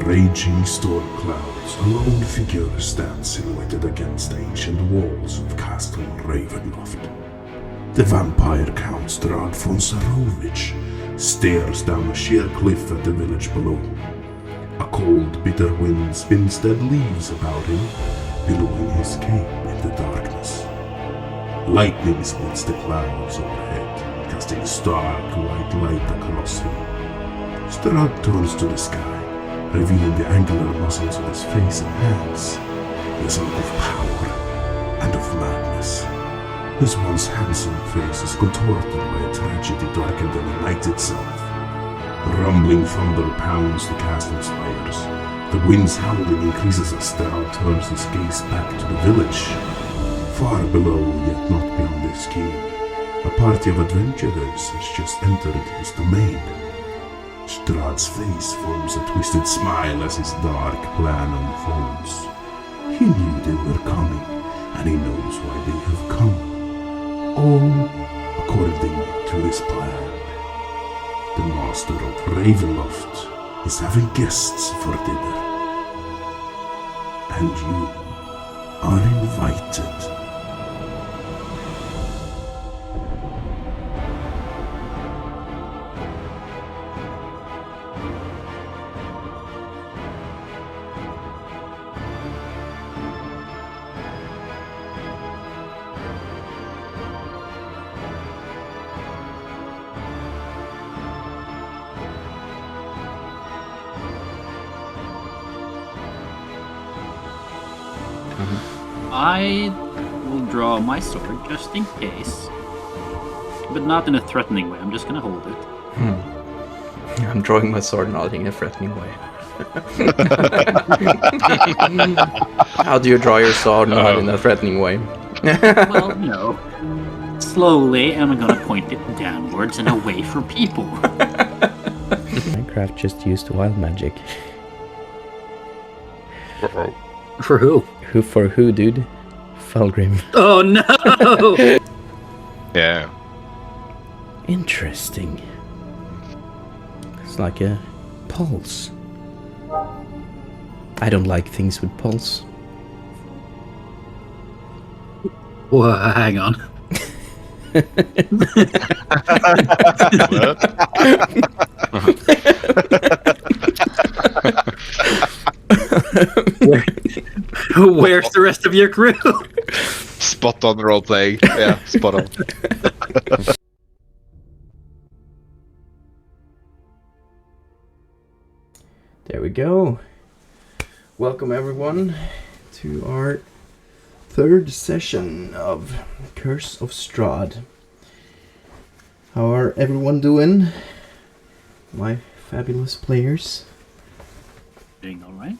raging storm clouds, a lone figure stands silhouetted against the ancient walls of Castle Ravenloft. The vampire Count Strahd von Sarovich stares down a sheer cliff at the village below. A cold, bitter wind spins dead leaves about him, billowing his cape in the darkness. Lightning splits the clouds overhead, casting stark white light across him. Strahd turns to the sky, revealing the angular muscles of his face and hands. He is a look of power and of madness. His once handsome face is contorted by a tragedy darker than the night itself. Rumbling thunder pounds the castle's spires. The wind's howling increases as Strahd turns his gaze back to the village. Far below, yet not beyond his ken, a party of adventurers has just entered his domain. Strahd's face forms a twisted smile as his dark plan unfolds. He knew they were coming, and he knows why they have come. All according to his plan. The master of Ravenloft is having guests for dinner. And you are invited. I will draw my sword just in case, but not in a threatening way. I'm just gonna hold it. I'm drawing my sword not in a threatening way. How do you draw your sword not in a threatening way? Well, no. Slowly, and I'm gonna point it downwards and away from people. Minecraft just used wild magic. For who? Who for who, dude? Fulgrim. Oh no! Yeah. Interesting. It's like a pulse. I don't like things with pulse. Well, hang on. Where's the rest of your crew? Spot on role playing. Yeah, spot on. There we go. Welcome everyone to our third session of Curse of Strahd. How are everyone doing? My fabulous players. Doing alright?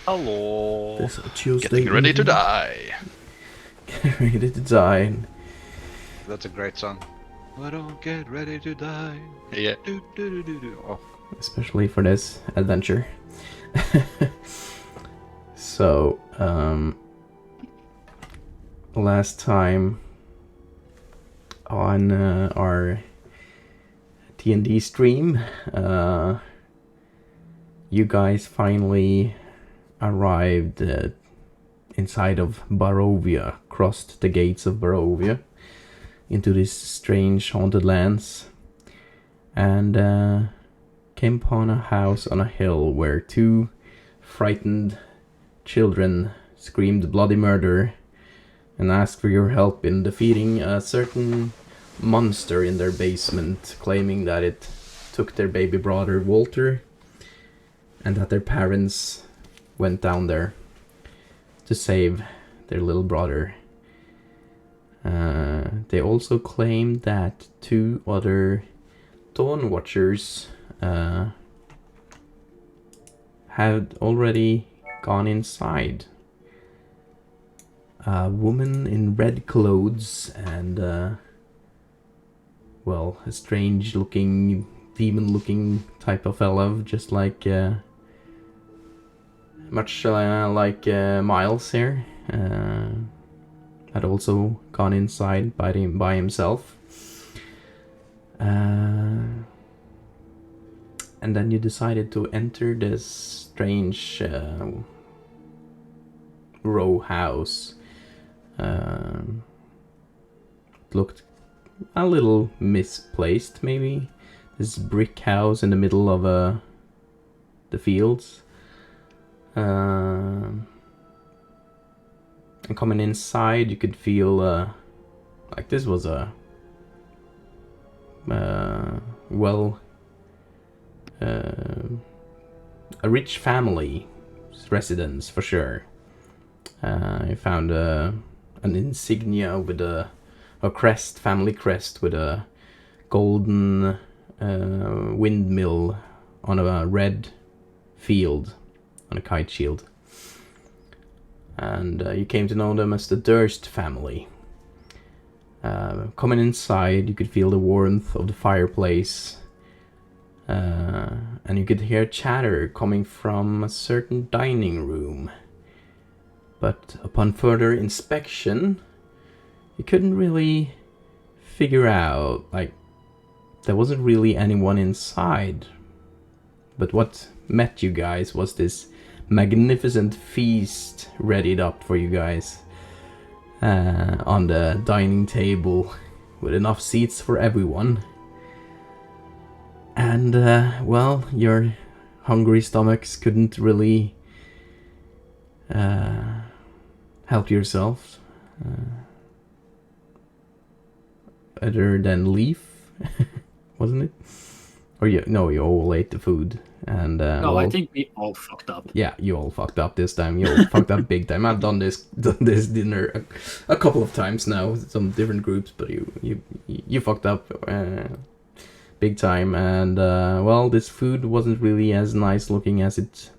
Hello. This Tuesday Getting ready to evening. die. Get ready to die. That's a great song. I don't get ready to die. Yeah. Do, do, do, do, do. Oh. Especially for this adventure. So, last time on our D&D stream, you guys finally arrived inside of Barovia, crossed the gates of Barovia into this strange haunted lands, and came upon a house on a hill where two frightened children screamed bloody murder and asked for your help in defeating a certain monster in their basement, claiming that it took their baby brother Walter and that their parents went down there to save their little brother. They also claimed that two other Dawn Watchers had already gone inside. A woman in red clothes and, well, a strange looking, demon looking type of fellow, just like, much like Miles here, had also gone inside by himself. and then you decided to enter this strange row house. It looked a little misplaced, maybe. This brick house in the middle of the fields. And coming inside, you could feel like this was a rich family's residence for sure. I found an insignia with a crest, family crest, with a golden windmill on a red field, on a kite shield. And you came to know them as the Durst family. Coming inside, you could feel the warmth of the fireplace, and you could hear chatter coming from a certain dining room. But upon further inspection, you couldn't really figure out, like, there wasn't really anyone inside. But what met you guys was this magnificent feast readied up for you guys on the dining table with enough seats for everyone. And, well, your hungry stomachs couldn't really help yourself other than leave, wasn't it? Or you all ate the food. And no, I think we all fucked up. Yeah, you all fucked up this time. You all fucked up big time. I've done this dinner a couple of times now, some different groups, but you fucked up big time. And well, this food wasn't really as nice looking as it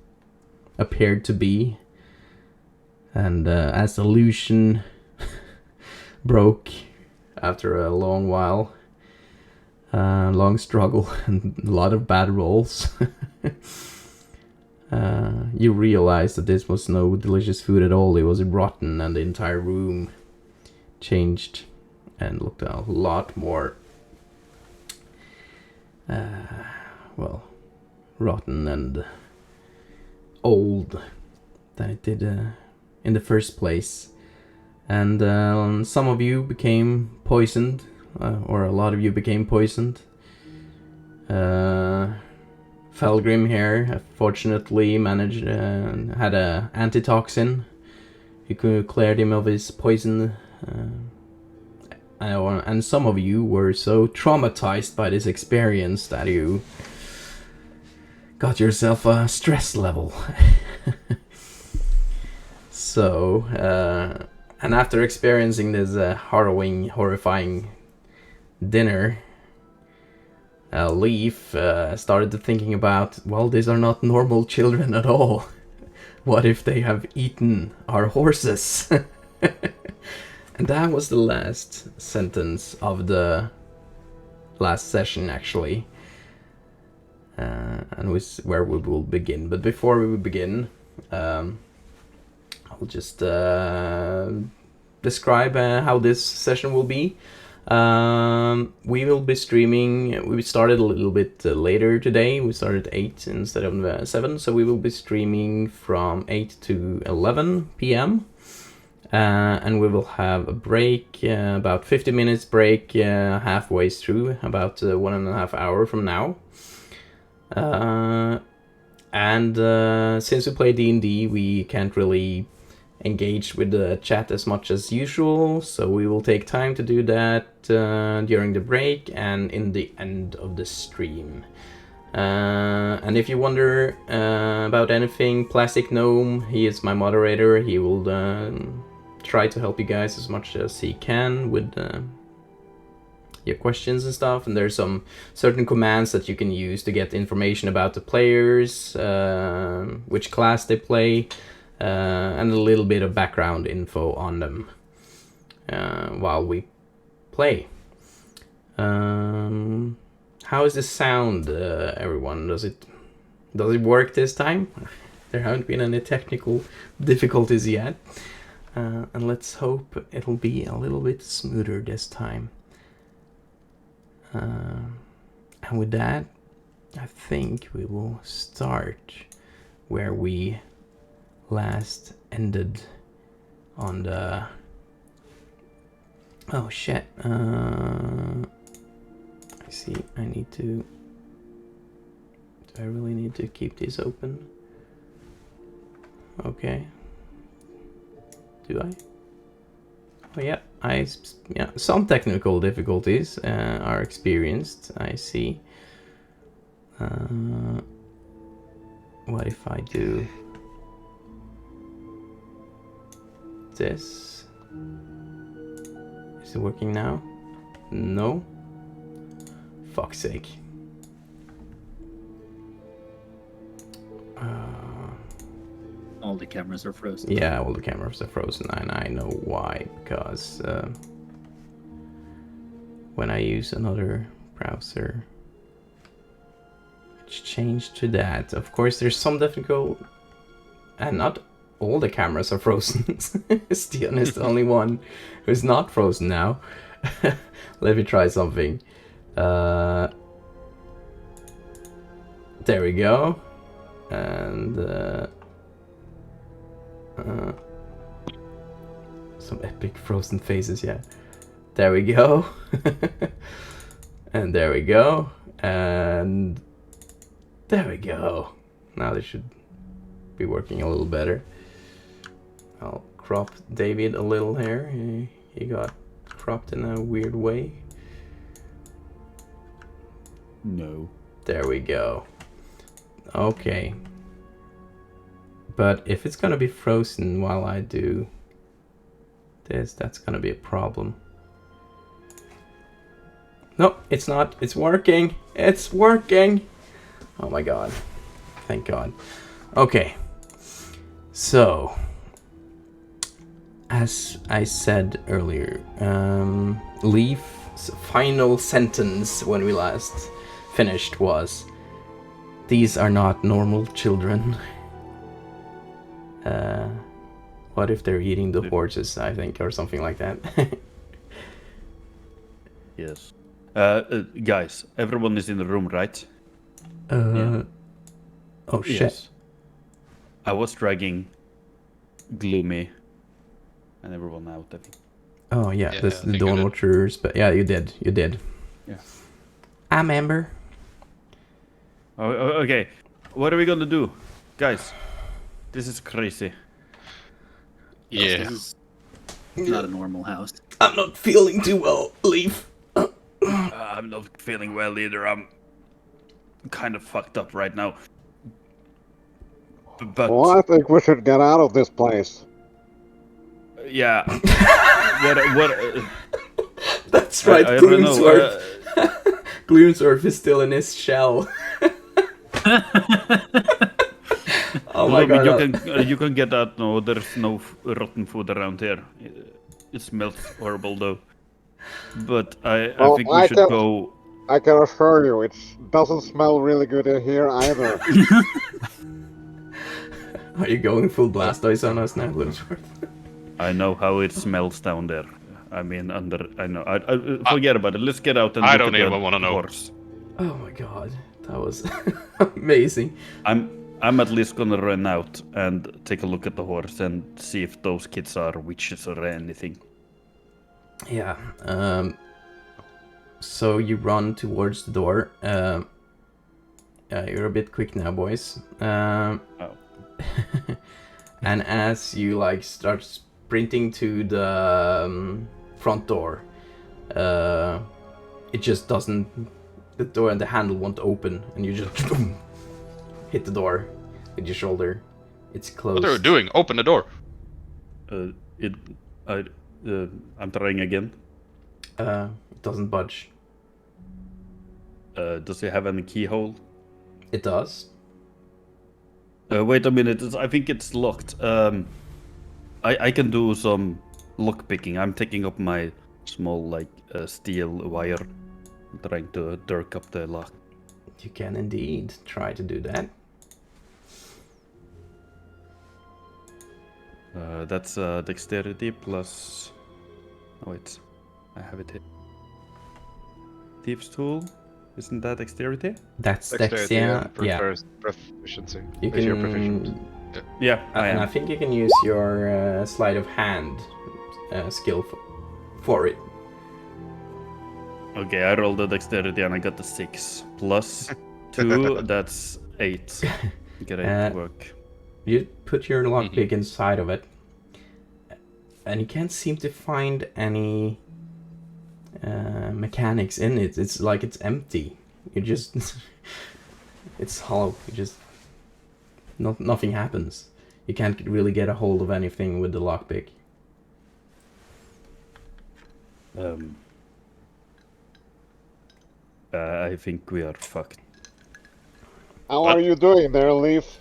appeared to be. And as the illusion broke after a long while, long struggle and a lot of bad rolls, you realized that this was no delicious food at all. It was rotten, and the entire room changed and looked a lot more well, rotten and old than it did in the first place. And some of you became poisoned, or a lot of you became poisoned. Felgrim here fortunately managed, had a antitoxin. You could cleared him of his poison. And some of you were so traumatized by this experience that you got yourself a stress level. So, and after experiencing this horrifying dinner, Leaf started to thinking about, well, these are not normal children at all. What if they have eaten our horses? And that was the last sentence of the last session, actually. And where we will begin. But before we begin, I'll just describe how this session will be. We will be streaming. We started a little bit later today. We started at 8 instead of 7, so we will be streaming from 8 to 11 p.m. And we will have a break, about 50 minutes break, halfway through, about 1.5 hours from now. And since we play D&D, we can't really engage with the chat as much as usual, so we will take time to do that during the break and in the end of the stream. And if you wonder about anything, Plastic Gnome, he is my moderator. He will try to help you guys as much as he can with your questions and stuff. And there's some certain commands that you can use to get information about the players, which class they play, and a little bit of background info on them while we play. How is the sound, everyone? Does it work this time? There haven't been any technical difficulties yet. And let's hope it'll be a little bit smoother this time. And with that, I think we will start where we last ended on the... Oh shit. I see, I need to... Do I really need to keep these open? Okay. Do I? Oh yeah, yeah, some technical difficulties are experienced, I see. What if I do this? Is it working now? No? Fuck's sake. All the cameras are frozen. Yeah, all the cameras are frozen, and I know why, because when I use another browser, it's changed to that. Of course, there's some difficult, and not all the cameras are frozen. Stian is the only one who's not frozen now. Let me try something. There we go. And some epic frozen faces, yeah. There we go. And there we go. And there we go. Now they should be working a little better. I'll crop David a little here. He got cropped in a weird way. No. There we go. Okay. But if it's gonna be frozen while I do this, that's gonna be a problem. No, it's not. It's working. It's working. Oh my god. Thank god. Okay. So, as I said earlier, Leaf's final sentence when we last finished was, "These are not normal children." What if they're eating the horses, I think, or something like that. Yes. Guys, everyone is in the room, right? Yeah. Oh shit. Yes. I was dragging Gloomy and everyone out, I think. Oh yeah, Yeah, this I the think Dawn I did. Watchers, but yeah, you did. Yeah. I'm Amber. Okay, what are we gonna do? Guys, this is crazy. Yes, Yeah. this is not a normal house. I'm not feeling too well, Leaf. I'm not feeling well either. I'm kind of fucked up right now. But Well, I think we should get out of this place. yeah, what? That's right, I don't know. Gloomsworth. Gloomsworth is still in his shell. Oh my Gloomy, god. you can get out. No, there's no rotten food around here. It smells horrible though. But I Well, think we should go. I can assure you, it doesn't smell really good in here either. Are you going full Blastoise on us now, Gloomsworth? I know how it smells down there. I mean, under. I know. I forget about it. Let's get out and I look don't at the even wanna know. horse. Oh my god, that was amazing. I'm at least gonna run out and take a look at the horse and see if those kids are witches or anything. Yeah. So you run towards the door. You're a bit quick now, boys. Oh. And as you like start sprinting to the front door, it just doesn't. The door and the handle won't open, and you just hit the door with your shoulder. It's closed. What are you doing? Open the door. I'm trying again. It doesn't budge. Does it have any keyhole? It does. Wait a minute. I think it's locked. I can do some lock picking. I'm taking up my small steel wire, trying to dirk up the lock. You can indeed try to do that. That's dexterity plus. Oh wait, I have it here. Thieves' tool. Isn't that dexterity? That's Dexterity and yeah. proficiency. You if you're proficient. can, Yeah, I and I am. think you can use your sleight of hand skill for it. Okay, I rolled the dexterity and I got the 6 plus 2. That's 8. Great work. You put your lockpick inside of it, and you can't seem to find any mechanics in it. It's like it's empty. You just it's hollow. You just nothing happens. You can't really get a hold of anything with the lockpick. I think we are fucked. How are you doing there, Leaf?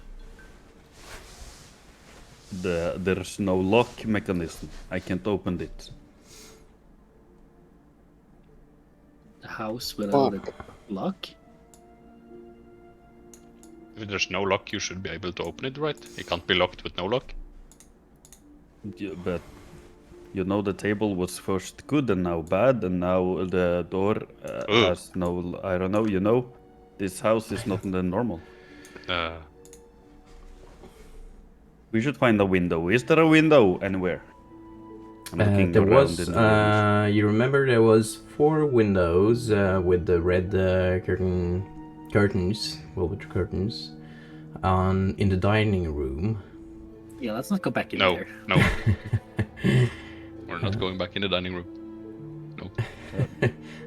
There's no lock mechanism. I can't open it. The house without a lock? If there's no lock, you should be able to open it, right? It can't be locked with no lock. Yeah, but you know the table was first good and now bad, and now the door has no. I don't know. You know, this house is not normal. We should find a window. Is there a window anywhere? I'm looking There around was. in the rooms. You remember there was 4 windows with the red curtains, velvet curtains, in the dining room. Yeah, let's not go back in No, there. no. We're not going back in the dining room. No.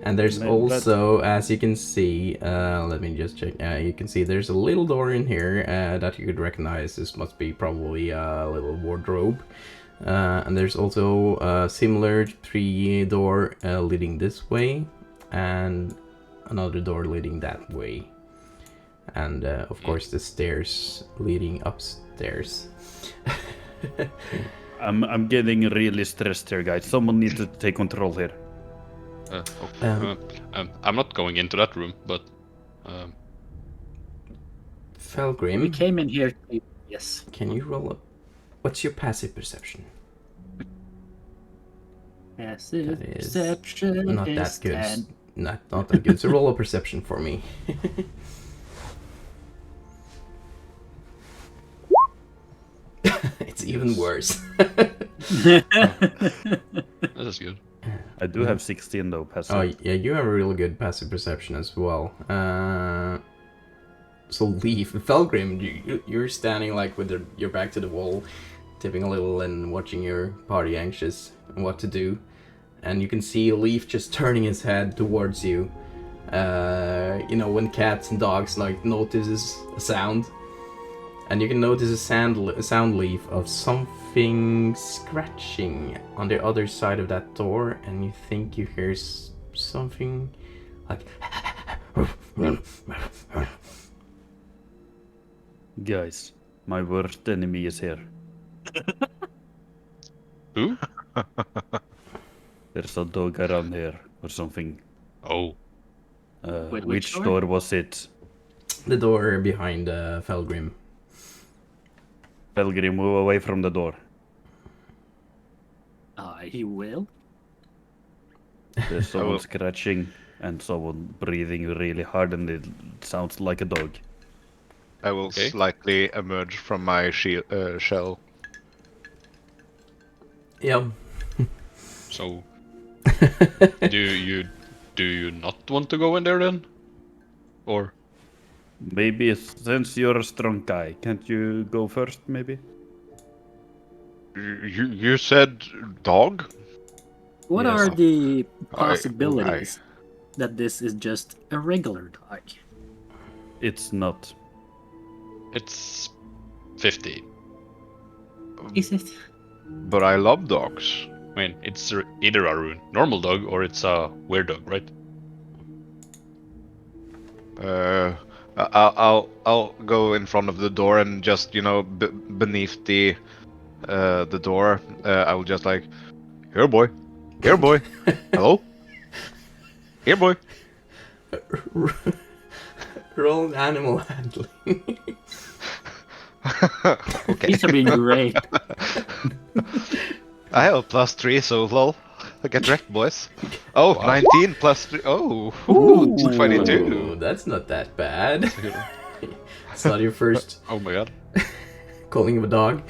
And there's Man, also, as you can see, let me just check. You can see there's a little door in here that you could recognize. This must be probably a little wardrobe. And there's also a similar 3-door leading this way, and another door leading that way. And of course the stairs leading upstairs. I'm getting really stressed here, guys. Someone needs to take control here. I'm not going into that room, but Felgrim, We came in here. Yes. can you roll up? What's your passive perception? Passive That is perception not that is good. 10. Not that good. So roll a perception for me. It's even worse. that is good. I do have 16 though, passive. Oh yeah, you have a really good passive perception as well. So Leaf, Felgrim, you're standing like with your back to the wall, tipping a little and watching your party anxious and what to do. And you can see Leaf just turning his head towards you. You know, when cats and dogs like notices a sound. And you can notice a sound, Leaf, of something scratching on the other side of that door, and you think you hear something like... Guys, my worst enemy is here. Who? There's a dog around here or something. Oh. Wait, which which door door? was it? The door behind Felgrim. Pelgrim, move away from the door. He will. There's someone scratching and someone breathing really hard, and it sounds like a dog. I will slightly emerge from my shell. Yeah. So, do you not want to go in there then, or? Maybe since you're a strong guy, can't you go first? Maybe. You said dog? What Yes. are the possibilities that this is just a regular dog? It's not. It's 50. Is it? But I love dogs. I mean, it's either a normal dog or it's a weird dog, right? I'll go in front of the door and just, you know, beneath the door, I will just like, here boy, hello, here boy. Roll animal handling. Okay. These are being great. I have a +3, so lol. Get wrecked, boys. Oh, Wow. 19 plus 3. Oh, Ooh, 22. that's not that bad. It's not your first Oh my god. calling him a dog.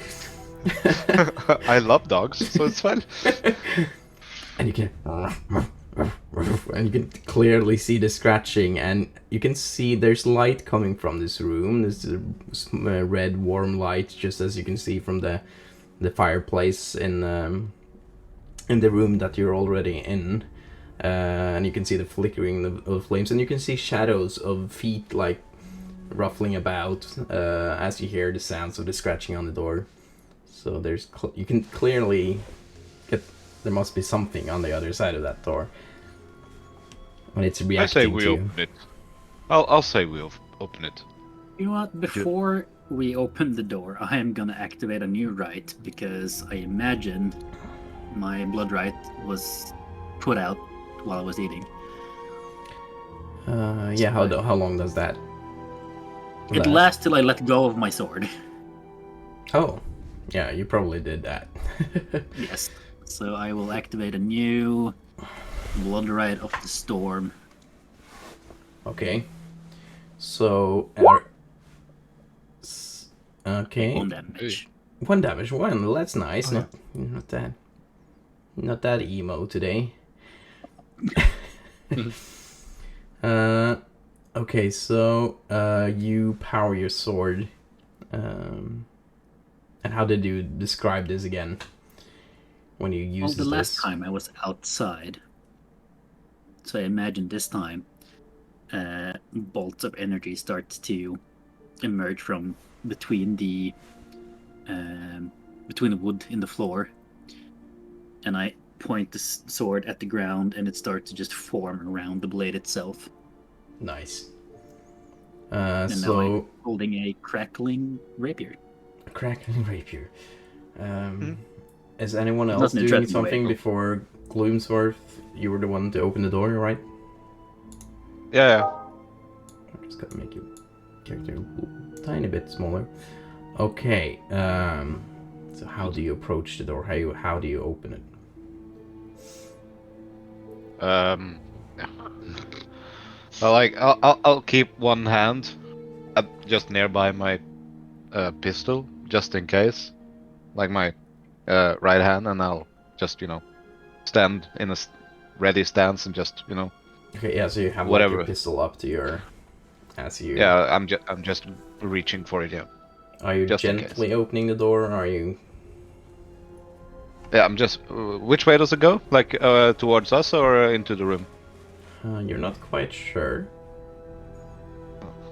I love dogs, so it's fine. And you can clearly see the scratching, and you can see there's light coming from this room. There's a red warm light, just as you can see from the fireplace in the room that you're already in. And you can see the flickering of the flames, and you can see shadows of feet like ruffling about as you hear the sounds of the scratching on the door. So there's you can clearly get there must be something on the other side of that door when it's I reacting say we to you. open it. I'll say we open it. You know what? Before we open the door, I am gonna activate a new rite because I imagine my blood rite was put out while I was eating. Yeah, how long does that It last? lasts till I let go of my sword. Oh, yeah, you probably did that. Yes. So I will activate a new blood rite of the storm. Okay. So, okay. 1 damage. 1 damage, 1. That's nice. Oh, Not that emo today. Okay, so you power your sword. And how did you describe this again? When you use Well, the last this? time I was outside, so I imagine this time, bolts of energy start to emerge from between the wood in the floor, and I point the sword at the ground, and it starts to just form around the blade itself. Nice. And now So I'm holding a crackling rapier. a crackling rapier. Is anyone else Doesn't it doing threaten the something way? before Gloomsworth? You were the one to open the door, right? Yeah. I'm just gonna make your character a tiny bit smaller. Okay. So how do you approach the door? How do you open it? Well, like I'll keep one hand just nearby my pistol, just in case, like my right hand, and I'll just stand in a ready stance and just Okay, yeah. So you have like whatever. your pistol up to your, as you. Yeah, I'm just reaching for it. Yeah. Are you just in gently opening the door? Or are you? Yeah, I'm just. Which way does it go? Like towards us or into the room? You're not quite sure.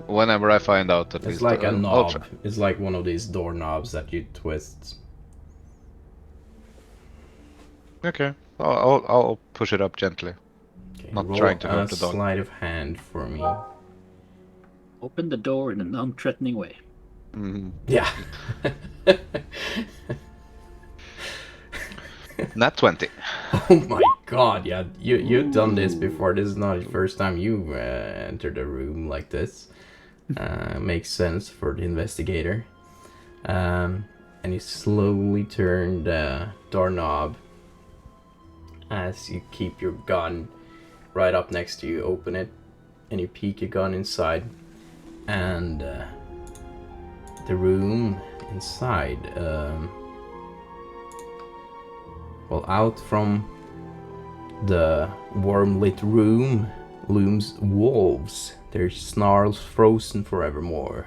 Whenever I find out, at It's least. like a I'll knob. try. It's like one of these door knobs that you twist. Okay, I'll push it up gently. Okay, Not roll trying to a hurt the dog. sleight of hand for me. Open the door in a non-threatening way. Mhm. Yeah. Nat 20. Oh my god, yeah, you've done this before. This is not the first time you entered a room like this. Makes sense for the investigator. And you slowly turn the doorknob as you keep your gun right up next to you. Open it, and you peek your gun inside, and the room inside. Well, out from the warm-lit room looms wolves, their snarls frozen forevermore.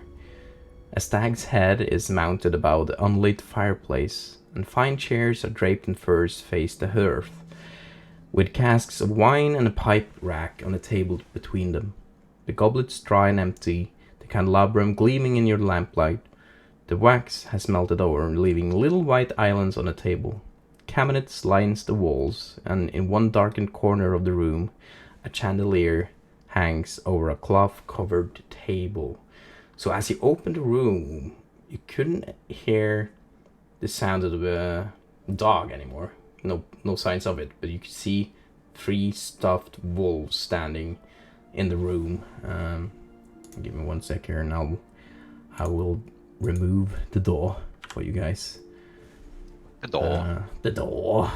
A stag's head is mounted above the unlit fireplace, and fine chairs are draped in furs face the hearth, with casks of wine and a pipe rack on a table between them. The goblets dry and empty, the candelabrum gleaming in your lamplight. The wax has melted over, leaving little white islands on the table. Cabinets lines the walls, and in one darkened corner of the room, a chandelier hangs over a cloth-covered table. So as you open the room, you couldn't hear the sound of the dog anymore. No signs of it, but you could see 3 stuffed wolves standing in the room. Give me 1 sec here, and I will remove the door for you guys. The door. The door.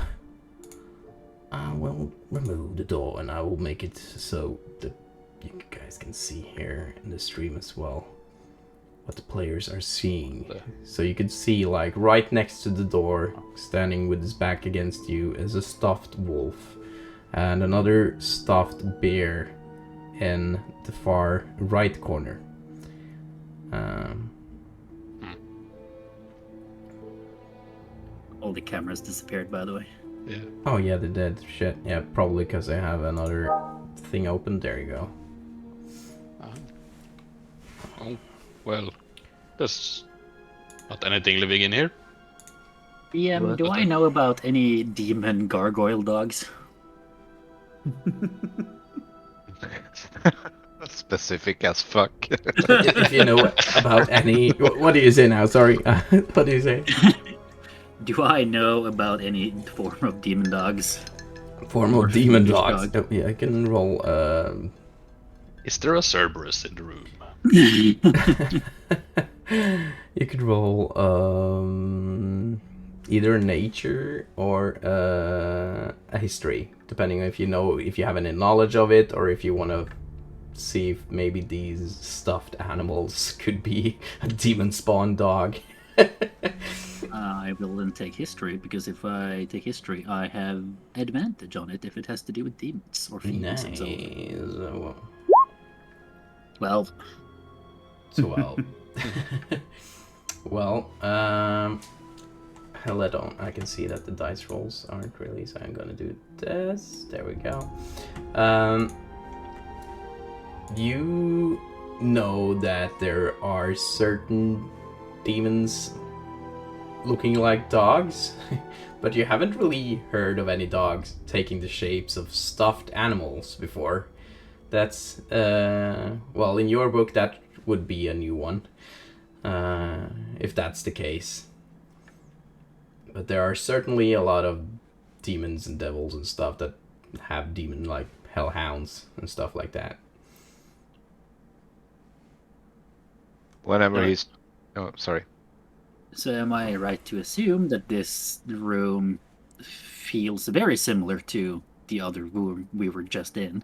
I will remove the door and I will make it so that you guys can see here in the stream as well what the players are seeing. So you can see, like, right next to the door, standing with his back against you, is a stuffed wolf and another stuffed bear in the far right corner. All the cameras disappeared, by the way. Yeah. Oh yeah, they did. Shit. Yeah, probably because I have another thing open. There you go. Oh, well, there's not anything living in here. Do I know about any demon gargoyle dogs? Specific as fuck. If you know about any... What do you say now? Sorry. What do you say? Do I know about any form of demon dogs? Form of demon dogs. Oh, yeah, I can roll... Is there a Cerberus in the room? You could roll either nature or a history, depending on if you have any knowledge of it, or if you want to see if maybe these stuffed animals could be a demon spawn dog. I will then take history, because if I take history, I have advantage on it if it has to do with demons or fiends. Nice. So. Well. 12. Well, hell, I can see that the dice rolls aren't really, so I'm gonna do this. There we go. You know that there are certain demons looking like dogs, but you haven't really heard of any dogs taking the shapes of stuffed animals before. That's, well, in your book, that would be a new one, if that's the case. But there are certainly a lot of demons and devils and stuff that have demon-like hellhounds and stuff like that. Whenever he's... Oh, sorry. So am I right to assume that this room feels very similar to the other room we were just in?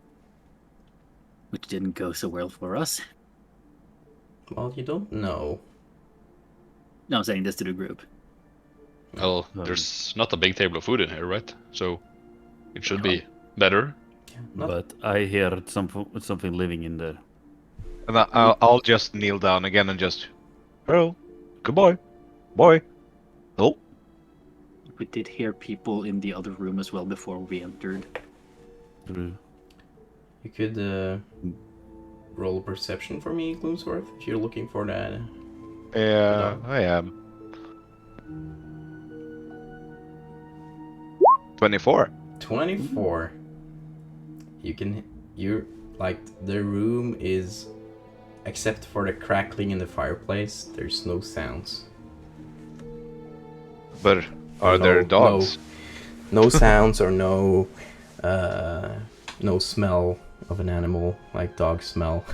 Which didn't go so well for us. Well, you don't know. No, I'm saying this to the group. Well, there's not a big table of food in here, right? So it should be better. But I heard something living in there. And I'll just kneel down again and just... Hello. Goodbye. Boy. Hello. We did hear people in the other room as well before we entered. You could roll a perception for me, Gloomsworth, if you're looking for that. Yeah, I am. 24. 24. You're like, the room is, except for the crackling in the fireplace, there's no sounds. But are there dogs? No sounds or no smell of an animal, like dog smell.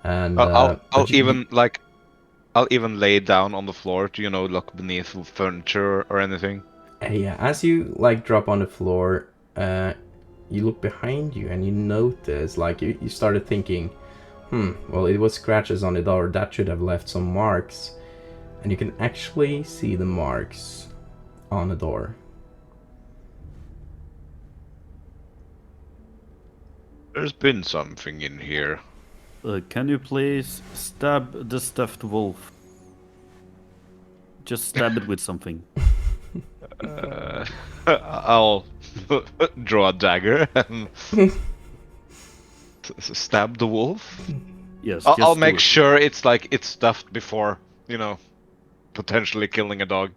And I'll even lay down on the floor to, look beneath furniture or anything. Yeah, as you drop on the floor, you look behind you and you notice, you started thinking, well, it was scratches on the door, that should have left some marks. And you can actually see the marks on the door. There's been something in here. Can you please stab the stuffed wolf? Just stab it with something. I'll draw a dagger and stab the wolf. Yes. I'll make sure it's stuffed before, potentially killing a dog.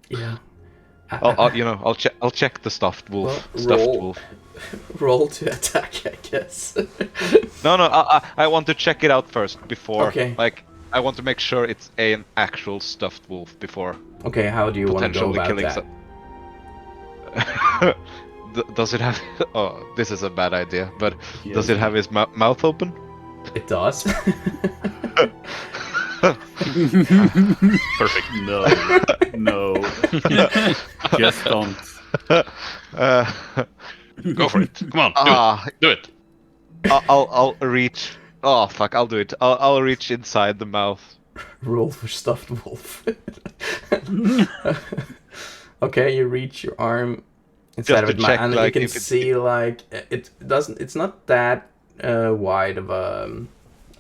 Yeah. I'll check the stuffed wolf. Well, roll to attack, I guess. No, I want to check it out first before. Okay. I want to make sure it's an actual stuffed wolf before. Okay, how do you want to go about that? Does it have... Oh, this is a bad idea, but yes. Does it have his mouth open? It does. Perfect. No. Just don't. Go for it. Come on, do it. I'll reach. Oh fuck! I'll do it. I'll reach inside the mouth. Roll for stuffed wolf. Okay, you reach your arm inside Just of to it, check, and like, you can if it's- see like it doesn't. It's not that wide of a.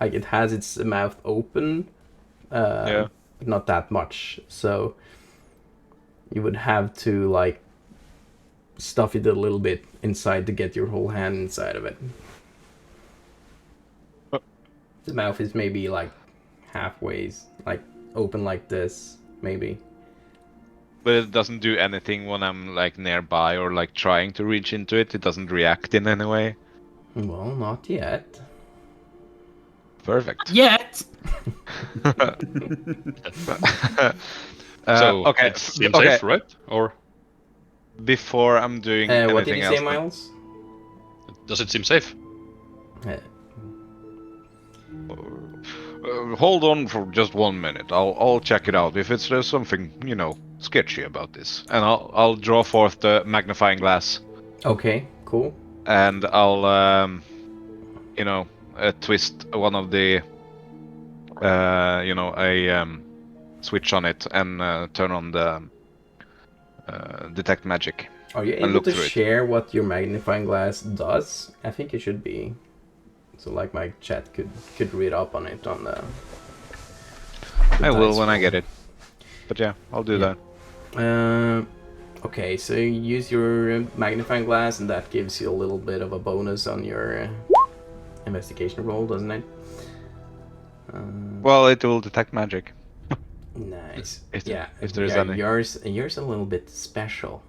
Like it has its mouth open. Yeah. But not that much. So you would have to like stuff it a little bit inside to get your whole hand inside of it. The mouth is maybe like halfway, like open like this, maybe. But it doesn't do anything when I'm like nearby or like trying to reach into it. It doesn't react in any way. Well, not yet. Perfect. Yet. So okay. it seems okay. safe, right? Or Before I'm doing anything What did you say, else, Miles? does it seem safe? hold on for just 1 minute. I'll check it out. If there's something sketchy about this, and I'll draw forth the magnifying glass, Okay, cool. and I'll twist one of the switch on it and turn on the detect magic. Are you And able look to through it. share what your magnifying glass does? I think it should be. So like my chat could read up on it on the I will dice when I roll. get it. But yeah, I'll do Yeah. that. Okay, so you use your magnifying glass, and that gives you a little bit of a bonus on your investigation roll, doesn't it? Well, it will detect magic. Nice. If If there is any. yours a little bit special.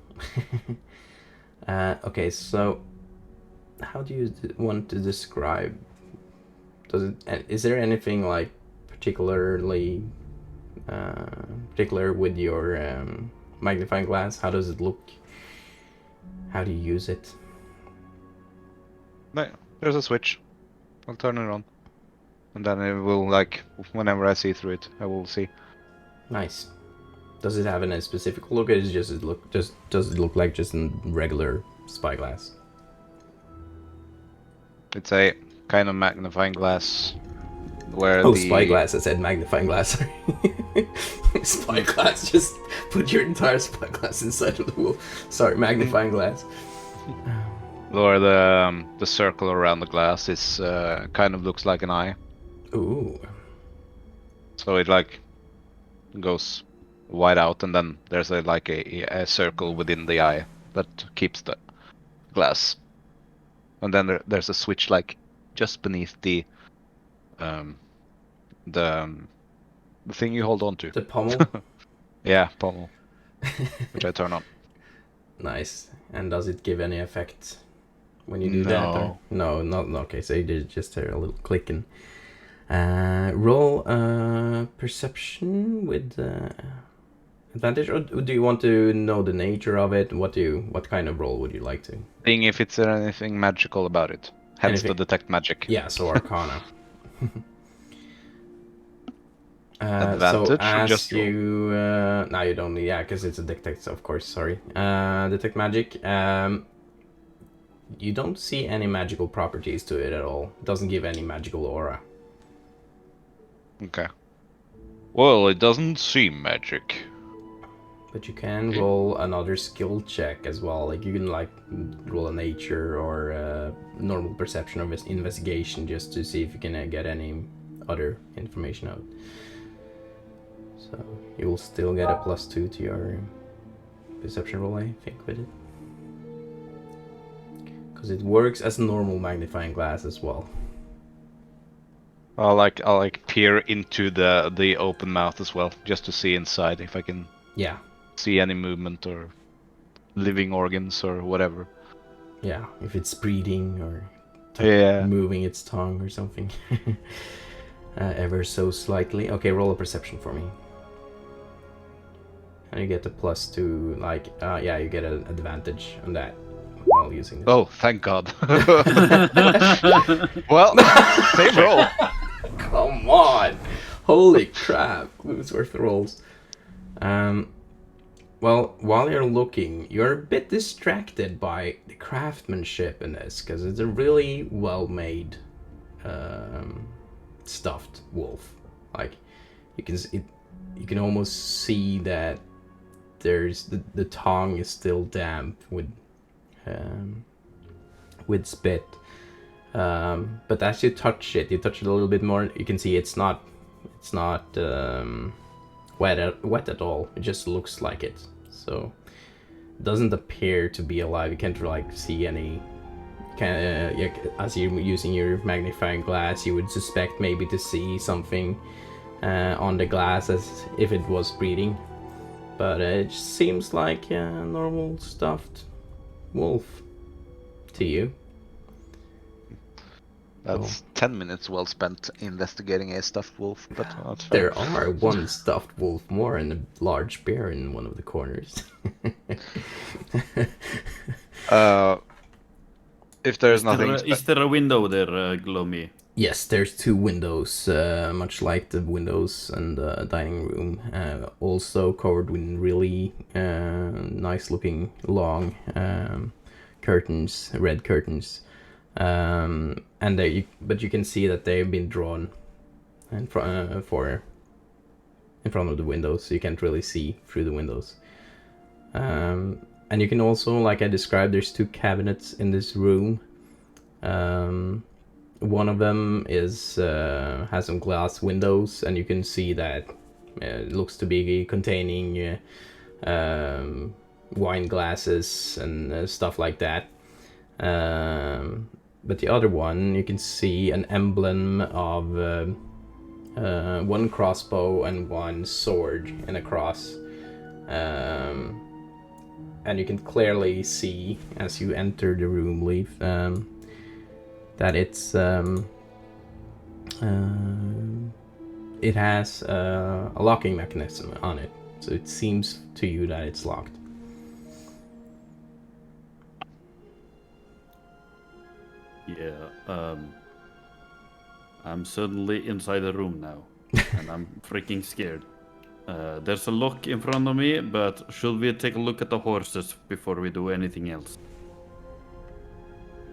Okay, so how do you want to describe? Is there anything like particularly particular with your magnifying glass? How does it look? How do you use it? No, there's a switch. I'll turn it on, and then it will whenever I see through it, I will see. Nice. Does it have any specific look, or is it just does it look like just a regular spyglass? It's a kind of magnifying glass where Oh, the spyglass! I said magnifying glass. Sorry. Spyglass. Just put your entire spyglass inside of the wall. Sorry, magnifying glass. or the circle around the glass is kind of looks like an eye. Ooh. So it goes wide out, and then there's a circle within the eye that keeps the glass. And then there's a switch just beneath the thing you hold on to. The pommel. Yeah, pommel, which I turn on. Nice. And does it give any effect when you do that? Or? No, not okay. So you did just hear a little clicking. Roll perception with advantage, or do you want to know the nature of it? What kind of roll would you like to? Seeing if it's anything magical about it. Hence the Anything. detect magic. Yeah, so Arcana. Advantage so or as just roll? you now you don't need, yeah, because it's a detect, of course. Sorry, detect magic. You don't see any magical properties to it at all. It doesn't give any magical aura. Okay. Well, it doesn't seem magic. But you can roll another skill check as well. Like you can roll a nature or a normal perception or investigation just to see if you can get any other information out. So you will still get a +2 to your perception roll, I think, with it. Because it works as a normal magnifying glass as well. I'll peer into the open mouth as well, just to see inside if I can Yeah, see any movement or living organs or whatever. yeah. If it's breathing or Yeah. moving its tongue or something. Ever so slightly. Okay, roll a perception for me. And you get a +2, yeah, you get an advantage on that while using this. Oh, thank God. Well, same roll. Come on! Holy crap! Who's worth the rolls? well, while you're looking, you're a bit distracted by the craftsmanship in this, because it's a really well-made stuffed wolf. Like, you can almost see that there's the tongue is still damp with spit. But as you touch it a little bit more, you can see it's not wet at all. It just looks like it. So it doesn't appear to be alive. You can't like see any. As you're using your magnifying glass, you would suspect maybe to see something on the glass as if it was breathing. But it just seems like a normal stuffed wolf to you. That's 10 minutes well spent investigating a stuffed wolf, but not fair. There are one stuffed wolf more and a large bear in one of the corners. If there's nothing... Is there a window there, Gloomy? Yes, there's 2 windows, much like the windows in the dining room. Also covered with really nice-looking long curtains, red curtains. But you can see that they've been drawn in front of the windows, so you can't really see through the windows. And you can also, like I described, there's 2 cabinets in this room. One of them has some glass windows, and you can see that it looks to be containing wine glasses and stuff like that. But the other one, you can see an emblem of 1 crossbow and 1 sword in a cross. And you can clearly see, as you enter the room, Leaf, that it has a locking mechanism on it. So it seems to you that it's locked. Yeah, I'm suddenly inside the room now, and I'm freaking scared. There's a lock in front of me, but should we take a look at the horses before we do anything else?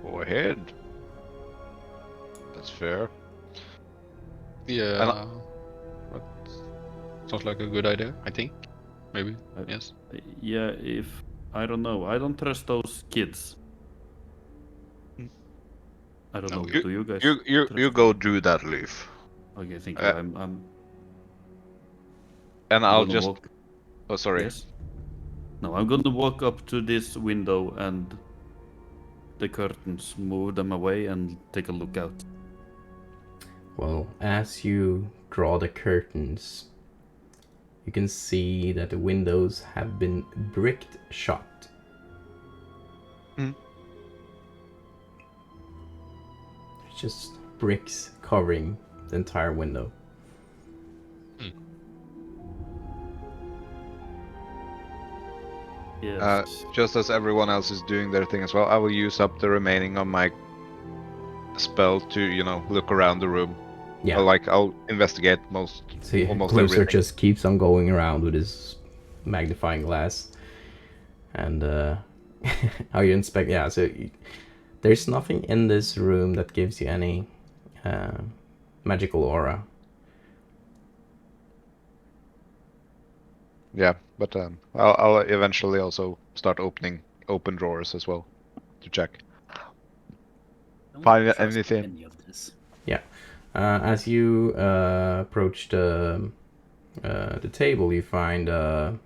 Go ahead. That's fair. Yeah. That sounds like a good idea, I think. Maybe. Yes. Yeah, I don't know. I don't trust those kids. I don't No, know. Do you guys? You go do that, Leaf. Okay, thank you. I'm And I'll gonna just... walk. Oh, sorry. Yes. No, I'm gonna walk up to this window and the curtains, move them away, and take a look out. Well, as you draw the curtains, you can see that the windows have been bricked shut. Hmm. There's just bricks covering the entire window. Yes. Just as everyone else is doing their thing as well, I will use up the remaining of my spell to, look around the room. Yeah. I'll investigate almost Closer everything. just keeps on going around with his magnifying glass. And how you inspect... Yeah, so there's nothing in this room that gives you any magical aura. Yeah, but I'll eventually also start opening open drawers as well to check. Don't Find trust anything. any of this. As you approach the table, you find a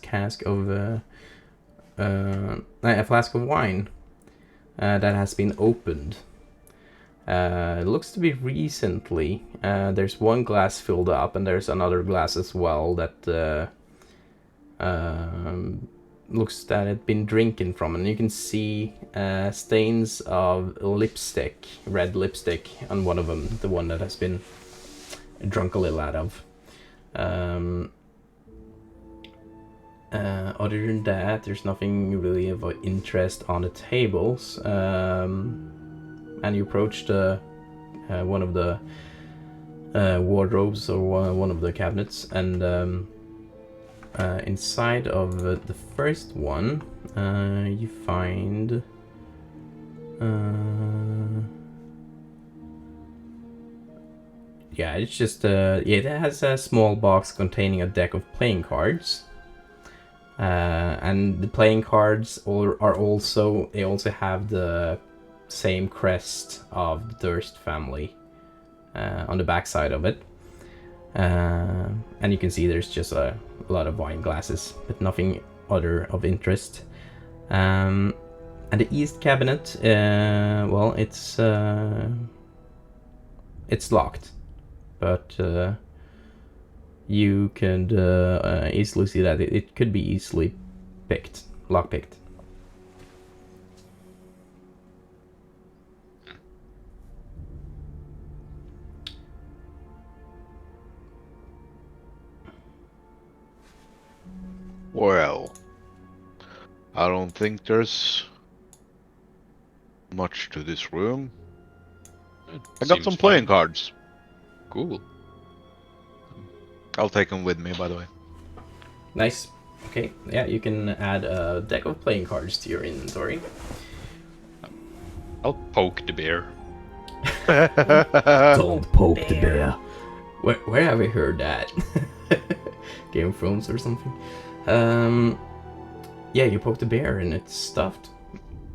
cask of a flask of wine that has been opened. It looks to be recently. There's 1 glass filled up, and there's another glass as well that looks that it's been drinking from, and you can see stains of lipstick, red lipstick, on one of them, the one that has been drunk a little out of. Other than that, there's nothing really of interest on the tables. And you approach one of the wardrobes or one of the cabinets, and inside of the first one, you find... yeah, it's just it has a small box containing a deck of playing cards, and the playing cards they also have the same crest of the Durst family on the back side of it, and you can see there's just a lot of wine glasses, but nothing other of interest. And the east cabinet, well, it's locked. But you could easily see that it could be easily lockpicked. Well, I don't think there's much to this room. I got some playing cards. Cool. I'll take them with me, by the way. Nice. Okay, yeah, you can add a deck of playing cards to your inventory. I'll poke the bear. Don't poke the bear. Where have I heard that? Game of Thrones or something? Yeah, you poke the bear and it's stuffed.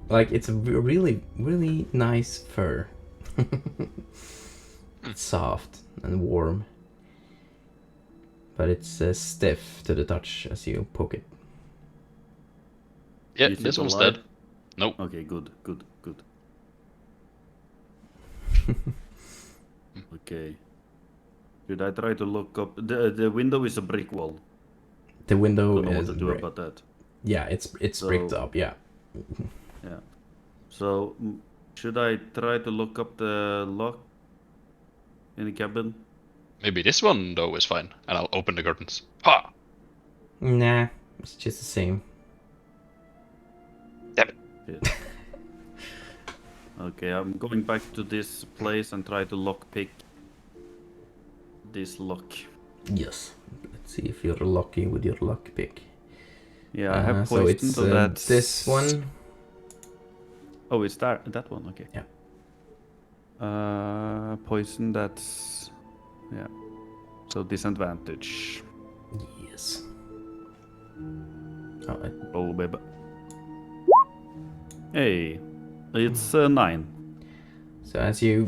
Like, it's a really, really nice fur. It's soft and warm. But it's stiff to the touch as you poke it. Yeah, Is it this one's alive? dead. Nope. Okay, good. Okay. Should I try to look up... The window is a brick wall. The window Don't know what is to do about that. yeah, it's So- bricked up. Yeah. Yeah. So, should I try to look up the lock in the cabin? Maybe this one, though, is fine. And I'll open the curtains. Ha! Nah, it's just the same. Shit. Okay, I'm going back to this place and try to lockpick this lock. Yes. Let's see if you're lucky with your lockpick. Yeah, I have So poison, it's so that's... this one. Oh, it's that one, okay. Yeah. Poison, that's... Yeah. So disadvantage. Yes. Oh, Roll, baby. Hey, it's 9. so as you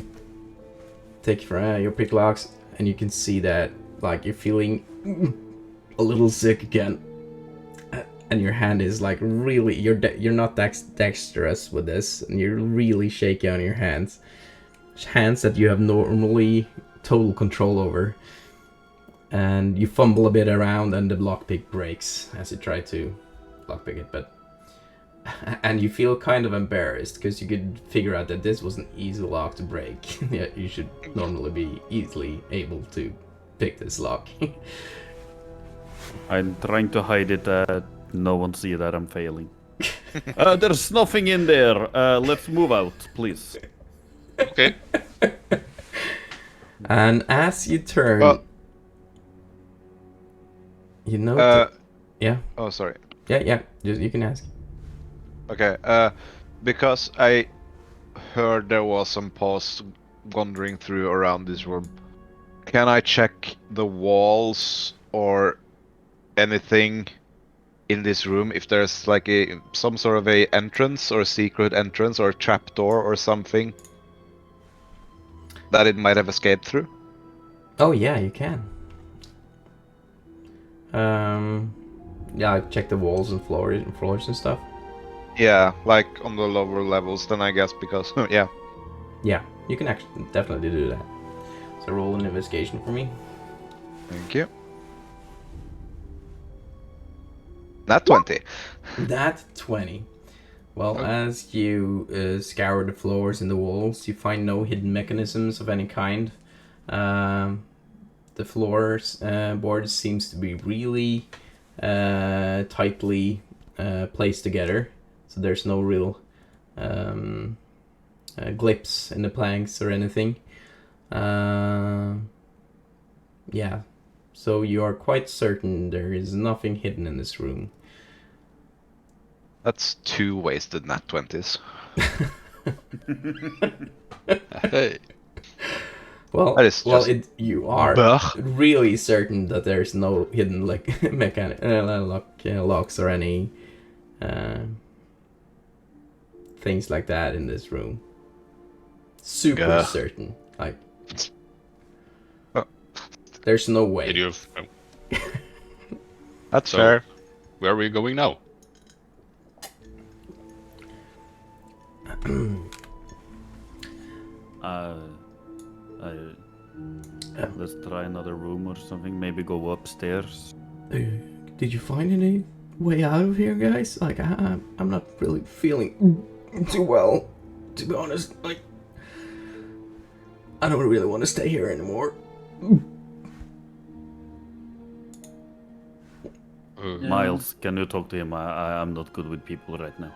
take your picklocks, and you can see that like you're feeling a little sick again, and your hand is like really you're not dexterous with this, and you're really shaky on your hands that you have normally total control over, and you fumble a bit around, and the lockpick breaks as you try to lockpick it, and you feel kind of embarrassed because you could figure out that this was an easy lock to break. Yeah, you should normally be easily able to pick this lock. I'm trying to hide it, no one see that I'm failing. There's nothing in there. Let's move out, please. Okay. And as you turn, Well- you know, yeah, Oh, sorry. yeah, you can ask. Okay, because I heard there was some past wandering through around this room. Can I check the walls or anything in this room if there's like some sort of a entrance or a secret entrance or a trapdoor or something that it might have escaped through? Oh yeah, you can. Yeah, check the walls and floors and stuff. Yeah, like on the lower levels then I guess because yeah. Yeah, you can actually definitely do that. So roll an investigation for me. Thank you. Not 20. That 20. Well, Oh. as you scour the floors and the walls, you find no hidden mechanisms of any kind. The floors boards seems to be really tightly placed together, so there's no real glips in the planks or anything. Yeah, So you are quite certain there is nothing hidden in this room. That's 2 wasted nat 20s. Hey. Well, That is just you are Bah. really certain that there's no hidden like mechanic locks or any things like that in this room. Super Gah. certain. Like, Oh. there's no way. Did you? That's So- fair. Where are we going now? Let's try another room or something. Maybe go upstairs. Did you find any way out of here, guys? Like, I'm not really feeling too well, to be honest. Like, I don't really want to stay here anymore. Miles, can you talk to him? I'm not good with people right now.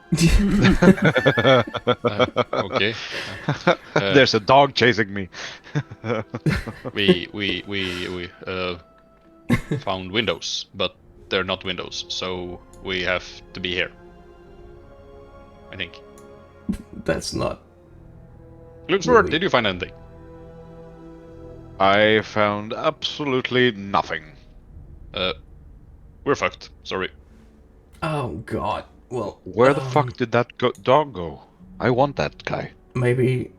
Okay. There's a dog chasing me. We found windows, but they're not windows, so we have to be here. I think. That's not. Luxor, Really? did you find anything? I found absolutely nothing. We're fucked. Sorry. Oh God. Well, Where the fuck did that dog go? I want that guy. maybe,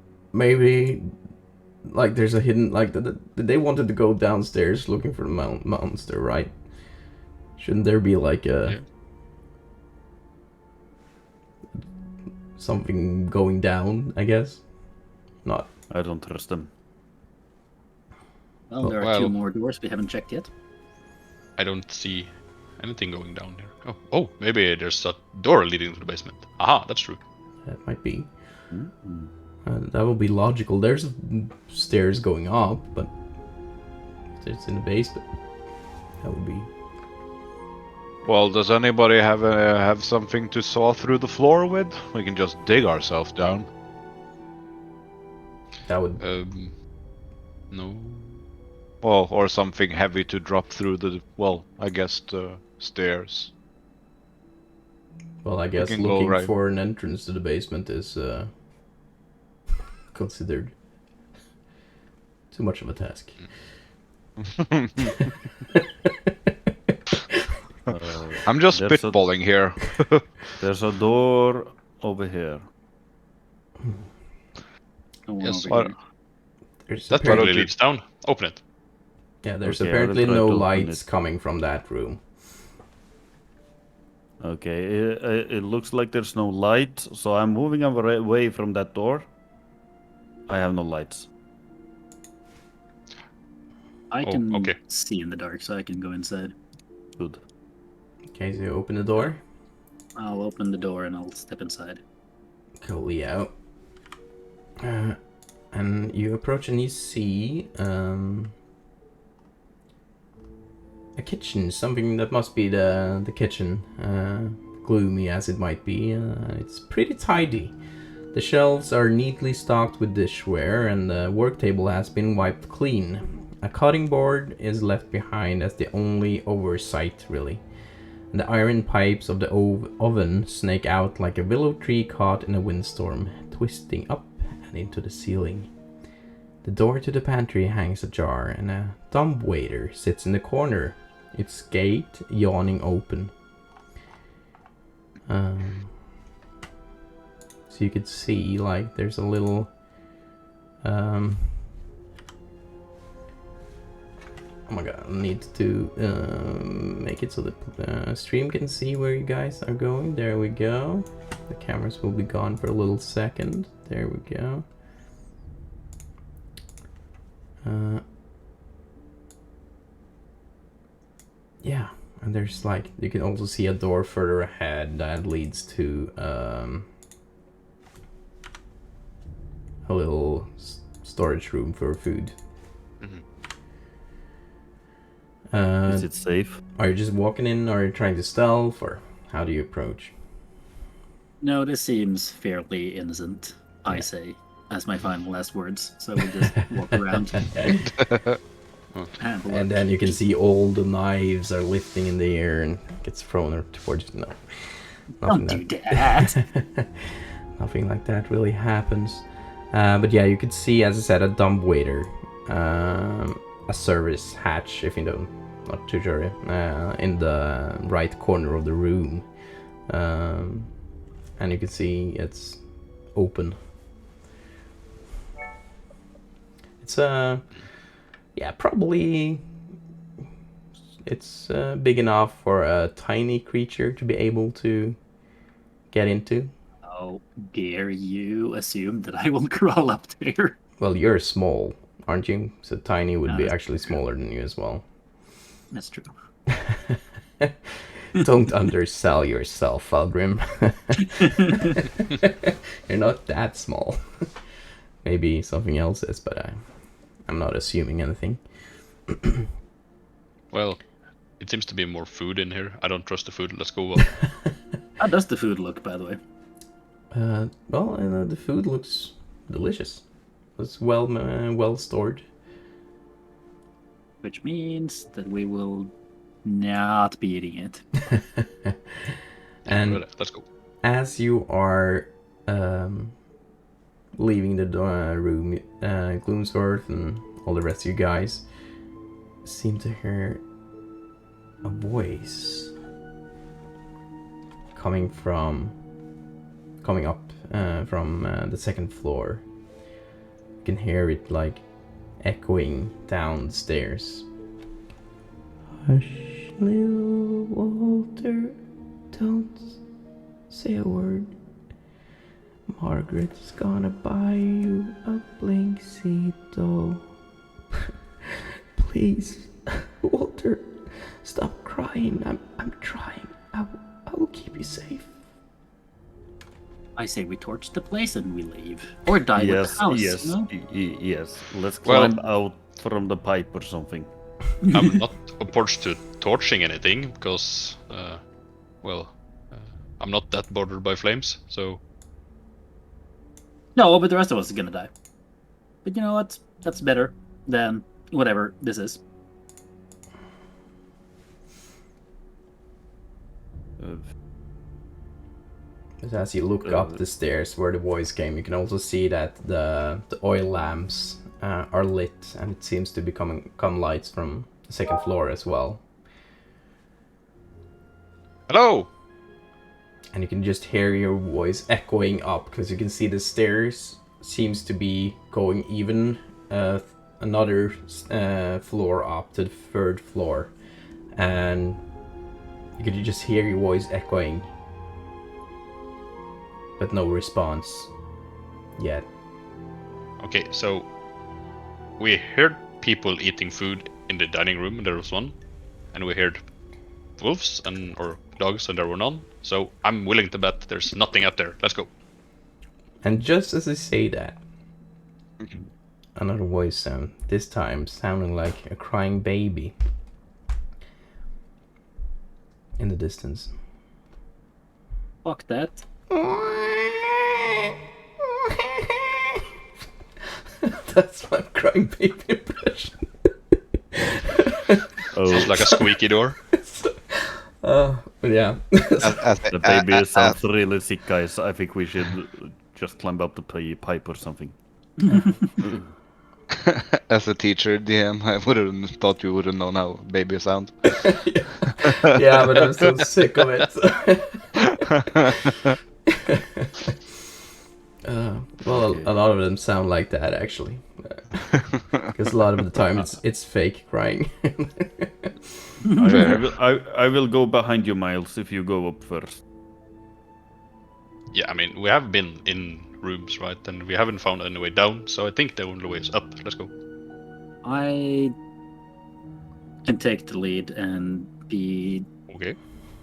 like there's a hidden like they wanted to go downstairs looking for the monster, right? Shouldn't there be like a something going down? I guess. Not. I don't trust them. Well, there are Well- 2 more doors we haven't checked yet. I don't see anything going down there. Oh, maybe there's a door leading to the basement. Aha, that's true. That might be. That would be logical. There's stairs going up, but if it's in the basement, that would be. Well, does anybody have something to saw through the floor with? We can just dig ourselves down. That would. No. Well, or something heavy to drop through the, well, I guess the stairs. Well, I guess can go looking right. for an entrance to the basement is considered too much of a task. I'm just There's a- spitballing here. There's a door over here. No one Yes, over here. There's That apparently, probably leads down. Open it. yeah, there's Okay, I will apparently try no to open lights it. coming from that room. Okay, it looks like there's no light, so I'm moving away from that door. I have no lights. I Oh, can okay. see in the dark, so I can go inside. Good. Okay, so you open the door. I'll open the door and I'll step inside. Cool, yeah. And you approach and you see a kitchen, something that must be the kitchen, gloomy as it might be. It's pretty tidy. The shelves are neatly stocked with dishware and the work table has been wiped clean. A cutting board is left behind as the only oversight, really. And the iron pipes of the oven snake out like a willow tree caught in a windstorm, twisting up and into the ceiling. The door to the pantry hangs ajar, and a dumbwaiter sits in the corner, its gate yawning open. So you could see, like, there's a little... Oh my god, I need to make it so that stream can see where you guys are going. There we go. The cameras will be gone for a little second. There we go. Yeah, and there's like, you can also see a door further ahead that leads to a little storage room for food. Is it safe? Are you just walking in, or are you trying to stealth, or how do you approach? No, this seems fairly innocent, I say, as my final last words. So we'll just walk around. And then you can see all the knives are lifting in the air and gets thrown towards you. No, Don't do that. nothing like that really happens. But yeah, you could see, as I said, a dumbwaiter, a service hatch, if you don't, not too sure, in the right corner of the room. And you can see it's open. It's yeah, probably it's big enough for a tiny creature to be able to get into. How dare you assume that I will crawl up there? Well, you're small, aren't you? So tiny would be that's actually smaller than you as well. That's true. Don't undersell yourself, Falgrim. You're not that small. Maybe something else is, but I'm not assuming anything. Well, it seems to be more food in here. I don't trust the food. Let's go up. How does the food look, by the way? Well, the food looks delicious. It's well stored. Which means that we will not be eating it. And let's go. as you are leaving the room, Gloomsworth and all the rest of you guys seem to hear a voice coming up from the second floor. You can hear it like echoing down the stairs. Hush, little Walter, don't say a word. Margaret's gonna buy you a Blinksy doll. Please, Walter, stop crying. I'm trying. I will keep you safe. I say we torch the place and we leave. Or die with the house. Yes, No? yes. Let's Well- climb out from the pipe or something. I'm not opposed to torching anything because, I'm not that bothered by flames. So No, but the rest of us is gonna die. But you know what? That's better than whatever this is. As you look up the stairs where the voice came, you can also see that the oil lamps are lit, and it seems to come lights from the second floor as well. hello. And you can just hear your voice echoing up, because you can see the stairs seems to be going even another floor up to the third floor, and you can just hear your voice echoing, but no response yet. Okay, so we heard people eating food in the dining room. There was one, and we heard wolves or dogs, and there were none. So I'm willing to bet there's nothing up there. Let's go. And just as I say that, another voice sound, this time sounding like a crying baby in the distance. Fuck that. That's my crying baby impression. Sounds like a squeaky door. But yeah. The baby sounds really sick, guys. I think we should just climb up the pipe or something. As a teacher, DM, I would have thought you would have known how baby sound. Yeah, but I'm so sick of it. Well, a lot of them sound like that actually, because a lot of the time it's fake crying. I will go behind you, Miles, if you go up first. Yeah, I mean, we have been in rooms, right? And we haven't found any way down, so I think the only way is up. Let's go. I can take the lead and be Okay.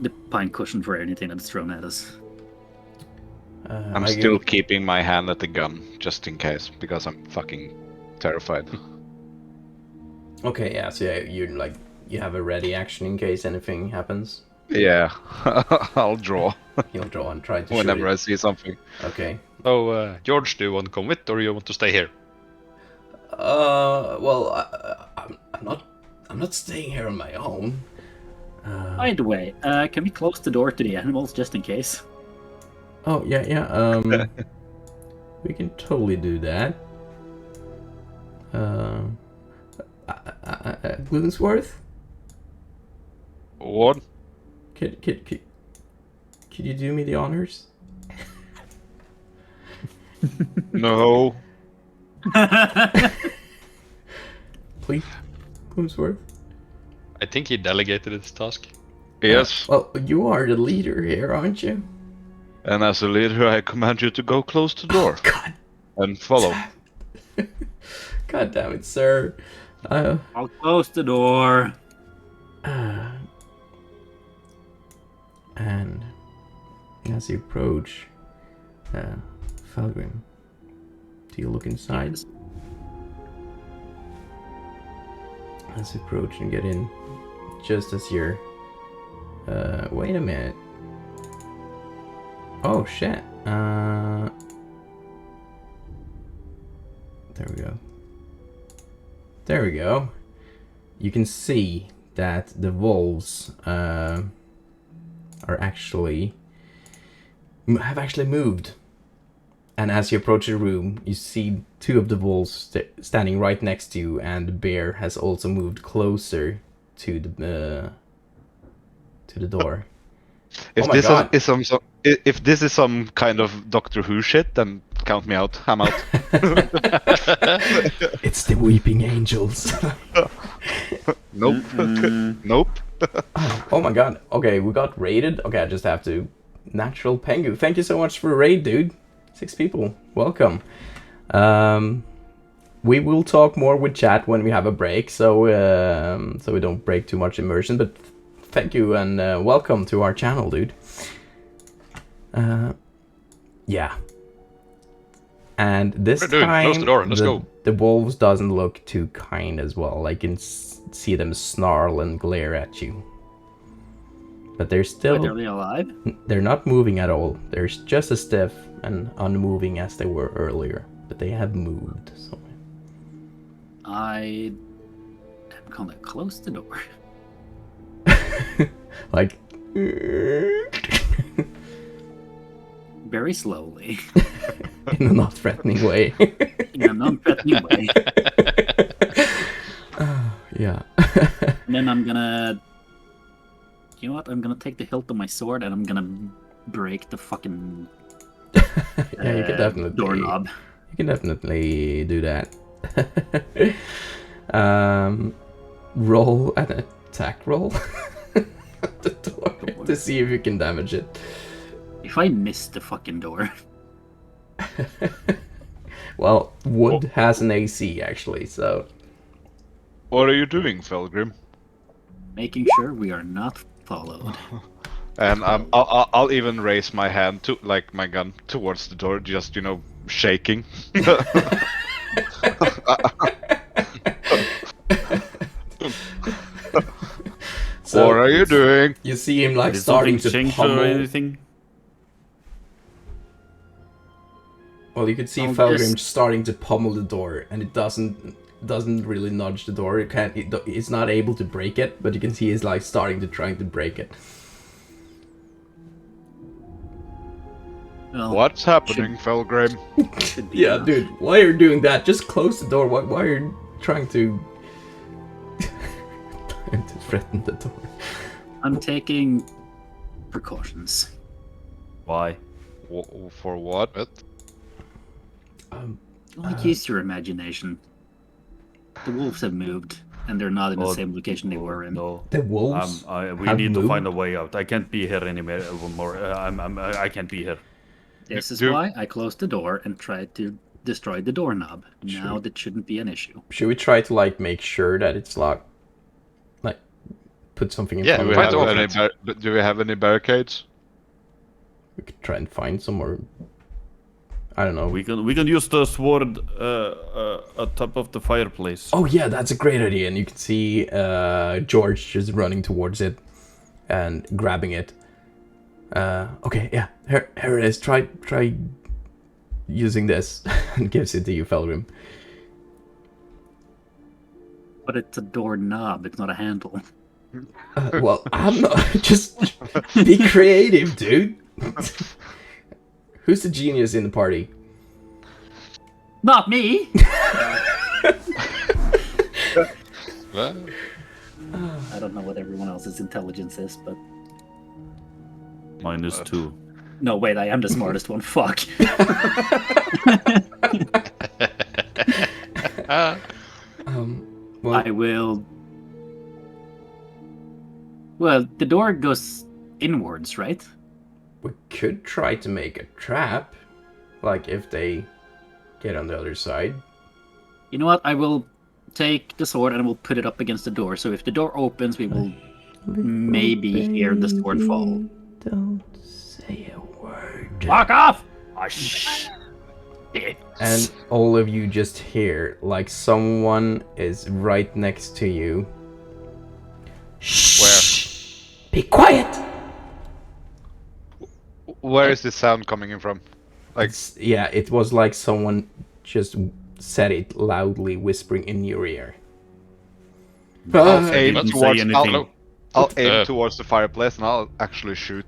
the pine cushion for anything that's thrown at us. I'm still keeping my hand at the gun, just in case, because I'm fucking terrified. Okay, yeah, so yeah, you have a ready action in case anything happens. Yeah, I'll draw You'll draw and try to whenever I shoot see something. it. Okay. So, George, do you want to come with, or you want to stay here? Well, I'm I'm not staying here on my own. By the way, can we close the door to the animals just in case? Oh yeah. We can totally do that. Willingsworth, What? could you do me the honors? No. Please, Willingsworth. I think he delegated this task. Yes. Well, you are the leader here, aren't you? And as a leader, I command you to go close the door God, and follow. God damn it, sir. I'll close the door. And as you approach, Felgrim, do you look inside? Yes. As you approach and get in, just as you're... wait a minute. Oh, shit. There we go. There we go. You can see that the wolves are actually... have actually moved. And as you approach the room, you see two of the wolves standing right next to you, and the bear has also moved closer to the door. If Oh my this God. is if this is some kind of Doctor Who shit, then count me out. I'm out. It's the weeping angels. Nope. Nope. Oh my God. Okay, we got raided. Okay, I just have to... Natural Pengu. Thank you so much for the raid, dude. 6 people. Welcome. We will talk more with chat when we have a break, so we don't break too much immersion, but thank you and welcome to our channel, dude. Yeah. And this What are you doing? time, Close the door, let's go. the wolves doesn't look too kind as well. I can see them snarl and glare at you. But they're still... Wait, are they alive? They're not moving at all. They're just as stiff and unmoving as they were earlier. But they have moved, so... I am gonna close the door. Like... Very slowly. in a not threatening way. In a non-threatening way. Yeah. And then I'm gonna... You know what? I'm gonna take the hilt of my sword and I'm gonna break the fucking Yeah, you can definitely... doorknob. You can definitely do that. Roll an attack roll at the door to see if you can damage it. If I miss the fucking door... Well, wood has an AC actually, so... What are you doing, Felgrim? Making sure we are not followed. And I'll even raise my hand to, like, my gun towards the door, just, you know, shaking. So what are you doing? you see him like Did starting something to change or pummel. anything? Well, you could see I'll Felgrim just- starting to pummel the door, and it doesn't really nudge the door. It's not able to break it, but you can see he's like starting to trying to break it. Well, What's happening, Felgrim? should be Yeah, enough. dude, why are you doing that? Just close the door. Why are you trying to trying to threaten the door? I'm taking precautions. Why? For what? Like, use your imagination. The wolves have moved, and they're not in the Oh, same location they were in. No. The wolves. We have need to find a moved? way out. I can't be here anymore. I can't be here. This is Do- why I closed the door and tried to destroy the doorknob. Now that shouldn't be an issue. Should we try to like make sure that it's locked? Like, put something in Yeah, front Do of we Try it. to have open any it. do we have any barricades? We could try and find some, or I don't know. We can use the sword at top of the fireplace. Oh yeah, that's a great idea. And you can see George just running towards it and grabbing it. Okay, yeah, here it is. Try using this, and gives it to you, Felgrim. But it's a doorknob, it's not a handle. Well, I'm not. Just be creative, dude. Who's the genius in the party? Not me! Well, I don't know what everyone else's intelligence is, but... -2. No, wait, I am the smartest one. Fuck. Well, I will... Well, the door goes inwards, right? we could try to make a trap, like if they get on the other side. You know what? I will take the sword and I will put it up against the door. So if the door opens, we will maybe hear the sword fall. Don't say a word. Fuck off! Oh, shh. And all of you just hear like someone is right next to you. Shh. Be quiet. Where is this sound coming in from? Like, Yeah, it was like someone just said it loudly, whispering in your ear. I'll aim didn't say towards. anything. I'll aim towards the fireplace and I'll actually shoot.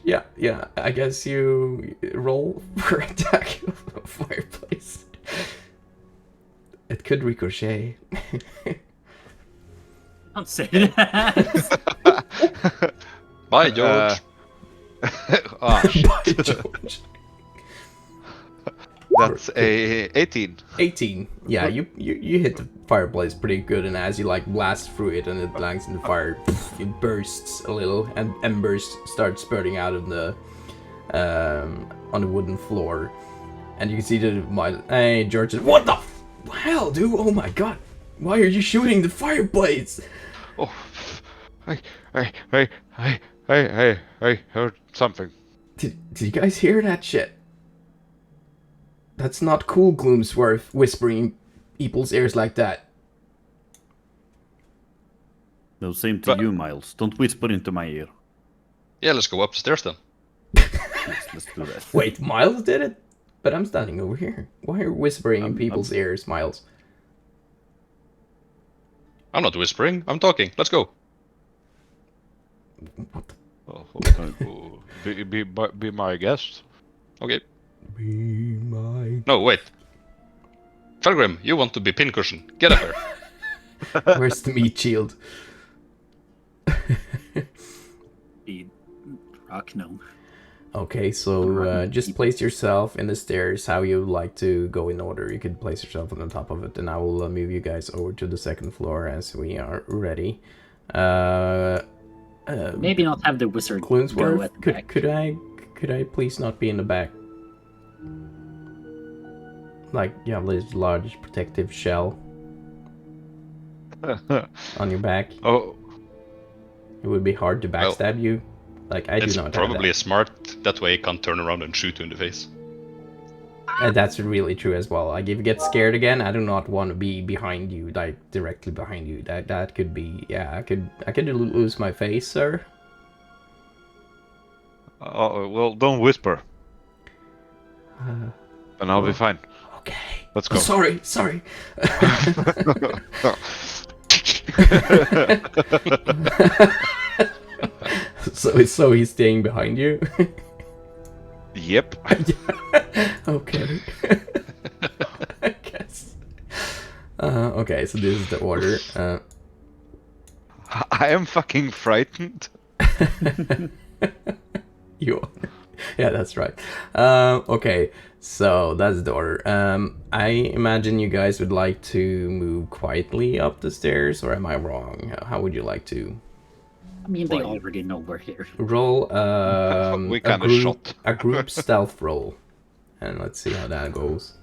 Yeah, I guess you roll for attack of a fireplace. It could ricochet. Don't say that. bye, George. Ah, shit. By George. That's a 18. 18. Yeah, you hit the fireplace pretty good, and as you like blast through it and it lands in the fire, it bursts a little, and embers start spurting out of the on the wooden floor, and you can see hey, George says, "What the hell, dude? Oh my god, why are you shooting the fireplace?" Oh, I heard something. Did you guys hear that shit? That's not cool, Gloomsworth, whispering in people's ears like that. No, same to you, Miles. Don't whisper into my ear. Yeah, let's go upstairs then. Let's do that. Wait, Miles did it? But I'm standing over here. Why are you whispering in people's ears, Miles? I'm not whispering, I'm talking. Let's go. What the... Oh, be my guest. Okay. Be my... No, wait. Felgrim, you want to be pincushion. Get up here. Where's the meat shield? Rock gnome. Okay, so just place yourself in the stairs how you like to go in order. You could place yourself on the top of it, and I will move you guys over to the second floor as we are ready. Maybe not have the wizard go Gloomsworth, at the back. could I please not be in the back? Like, you have this large protective shell on your back. Oh, It would be hard to backstab you. Like, I do It's not probably have smart, that way you can't turn around and shoot you in the face. that. And that's really true as well. Like, if you get scared again, I do not want to be behind you, like, directly behind you. That could be, yeah, I could lose my face, sir. well, don't whisper, and I'll be fine. Okay. Let's go. Sorry. So he's staying behind you? Yep. Okay. I guess. Okay, so this is the order. I am fucking frightened. You are. Yeah, that's right. Okay, so that's the order. I imagine you guys would like to move quietly up the stairs, or am I wrong? How would you like to? I mean, they already know we're here. Roll We kinda shot. a group stealth roll. And let's see how that goes.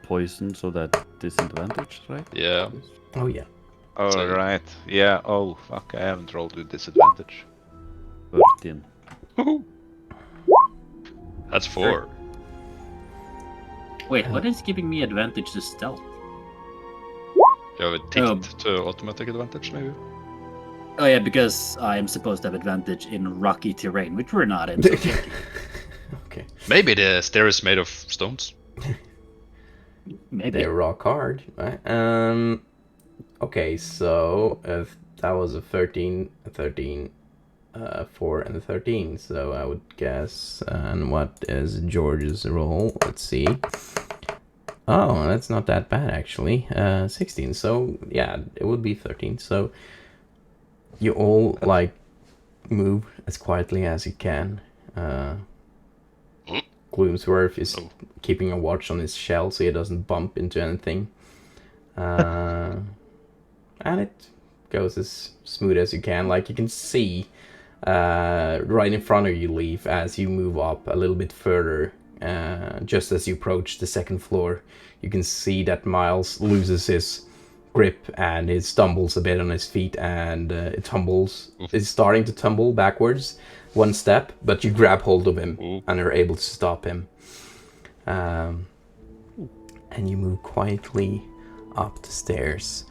Poison, so that disadvantage, right? Yeah. Oh yeah. Alright. Yeah, oh, fuck, I haven't rolled with disadvantage. 13. Woohoo. That's 4. Wait, what is giving me advantage to stealth? You have a ticket to automatic advantage, maybe? Oh yeah, because I am supposed to have advantage in rocky terrain, which we're not in. So Okay. Maybe the stair is made of stones. Maybe. They're rock hard, right? Okay, so if that was a 13, 4, and a 13, so I would guess. And what is George's roll? Let's see. Oh, that's not that bad actually. 16. So yeah, it would be 13. So you all like move as quietly as you can. Gloomsworth is keeping a watch on his shell so he doesn't bump into anything. And it goes as smooth as you can. Like you can see right in front of you, Leaf, as you move up a little bit further. Just as you approach the second floor, you can see that Miles loses his grip and he stumbles a bit on his feet and it tumbles. It's starting to tumble backwards one step, but you grab hold of him and are able to stop him. And you move quietly up the stairs.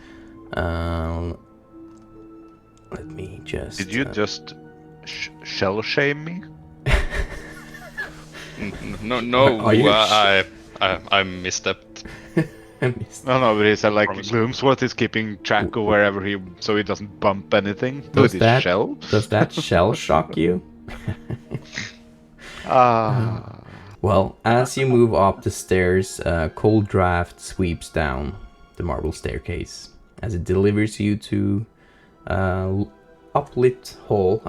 Let me just... Did you just shell shame me? No, Are you I misstepped. No, but he said like Gloomsworth is keeping track of wherever so he doesn't bump anything with his shell. Does that shell shock you? Well, as you move up the stairs, a cold draft sweeps down the marble staircase as it delivers you to another uplit hall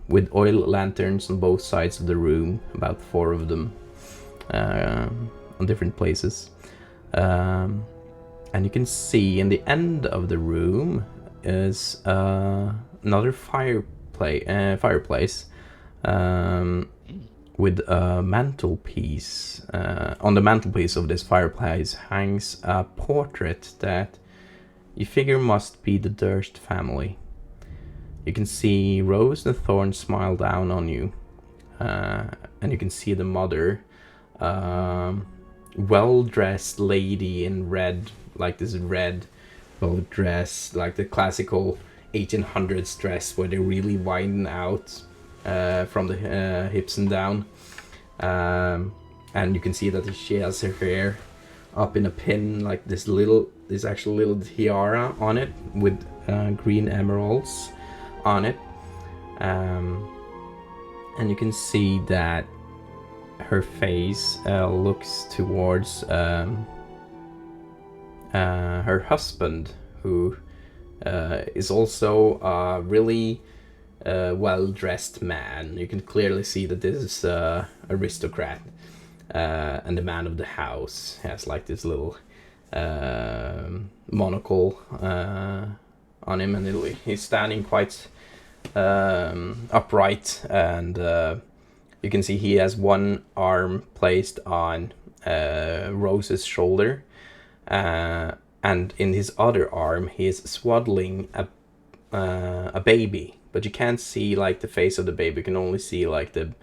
with oil lanterns on both sides of the room, about 4 of them on different places. And you can see in the end of the room is another fireplace with a mantelpiece. On the mantelpiece of this fireplace hangs a portrait that you figure must be the Durst family. You can see Rose and Thorn smile down on you, and you can see the mother, well-dressed lady in red, like this red well-dressed, like the classical 1800s dress where they really widen out from the hips and down. And you can see that she has her hair up in a pin, like this actual little tiara on it with green emeralds on it. And you can see that her face looks towards her husband, who is also a really well-dressed man. You can clearly see that this is a aristocrat, and the man of the house has like this little monocle on him, and he's standing quite upright, and you can see he has one arm placed on Rose's shoulder, and in his other arm he is swaddling a baby, but you can't see like the face of the baby. You can only see like the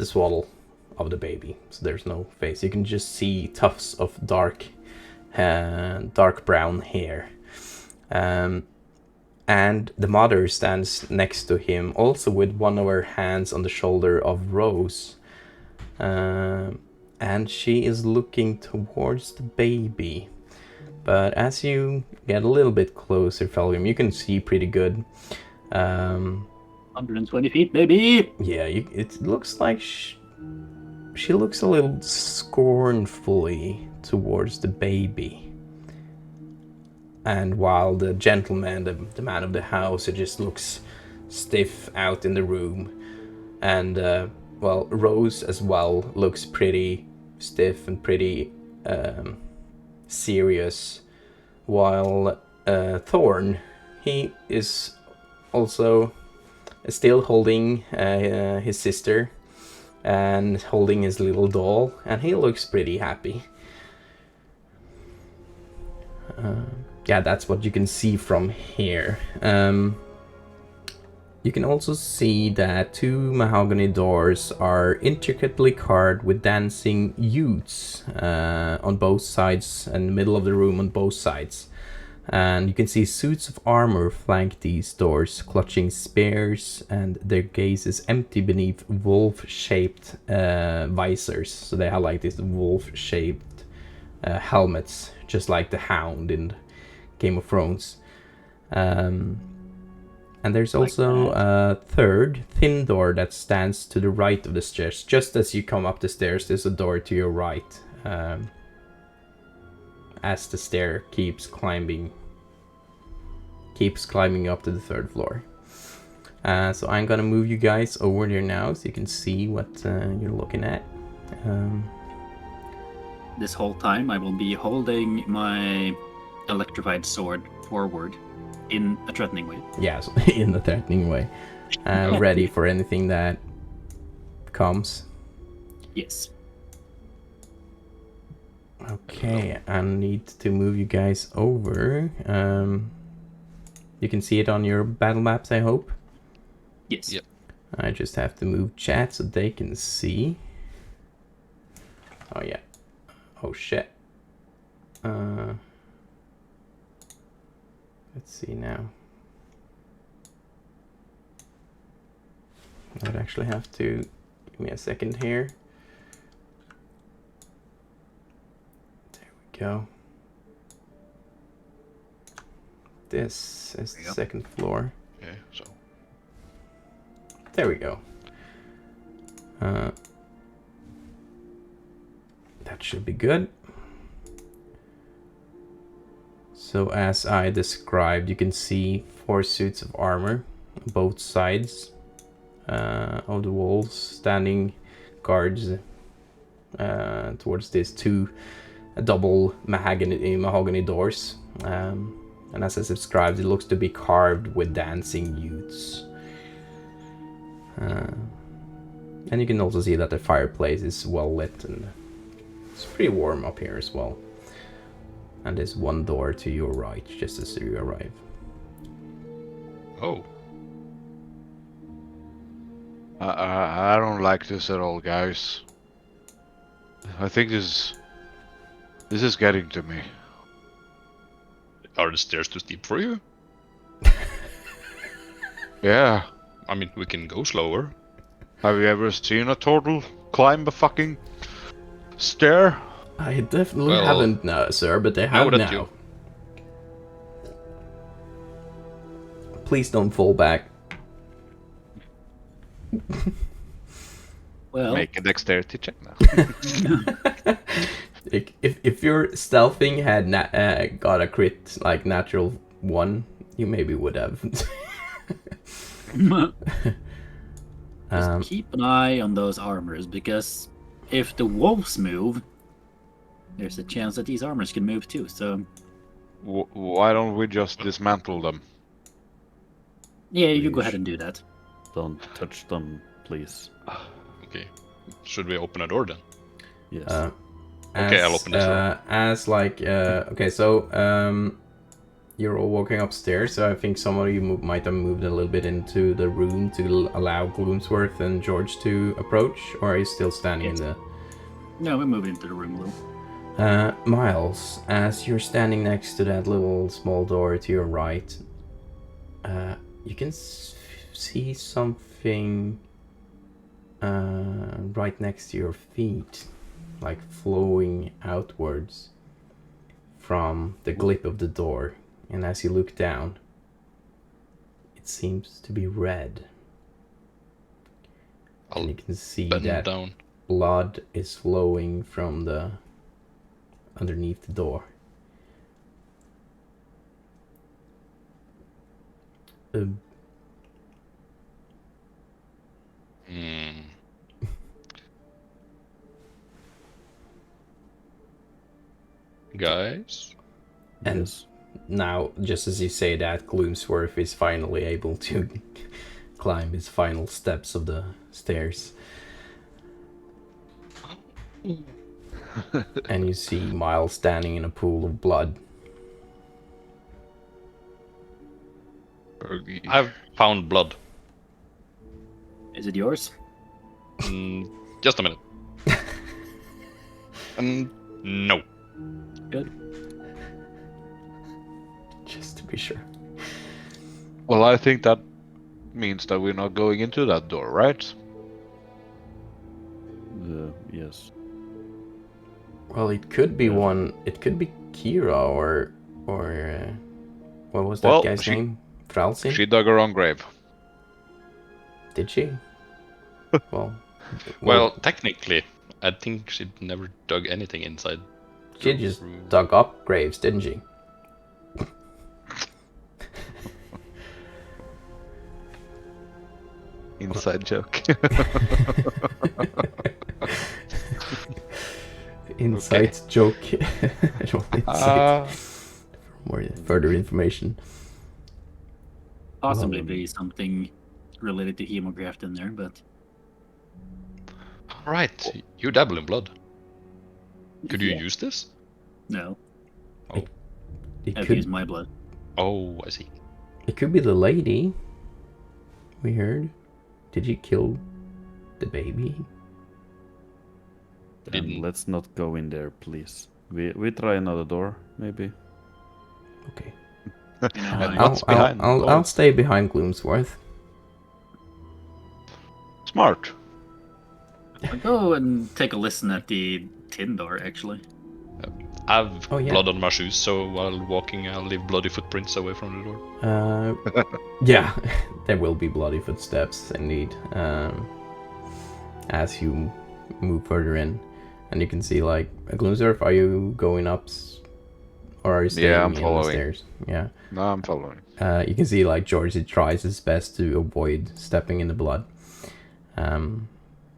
swaddle of the baby, so there's no face. You can just see tufts of dark brown hair. And the mother stands next to him, also with one of her hands on the shoulder of Rose. And she is looking towards the baby. But as you get a little bit closer, Felgrim, you can see pretty good. 120 feet, maybe. Yeah, it looks like she looks a little scornfully towards the baby. And while the gentleman, the man of the house, it just looks stiff out in the room. And, well, Rose as well looks pretty stiff and pretty serious. While Thorn, he is also still holding his sister and holding his little doll. And he looks pretty happy. Yeah, that's what you can see from here. You can also see that 2 mahogany doors are intricately carved with dancing youths on both sides, and the middle of the room on both sides. And you can see suits of armor flank these doors, clutching spears, and their gaze is empty beneath wolf-shaped visors. So they have like these wolf-shaped helmets, just like the Hound in Game of Thrones. And there's also a third, thin door that stands to the right of the stairs. Just as you come up the stairs, there's a door to your right. As the stair keeps climbing up to the 3rd floor. So I'm gonna move you guys over there now so you can see what you're looking at. This whole time I will be holding my electrified sword forward in a threatening way. Yeah, so in the threatening way. Ready for anything that comes. Yes. Okay, I need to move you guys over. You can see it on your battle maps, I hope. Yes. Yep. I just have to move chat so they can see. Oh yeah. Oh shit. Let's see now. I would actually have to give me a second here. There we go. This is the 2nd floor. Okay, so There we go. That should be good. So as I described, you can see 4 suits of armor on both sides of the walls, standing guards towards these 2 double mahogany doors. And as I described, it looks to be carved with dancing youths. And you can also see that the fireplace is well lit and it's pretty warm up here as well. And there's 1 door to your right, just as you arrive. oh, I don't like this at all, guys. I think this is getting to me. are the stairs too steep for you? Yeah. I mean, we can go slower. Have you ever seen a turtle climb a fucking stair? I definitely Well, haven't, no, sir, but they have that now. you- Please don't fall back. Well, Make a dexterity check now. If your stealthing had got a crit like natural 1, you maybe would have. just keep an eye on those armors, because if the wolves move, there's a chance that these armors can move too. So Why don't we just dismantle them? yeah, you go ahead and do that. Don't touch them, please. Okay, should we open a door then? Yes. Okay, I'll open this door. As like, okay, so you're all walking upstairs, so I think some of you might have moved a little bit into the room to allow Gloomsworth and George to approach, or are you still standing in the... No, we move into the room a little. Miles, as you're standing next to that little small door to your right, you can see something right next to your feet, like flowing outwards from the glip of the door. And as you look down, it seems to be red. I'll And you can see bend that down. blood is flowing from the underneath the door. Guys? And Yes. now, just as you say that, Gloomsworth is finally able to climb his final steps of the stairs. And you see Miles standing in a pool of blood. I've found blood. Is it yours? Just a minute. No. Good. Just to be sure. Well, I think that means that we're not going into that door, right? Yes. Well, it could be Yeah. one. It could be Kira or what was that Well, guy's name? Thralzin? She dug her own grave. Did she? well, Well, technically, I think she never dug anything inside. she the just room. dug up graves, didn't she? Inside joke. Insight joke. I don't need Ah. more further information. Possibly be something related to hemograft in there, but Right, you dabble in blood. Could you Yeah. use this? No. It I've could. used my blood. Oh, I see. It could be the lady. We heard. Did you kill the baby? Didn't. Let's not go in there, please. We try another door, maybe. Okay. And I'll- what's behind? I'll stay behind Gloomsworth. Smart. I'll go and take a listen at the tin door, actually. I've Oh, yeah. blood on my shoes, so while walking, I'll leave bloody footprints away from the door. Yeah, there will be bloody footsteps indeed. As you move further in, and you can see like Gloomsworth. Are you going up, or are you staying Yeah, I'm in the following. stairs? Yeah. No, I'm following. You can see like Georgie tries his best to avoid stepping in the blood.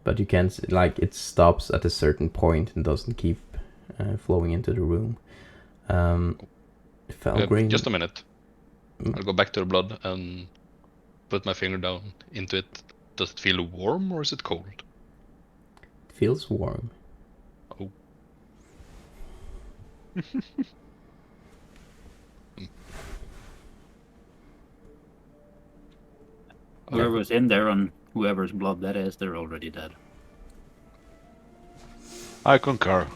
But you can like it stops at a certain point and doesn't keep flowing into the room. Felgreen. Just a minute. Mm. I'll go back to the blood and put my finger down into it. Does it feel warm or is it cold? It feels warm. Oh. Whoever's in there and whoever's blood that is, they're already dead. I concur.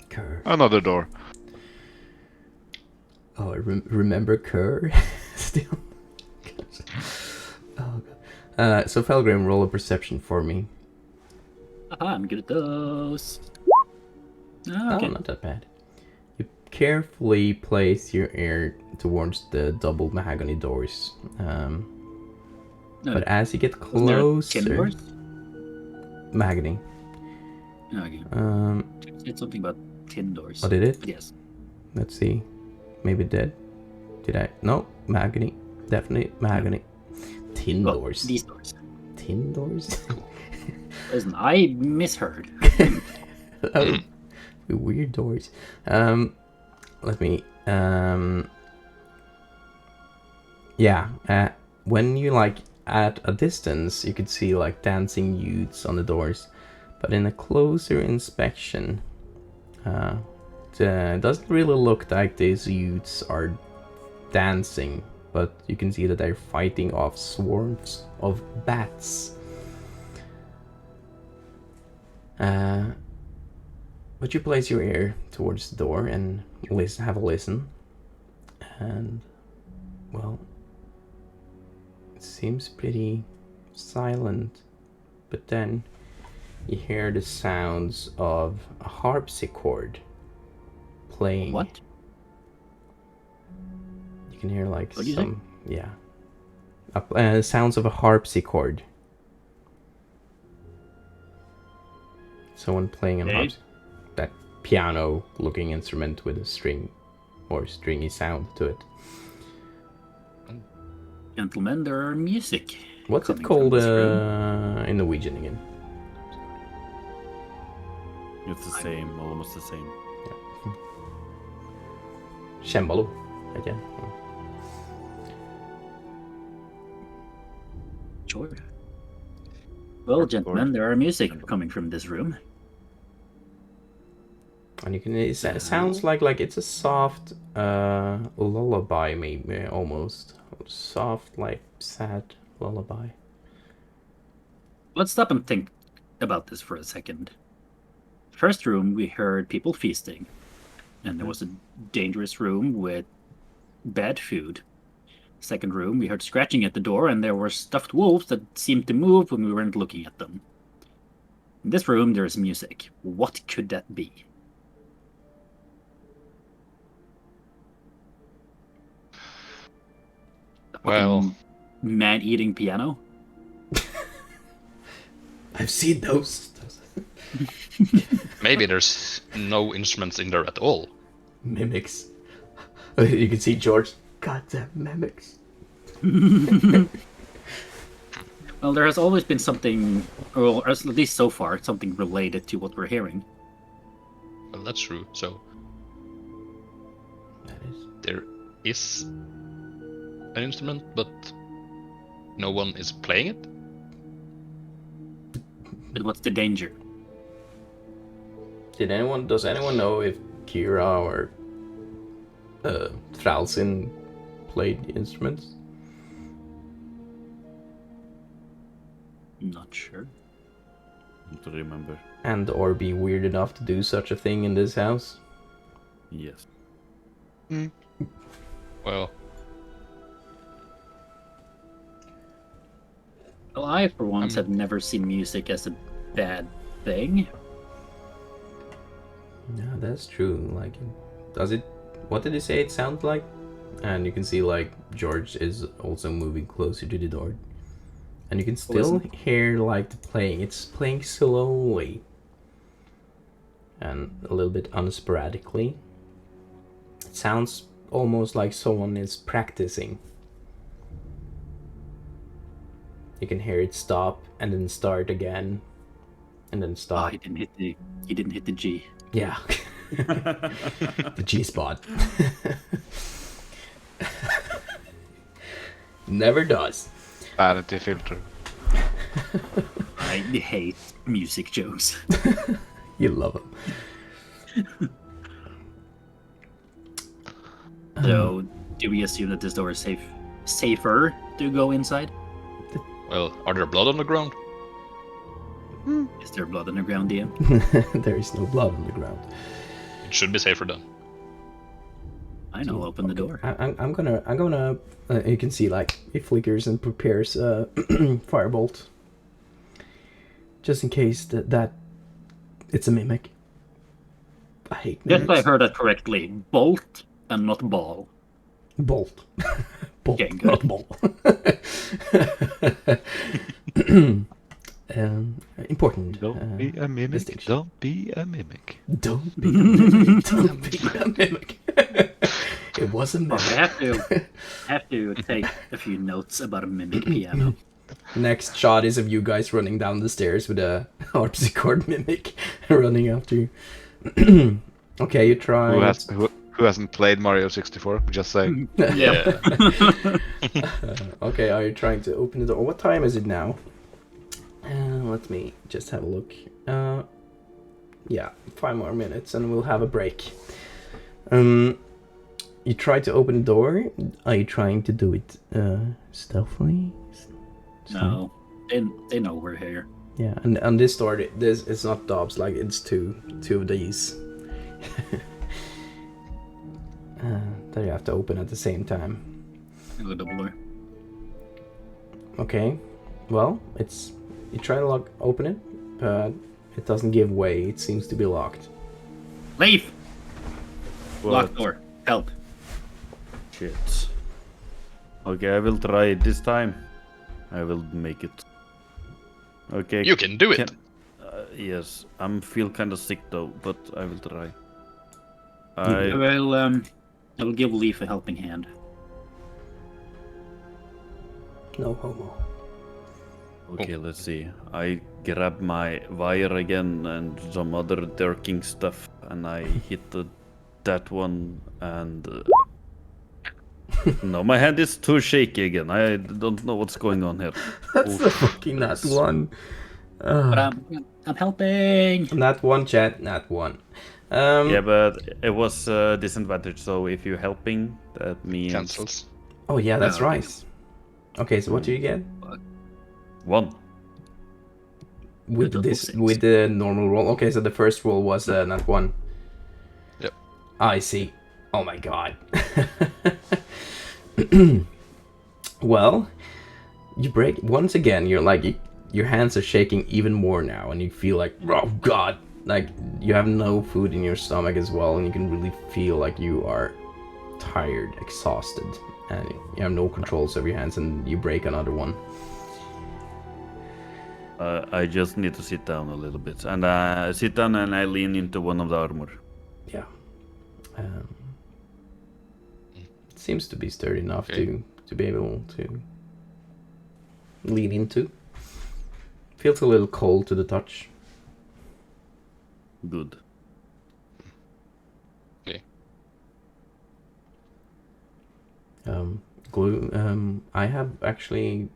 Kerr. Another door. Oh, I remember Kerr still. Oh god. So Felgrim, roll a perception for me. Aha, I'm good at those. Oh, Okay. not that bad. You carefully place your ear towards the double mahogany doors. But as you get Wasn't there tin closer, doors? mahogany. Okay. It said something about tin doors. Oh, did it? Yes. Let's see. Maybe dead. Did I? No, mahogany. Definitely mahogany. Tin Well, doors. these doors. Tin doors. Listen, I misheard. Oh, weird doors. Let me. Yeah. When you like at a distance, you could see like dancing youths on the doors, but in a closer inspection, it doesn't really look like these youths are dancing, but you can see that they're fighting off swarms of bats. But you place your ear towards the door and listen, have a listen, and well, it seems pretty silent. But then you hear the sounds of a harpsichord playing. What? You can hear like What do you say? some, yeah, sounds of a harpsichord. Someone playing a Okay. harpsichord. That piano-looking instrument with a string or stringy sound to it. Gentlemen, there are music. What's it coming called from this room. in Norwegian again? It's the same, almost the same. Cembalo, again. Sure. Well, Or- gentlemen, there are music coming from this room. And you can it sounds like it's a soft lullaby, maybe almost soft, like sad lullaby. Let's stop and think about this for a second. First room, we heard people feasting. And there was a dangerous room with bad food. Second room, we heard scratching at the door, and there were stuffed wolves that seemed to move when we weren't looking at them. In this room, there is music. What could that be? Well, Man-eating piano? I've seen those. maybe there's no instruments in there at all. Mimics. You can see George. Goddamn mimics. Well, there has always been something, or at least so far, something related to what we're hearing. Well, that's true. So That is. there is an instrument, but no one is playing it. But what's the danger? Does anyone know if Kira or Thralzin played instruments? Not sure. To remember. And or be weird enough to do such a thing in this house? Yes. Well, Well, I, for once, have never seen music as a bad thing. Yeah, that's true. Like, does it? What did he say it sounds like? And you can see like George is also moving closer to the door, and you can still hear like the playing. It's playing slowly and a little bit unsporadically. It sounds almost like someone is practicing. You can hear it stop and then start again, and then Oh, stop. he didn't hit the G. Yeah. The G spot. Never does. Vanity filter. I hate music jokes. You love them. So, do we assume that this door is safer to go inside? well, are there blood on the ground? Is there blood on the ground, DM? There is no blood on the ground. It should be safer then. I know. Open the door. I'm gonna. You can see like it flickers and prepares a firebolt, just in case that it's a mimic. I hate Yes, mimics. I heard that correctly. Bolt and not ball. Bolt. Bolt, Okay, good. not ball. Important. Don't be a mimic. distinction. Don't be a mimic. Don't be a mimic. Don't be a mimic. It was a Well, mimic. I have to take a few notes about a mimic piano. Next shot is of you guys running down the stairs with a harpsichord mimic running after you. Okay, you try. Who hasn't played Mario 64? Just saying. Yeah. Okay, are you trying to open the door? What time is it now? Let me just have a look. Yeah, 5 more minutes and we'll have a break. You try to open the door. Are you trying to do it stealthily? No, they know we're here. Yeah, and on this door, this it's not Dobbs. Like it's two of these. That you have to open at the same time. The double door. Okay, well, you try to open it, but it doesn't give way. It seems to be locked. Leave! What? Locked door. Help. Shit. Okay, I will try it this time. I will make it. Okay. You can do it. Yes, I'm feel kind of sick though, but I will try. I will give Leaf a helping hand. No homo. Okay, let's see. I grab my wire again and some other dirking stuff, and I hit that one, and no, my hand is too shaky again. I don't know what's going on here. That's the fucking nat one. But I'm helping! Nat one, chat. Nat one. Yeah, but it was disadvantage. So if you're helping, that means Cancels. Oh yeah, that's No. right. Okay, so what do you get 1. with double this six. with the normal roll? Okay, so the first roll was nat one. Yep. I see. Oh my god. Well, you break once again. You're like your hands are shaking even more now, and you feel like, oh god, like you have no food in your stomach as well, and you can really feel like you are tired, exhausted, and you have no controls over your hands, and you break another one. I just need to sit down a little bit, and I sit down and I lean into one of the armor. Yeah. It seems to be sturdy enough Okay. to be able to lean into. Feels a little cold to the touch. Good. Okay. Glue. I have actually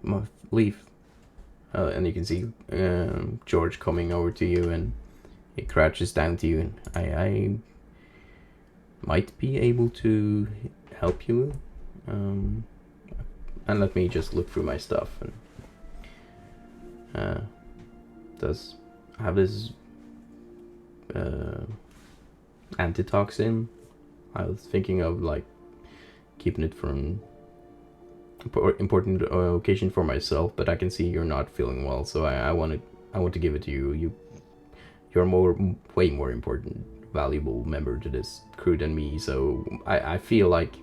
my leaf, and you can see George coming over to you, and he crouches down to you, and I might be able to help you. And let me just look through my stuff, and does have this antitoxin. I was thinking of like keeping it from important occasion for myself, but I can see you're not feeling well, so I want to give it to you. You're way more important, valuable member to this crew than me, so I feel like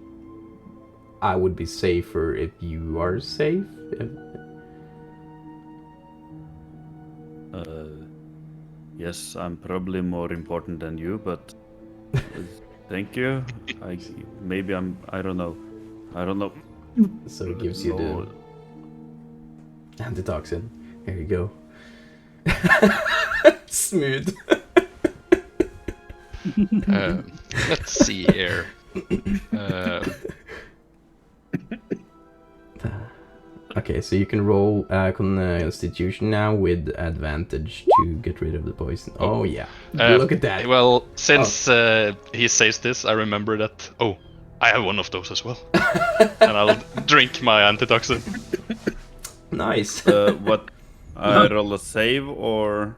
I would be safer if you are safe. Yes, I'm probably more important than you, but thank you. I don't know. So it gives you the antitoxin. Here you go. Smooth. Let's see here. Okay, so you can roll Constitution now with advantage to get rid of the poison. Oh yeah, look at that. Well, since he says this, I remember that. Oh, I have one of those as well, and I'll drink my antitoxin. Nice. What? I roll a save or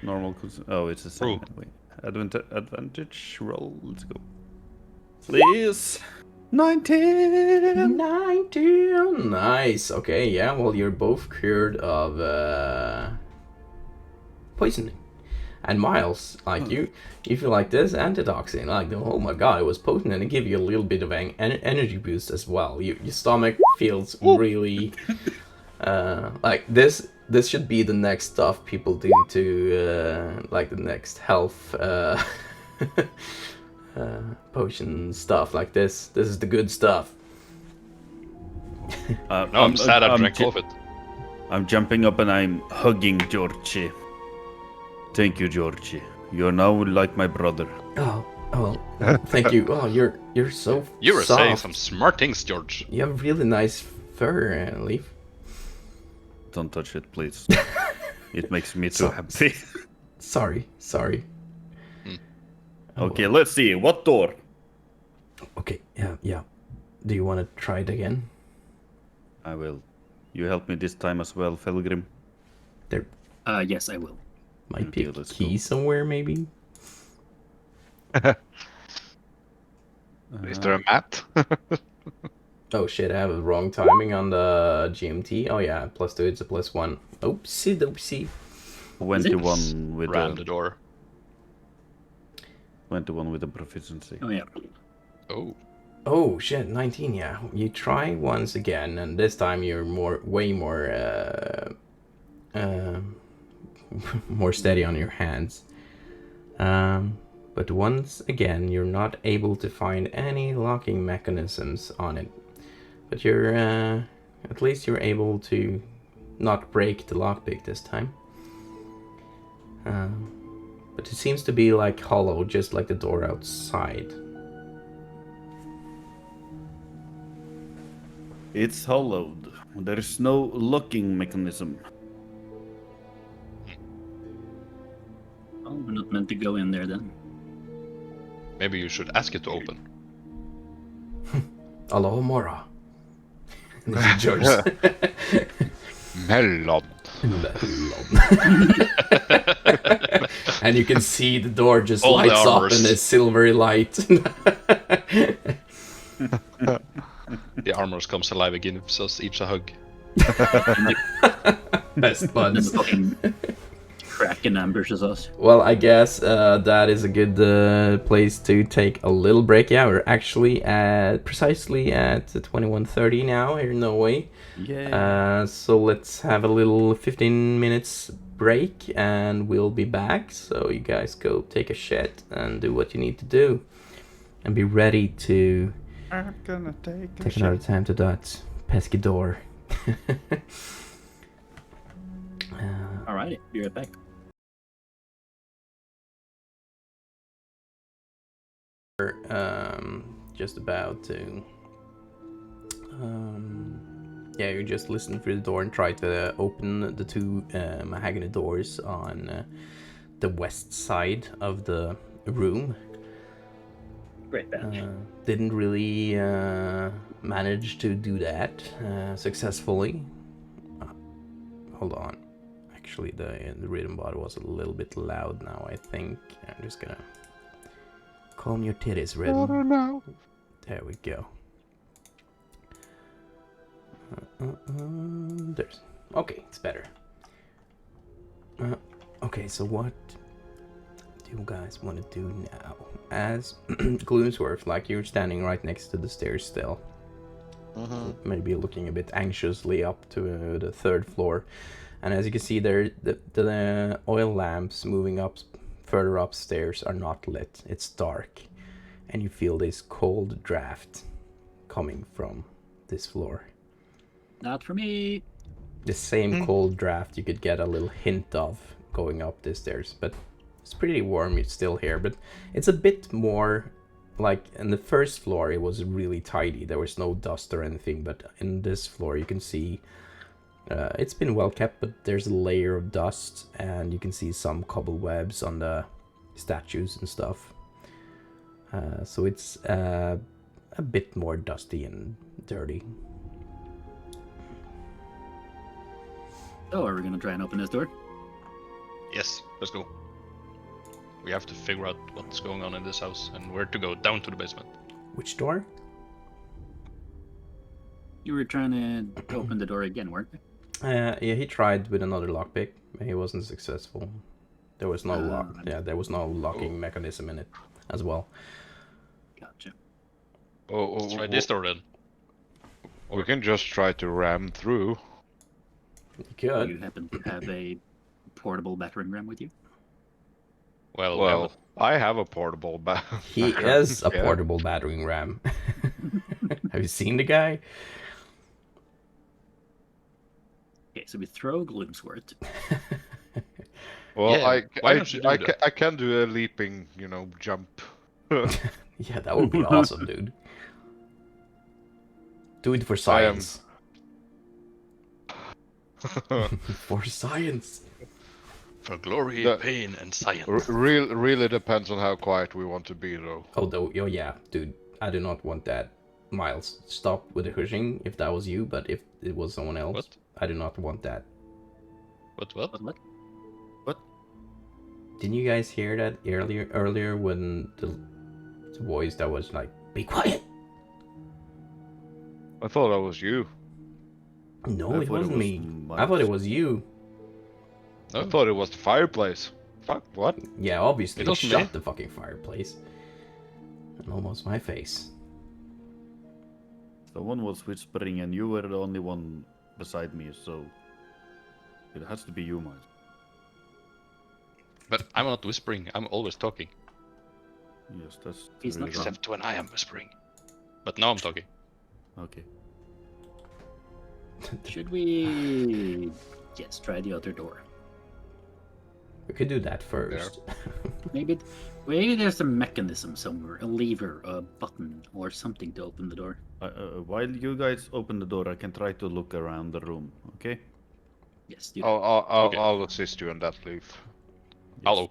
normal? Oh, it's the same. Wait. Advantage roll. Let's go. Please. 19. Nice. Okay, yeah. Well, you're both cured of poisoning. And Miles, like you feel like this antitoxin, like oh my god, it was potent, and it gave you a little bit of an energy boost as well. Your stomach feels really like this. This should be the next stuff people do to like the next health potion stuff like this. This is the good stuff. No, I'm sad I drank all of it. I'm jumping up and I'm hugging Georgie. Thank you, Georgie. You're now like my brother. Oh, thank you. Oh, you're so You were soft. saying some smart things, George. You have really nice fur, Leaf. Don't touch it, please. It makes me too happy. Sorry. Okay, let's see. What door? Okay, yeah. Do you want to try it again? I will. You help me this time as well, Felgrim. There Yes, I will. might be a let's key go. somewhere, maybe. Is there a mat? Oh shit, I have the wrong timing on the GMT. Oh yeah, +2, it's a +1. Oopsie. 21 with Ran the door. 21 with a proficiency. Oh yeah. Oh. Oh shit, 19, yeah. You try once again, and this time you're way more more steady on your hands. But once again, you're not able to find any locking mechanisms on it. But you're at least you're able to not break the lockpick this time. But it seems to be like hollow, just like the door outside. It's hollowed. There is no locking mechanism. Oh, we're not meant to go in there then. Maybe you should ask it to open. Alohomora. This is George. Melon. And you can see the door just All the lights up armors. in a silvery light. The armors comes alive and gives us each a hug. Best And buds. the fucking Kraken ambushes us. Well, I guess that is a good place to take a little break. Yeah, we're actually precisely at 21:30 now here in Norway. Yeah. So let's have a little 15 minutes break and we'll be back. So you guys go take a shit and do what you need to do. And be ready to I'm gonna take a take another shit. time to that pesky door. Alrighty, be right back. Just about to yeah, you just listen through the door and try to open the two mahogany doors on the west side of the room. Great batch. Didn't really manage to do that successfully. Hold on, actually the rhythm bar was a little bit loud now. I think I'm just gonna calm your titties, rhythm. No. There we go. There's okay, it's better. Okay, so what do you guys want to do now? As Gloomsworth, like you're standing right next to the stairs still, maybe looking a bit anxiously up to the third floor, and as you can see there, the oil lamps moving up further upstairs are not lit. It's dark, and you feel this cold draft coming from this floor. Not for me. The same cold draft you could get a little hint of going up the stairs, but it's pretty warm. It's still here, but it's a bit more like in the first floor it was really tidy. There was no dust or anything, but in this floor you can see it's been well kept, but there's a layer of dust, and you can see some cobwebs on the statues and stuff. So it's a bit more dusty and dirty. So, are we gonna try and open this door? Yes, let's go. We have to figure out what's going on in this house and where to go down to the basement. Which door? You were trying to open the door again, weren't you? Yeah, he tried with another lockpick, but he wasn't successful. There was no lock. Yeah, there was no locking mechanism in it as well. Gotcha. Let's try this door then. We can just try to ram through. You Do could. you happen to have a portable battering ram with you? Well, I have a portable bat. He is a Yeah. portable battering ram. Have you seen the guy? Okay, so we throw Gloomsworth. Well, Yeah, why don't you do that? I can do a leaping, jump. Yeah, that would be awesome, dude. Do it for science. For science. for glory, The- pain, and science. Really depends on how quiet we want to be, though. Oh yeah, dude. I do not want that. Miles, stop with the hushing if that was you, but if it was someone else, What? I do not want that. What? What? Didn't you guys hear that earlier when the voice that was like, "Be quiet"? I thought that was you. No, I it thought it wasn't was me. Miles. I thought it was you. I thought it was the fireplace. Fuck, what? Yeah, obviously. It wasn't Shut me. the fucking fireplace. And almost my face. Someone was whispering, and you were the only one beside me, so it has to be you, Miles. But I'm not whispering. I'm always talking. Yes, that's He's not really wrong. Except when I am whispering. But now I'm talking. Okay. Should we... Yes, try the other door. We could do that first. Maybe there's a mechanism somewhere, a lever, a button, or something to open the door. While you guys open the door, I can try to look around the room. Okay. Yes, do Okay. I'll assist you in that, Leaf. I'll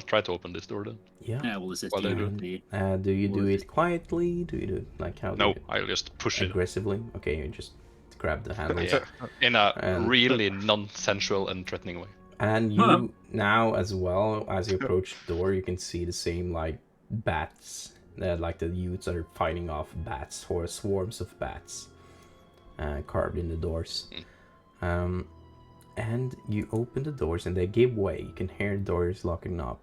try to open this door then. Yeah. I will assist Well, you they with do. the... Do you do it quietly? Do you do it like how? Do No, you do I'll just push it? it. Aggressively? Okay, you just grab the handles. Yeah. In a And- really non-sensual and threatening way. And you now, as well, as you approach the door, you can see the same like bats. Like the youths are fighting off bats or swarms of bats carved in the doors. And you open the doors and they give way. You can hear doors locking up.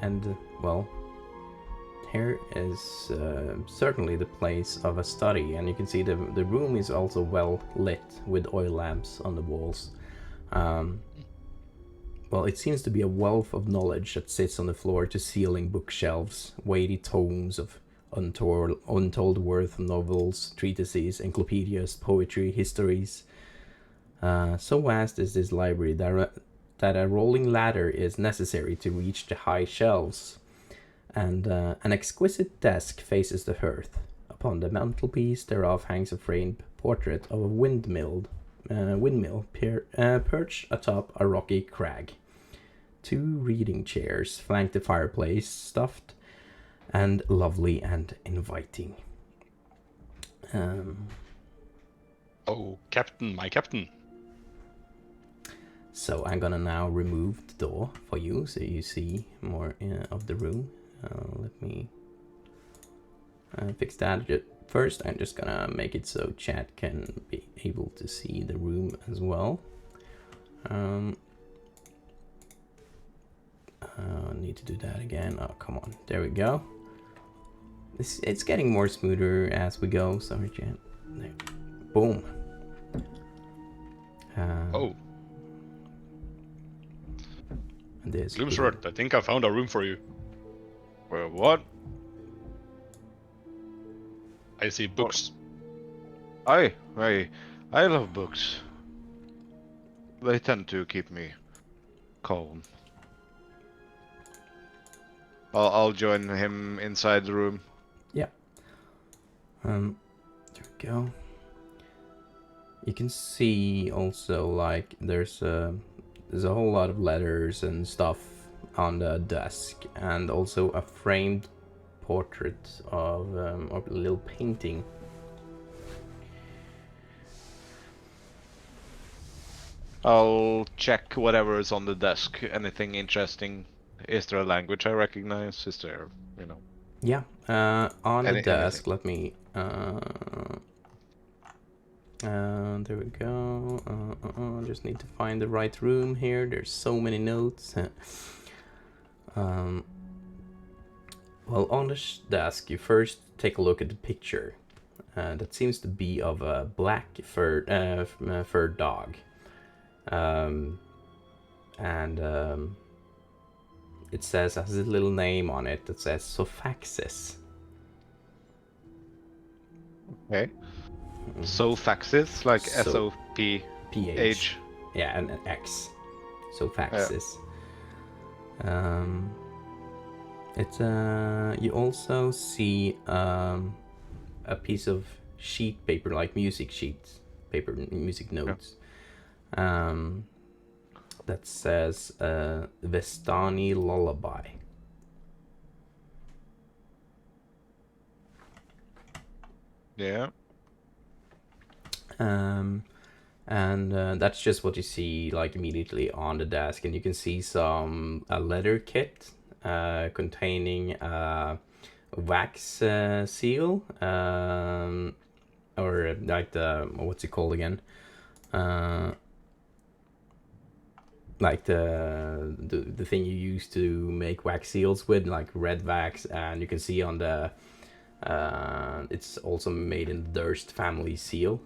And well, here is certainly the place of a study, and you can see the room is also well lit with oil lamps on the walls. Well, it seems to be a wealth of knowledge that sits on the floor to ceiling bookshelves, weighty tomes of untold worth novels, treatises, encyclopedias, poetry, histories. So vast is this library that a rolling ladder is necessary to reach the high shelves. And an exquisite desk faces the hearth. Upon the mantelpiece thereof hangs a framed portrait of a windmill perched atop a rocky crag. 2 reading chairs flank the fireplace, stuffed and lovely and inviting. Oh, Captain, my Captain. So I'm gonna now remove the door for you, so you see more of the room. Let me fix that. First, I'm just gonna make it so chat can be able to see the room as well. Need to do that again. Oh, come on. There we go. It's getting more smoother as we go. Sorry, chat. There. Boom. Oh, And there's Gloomsword, I think I found a room for you. Well, what? I see books. I love books. They tend to keep me calm. I'll join him inside the room. Yeah. There we go. You can see also like there's a whole lot of letters and stuff on the desk, and also a framed portrait of a little painting. I'll check whatever is on the desk. Anything interesting? Is there a language I recognize? Is there, you know? Yeah. On the desk, anything. let me. There we go. Just need to find the right room here. There's so many notes. Well, on the desk, you first take a look at the picture. That seems to be of a black furred dog. It has a little name on it that says Sophaxis. Okay. Sophaxis, like So- SOP PH. Yeah, and an X. Sophaxis. It's you also see a piece of sheet paper, like music sheets, music notes. That says Vestani Lullaby. Yeah. And that's just what you see like immediately on the desk, and you can see a leather kit containing a wax seal, or like what's it called again? Like the thing you use to make wax seals with, like red wax, and you can see on the it's also made in the Durst family seal.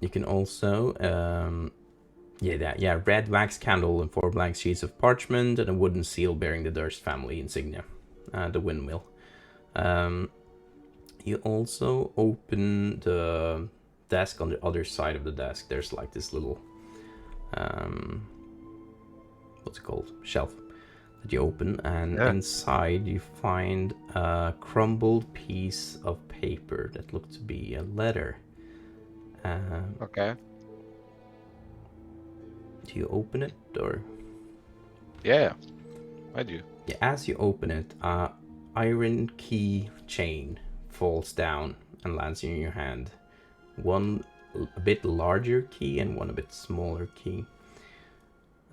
You can also red wax candle and 4 blank sheets of parchment and a wooden seal bearing the Durst family insignia, the Windmill. You also open the desk. On the other side of the desk there's like this little what's it called, shelf that you open, and inside you find a crumbled piece of paper that looked to be a letter. Okay. Do you open it, or? Yeah, I do. Yeah, as you open it, iron key chain falls down and lands in your hand. One a bit larger key and one a bit smaller key.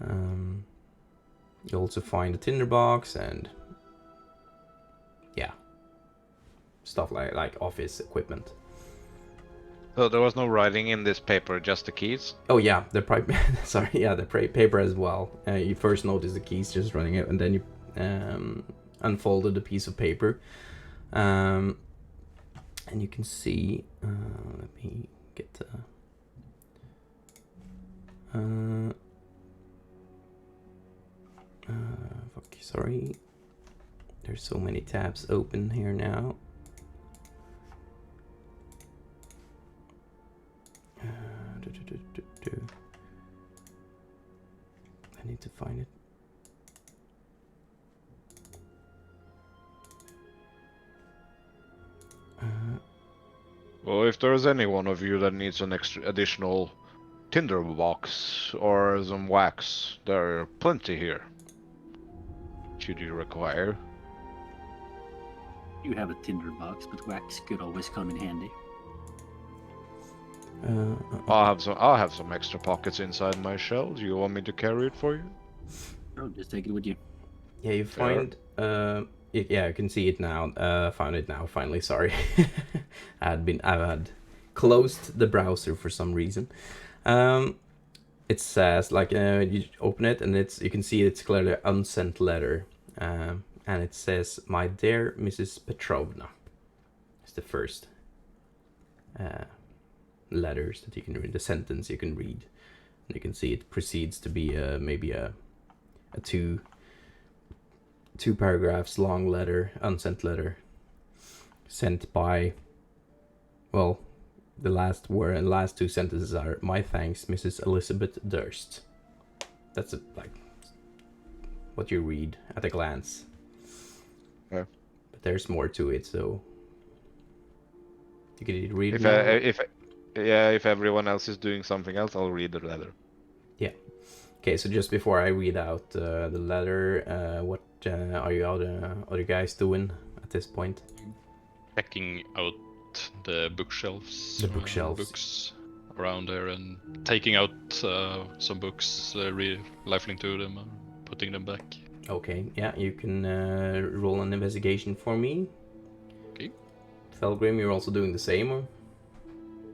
You also find a tinderbox and stuff like office equipment. So there was no writing in this paper, just the keys? Oh yeah, the paper as well. You first notice the keys just running out, and then you unfolded a piece of paper, and you can see. Let me get. Sorry. There's so many tabs open here now. I need to find it. Well, if there's any one of you that needs an additional tinder box or some wax, there are plenty here. Should you require? You have a tinder box, but wax could always come in handy. I'll have some extra pockets inside my shell. Do you want me to carry it for you? Oh, just take it with you. Yeah, you find. Yeah, you can see it now. Found it now. Finally, sorry. I had closed the browser for some reason. It says like you open it and you can see it's clearly unsent letter, and it says, "My dear Mrs. Petrovna." It's the first letters that you can read. The sentence you can read, and you can see it proceeds to be maybe a two paragraphs long letter, unsent letter, sent by. Well, the last word and last two sentences are, "My thanks, Mrs. Elizabeth Durst." That's like what you read at a glance. Yeah. But there's more to it, so you can read it. If everyone else is doing something else, I'll read the letter. Yeah. Okay, so just before I read out the letter, what are you other guys doing at this point? Checking out the bookshelves. The bookshelves. Books around there and taking out some books, rifling through them and putting them back. Okay, yeah, you can roll an investigation for me. Okay. Felgrim, you're also doing the same, or?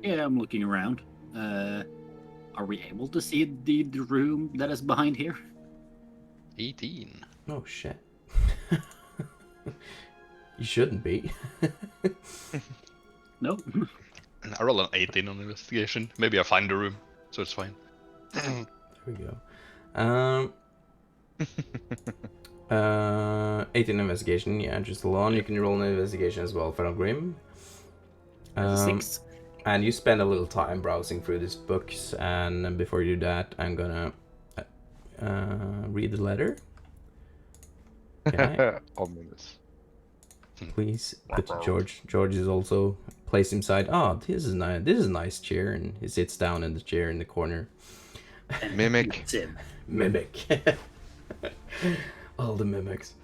Yeah, I'm looking around. Are we able to see the room that is behind here? 18. Oh shit. You shouldn't be. Nope. I roll an 18 on investigation. Maybe I find the room, so it's fine. There we go. 18 investigation, yeah, just alone. You can roll an investigation as well, Felgrim. 6. And you spend a little time browsing through these books, and before you do that, I'm gonna read the letter. Okay. Ominous. Please put George. George is also placed inside. Oh, this is nice. This is a nice chair, and he sits down in the chair in the corner. Mimic. Mimic. All the mimics.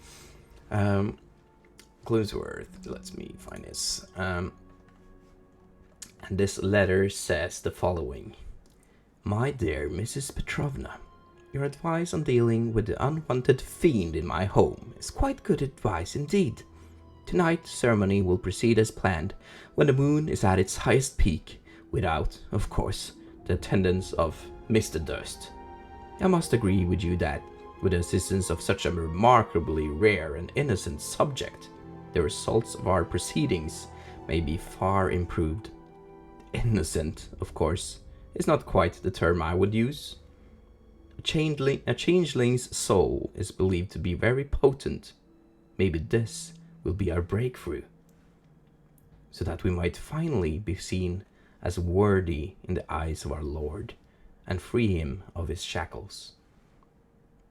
Gluesworth. Let me find this. And this letter says the following: My dear Mrs. Petrovna, your advice on dealing with the unwanted fiend in my home is quite good advice indeed. Tonight's ceremony will proceed as planned, when the moon is at its highest peak, without, of course, the attendance of Mr. Durst. I must agree with you that, with the assistance of such a remarkably rare and innocent subject, the results of our proceedings may be far improved. Innocent, of course, is not quite the term I would use. A changeling's soul is believed to be very potent. Maybe this will be our breakthrough, so that we might finally be seen as worthy in the eyes of our Lord, and free him of his shackles.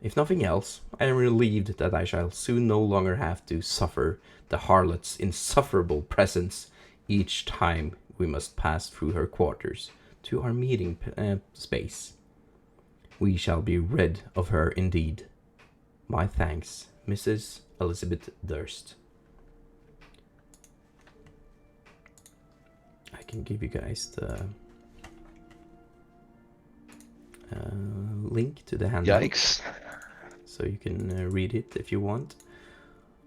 If nothing else, I am relieved that I shall soon no longer have to suffer the harlot's insufferable presence each time we must pass through her quarters to our meeting space. We shall be rid of her indeed. My thanks, Mrs. Elizabeth Durst. can give you guys the link to the handout. Yikes. So you can read it if you want.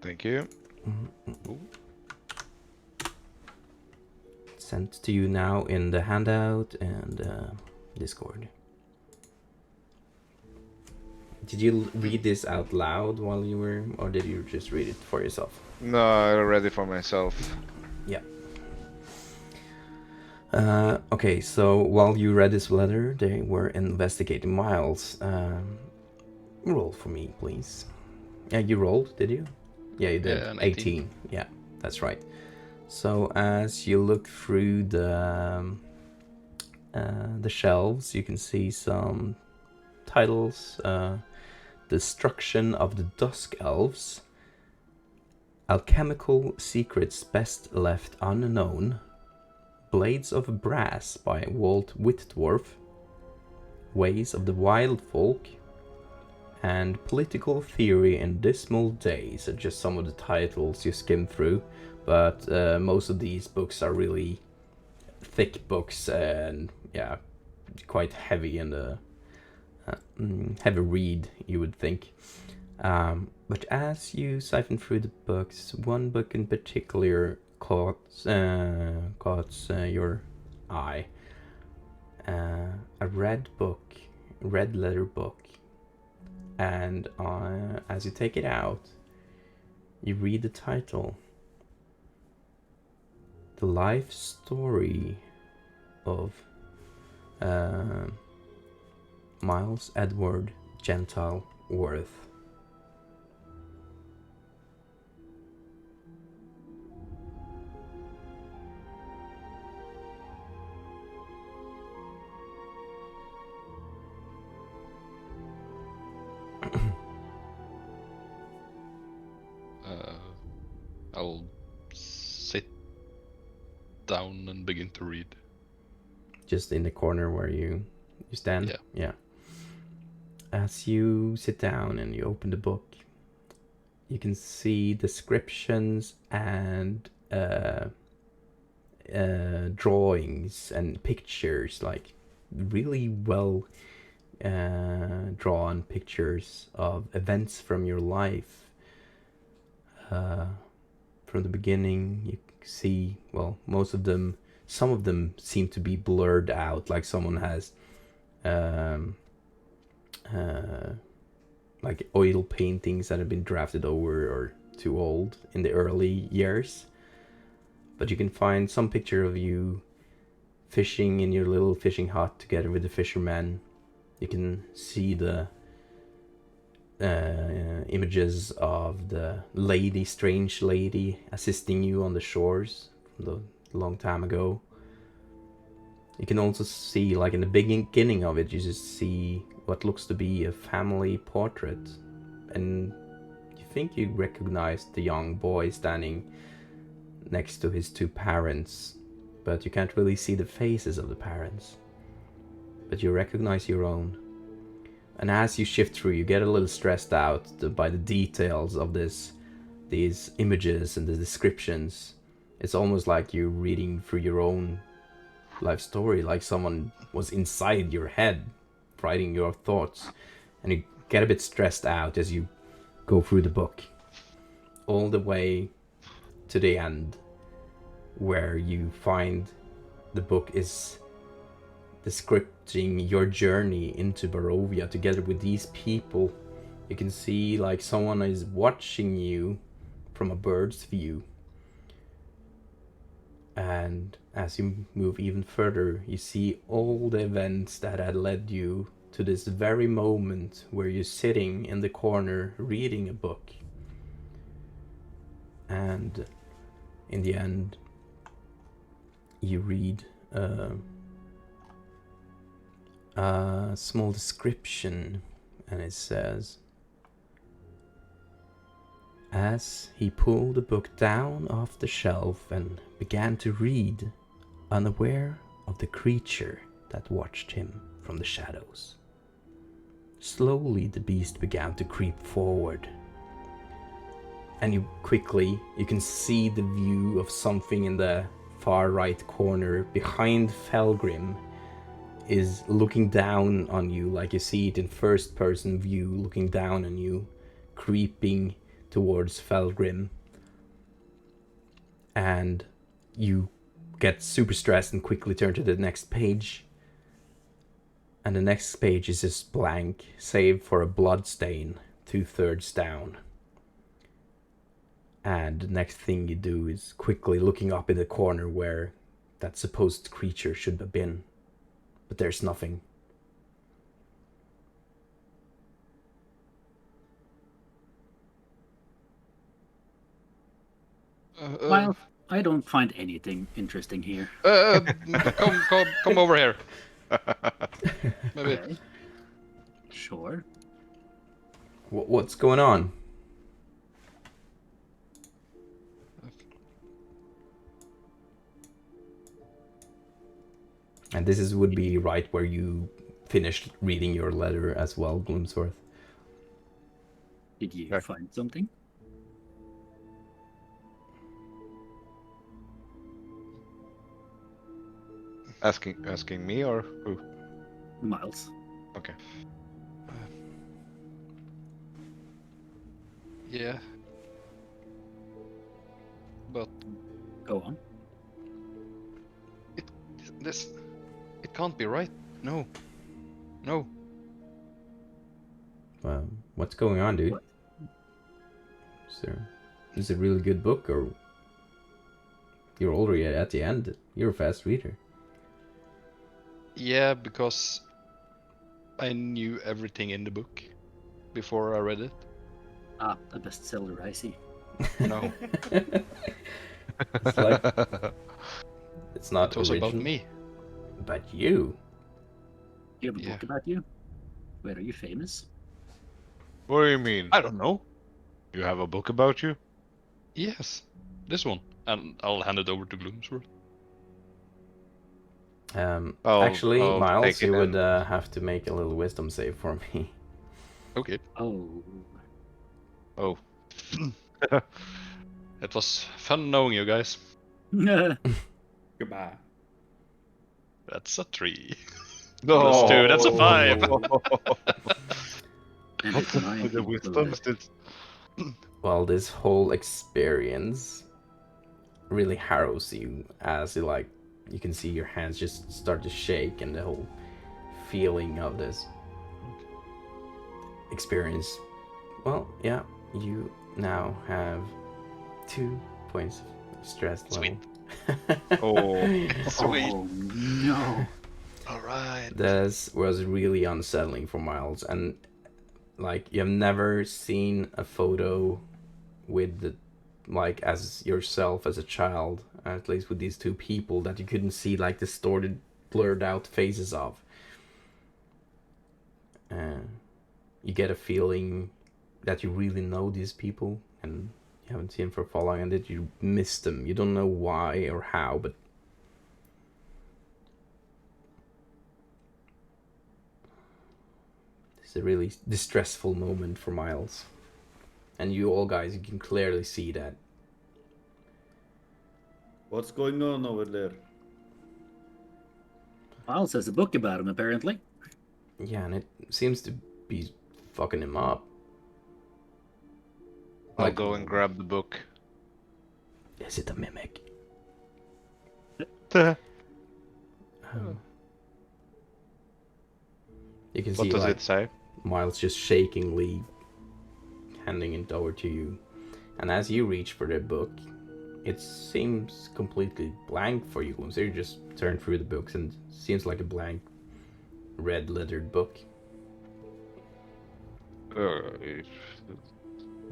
Thank you. Sent to you now in the handout and Discord. Did you read this out loud while you were, or did you just read it for yourself? No, I read it for myself. Yeah. Okay, so while you read this letter, they were investigating Miles. Roll for me, please. Yeah, you rolled, did you? Yeah, you did. Yeah, 18. Yeah, that's right. So as you look through the shelves, you can see some titles. Destruction of the Dusk Elves. Alchemical Secrets Best Left Unknown. Blades of Brass by Walt Whitdorf. Ways of the Wild Folk. And Political Theory in Dismal Days are just some of the titles you skim through, but most of these books are really thick books and yeah, quite heavy in the heavy read, you would think. But as you siphon through the books, one book in particular caught your eye. A red letter book. And as you take it out, you read the title. The Life Story of Miles Edward Gentile Worth. I'll sit down and begin to read. Just in the corner where you stand? Yeah. As you sit down and you open the book, you can see descriptions and drawings and pictures, like really well drawn pictures of events from your life. From the beginning, you see, well, most of them, some of them seem to be blurred out, like someone has like oil paintings that have been drafted over or too old in the early years. But you can find some picture of you fishing in your little fishing hut together with the fishermen. You can see the images of the strange lady assisting you on the shores from the long time ago. You can also see, like in the beginning of it, you just see what looks to be a family portrait, and you think you recognize the young boy standing next to his two parents, but you can't really see the faces of the parents, but you recognize your own. And as you shift through, you get a little stressed out by the details of these images and the descriptions. It's almost like you're reading through your own life story, like someone was inside your head, writing your thoughts. And you get a bit stressed out as you go through the book, all the way to the end, where you find the book is describing your journey into Barovia together with these people. You can see like someone is watching you from a bird's view. And as you move even further, you see all the events that had led you to this very moment where you're sitting in the corner reading a book. And in the end, you read a small description, and it says, as he pulled the book down off the shelf and began to read, unaware of the creature that watched him from the shadows, slowly the beast began to creep forward, and you can see the view of something in the far right corner behind Felgrim is looking down on you, like you see it in first person view, looking down on you, creeping towards Felgrim. And you get super stressed and quickly turn to the next page. And the next page is just blank, save for a blood stain 2/3 down. And the next thing you do is quickly looking up in the corner where that supposed creature should have been. But there's nothing. Well, I don't find anything interesting here. Come over here. Maybe. Okay. Sure. What's going on? And this would be right where you finished reading your letter as well, Gloomsworth. Did you Okay. find something? Asking me or who? Miles. Okay. Yeah. But Go on. it can't be right. No. No. What's going on, dude? What? Is it a really good book, or you're already at the end? You're a fast reader. Yeah, because I knew everything in the book before I read it. Ah, a bestseller, I see. No. It's like it's not It was original, about me. but you. You have a Yeah. book about you? Wait, are you famous? What do you mean? I don't know. You have a book about you? Yes, this one, and I'll hand it over to Gloomsworth. Actually, I'll Miles, take it you would and- have to make a little wisdom save for me. Okay. Oh. Oh. It was fun knowing you guys. Goodbye. That's a 3. No. Plus 2, that's a 5. And What it's the mine. the wisdom is this? Well, this whole experience really harrows you as you can see your hands just start to shake, and the whole feeling of this experience. Well, yeah, you now have 2 points of stress level. Oh. Sweet. Oh, no. Alright. This was really unsettling for Miles, and you have never seen a photo with as yourself as a child, at least with these 2 people, that you couldn't see distorted, blurred out faces of. You get a feeling that you really know these people and you haven't seen them for so long, and that you miss them. You don't know why or how, but it's a really distressful moment for Miles. And you all guys, you can clearly see that. What's going on over there? Miles has a book about him, apparently. Yeah, and it seems to be fucking him up. I'll go and grab the book. Is it a mimic? You can What see does it say? Miles just shakingly handing it over to you. And as you reach for the book, it seems completely blank for you. So you just turn through the books and it seems like a blank red lettered book.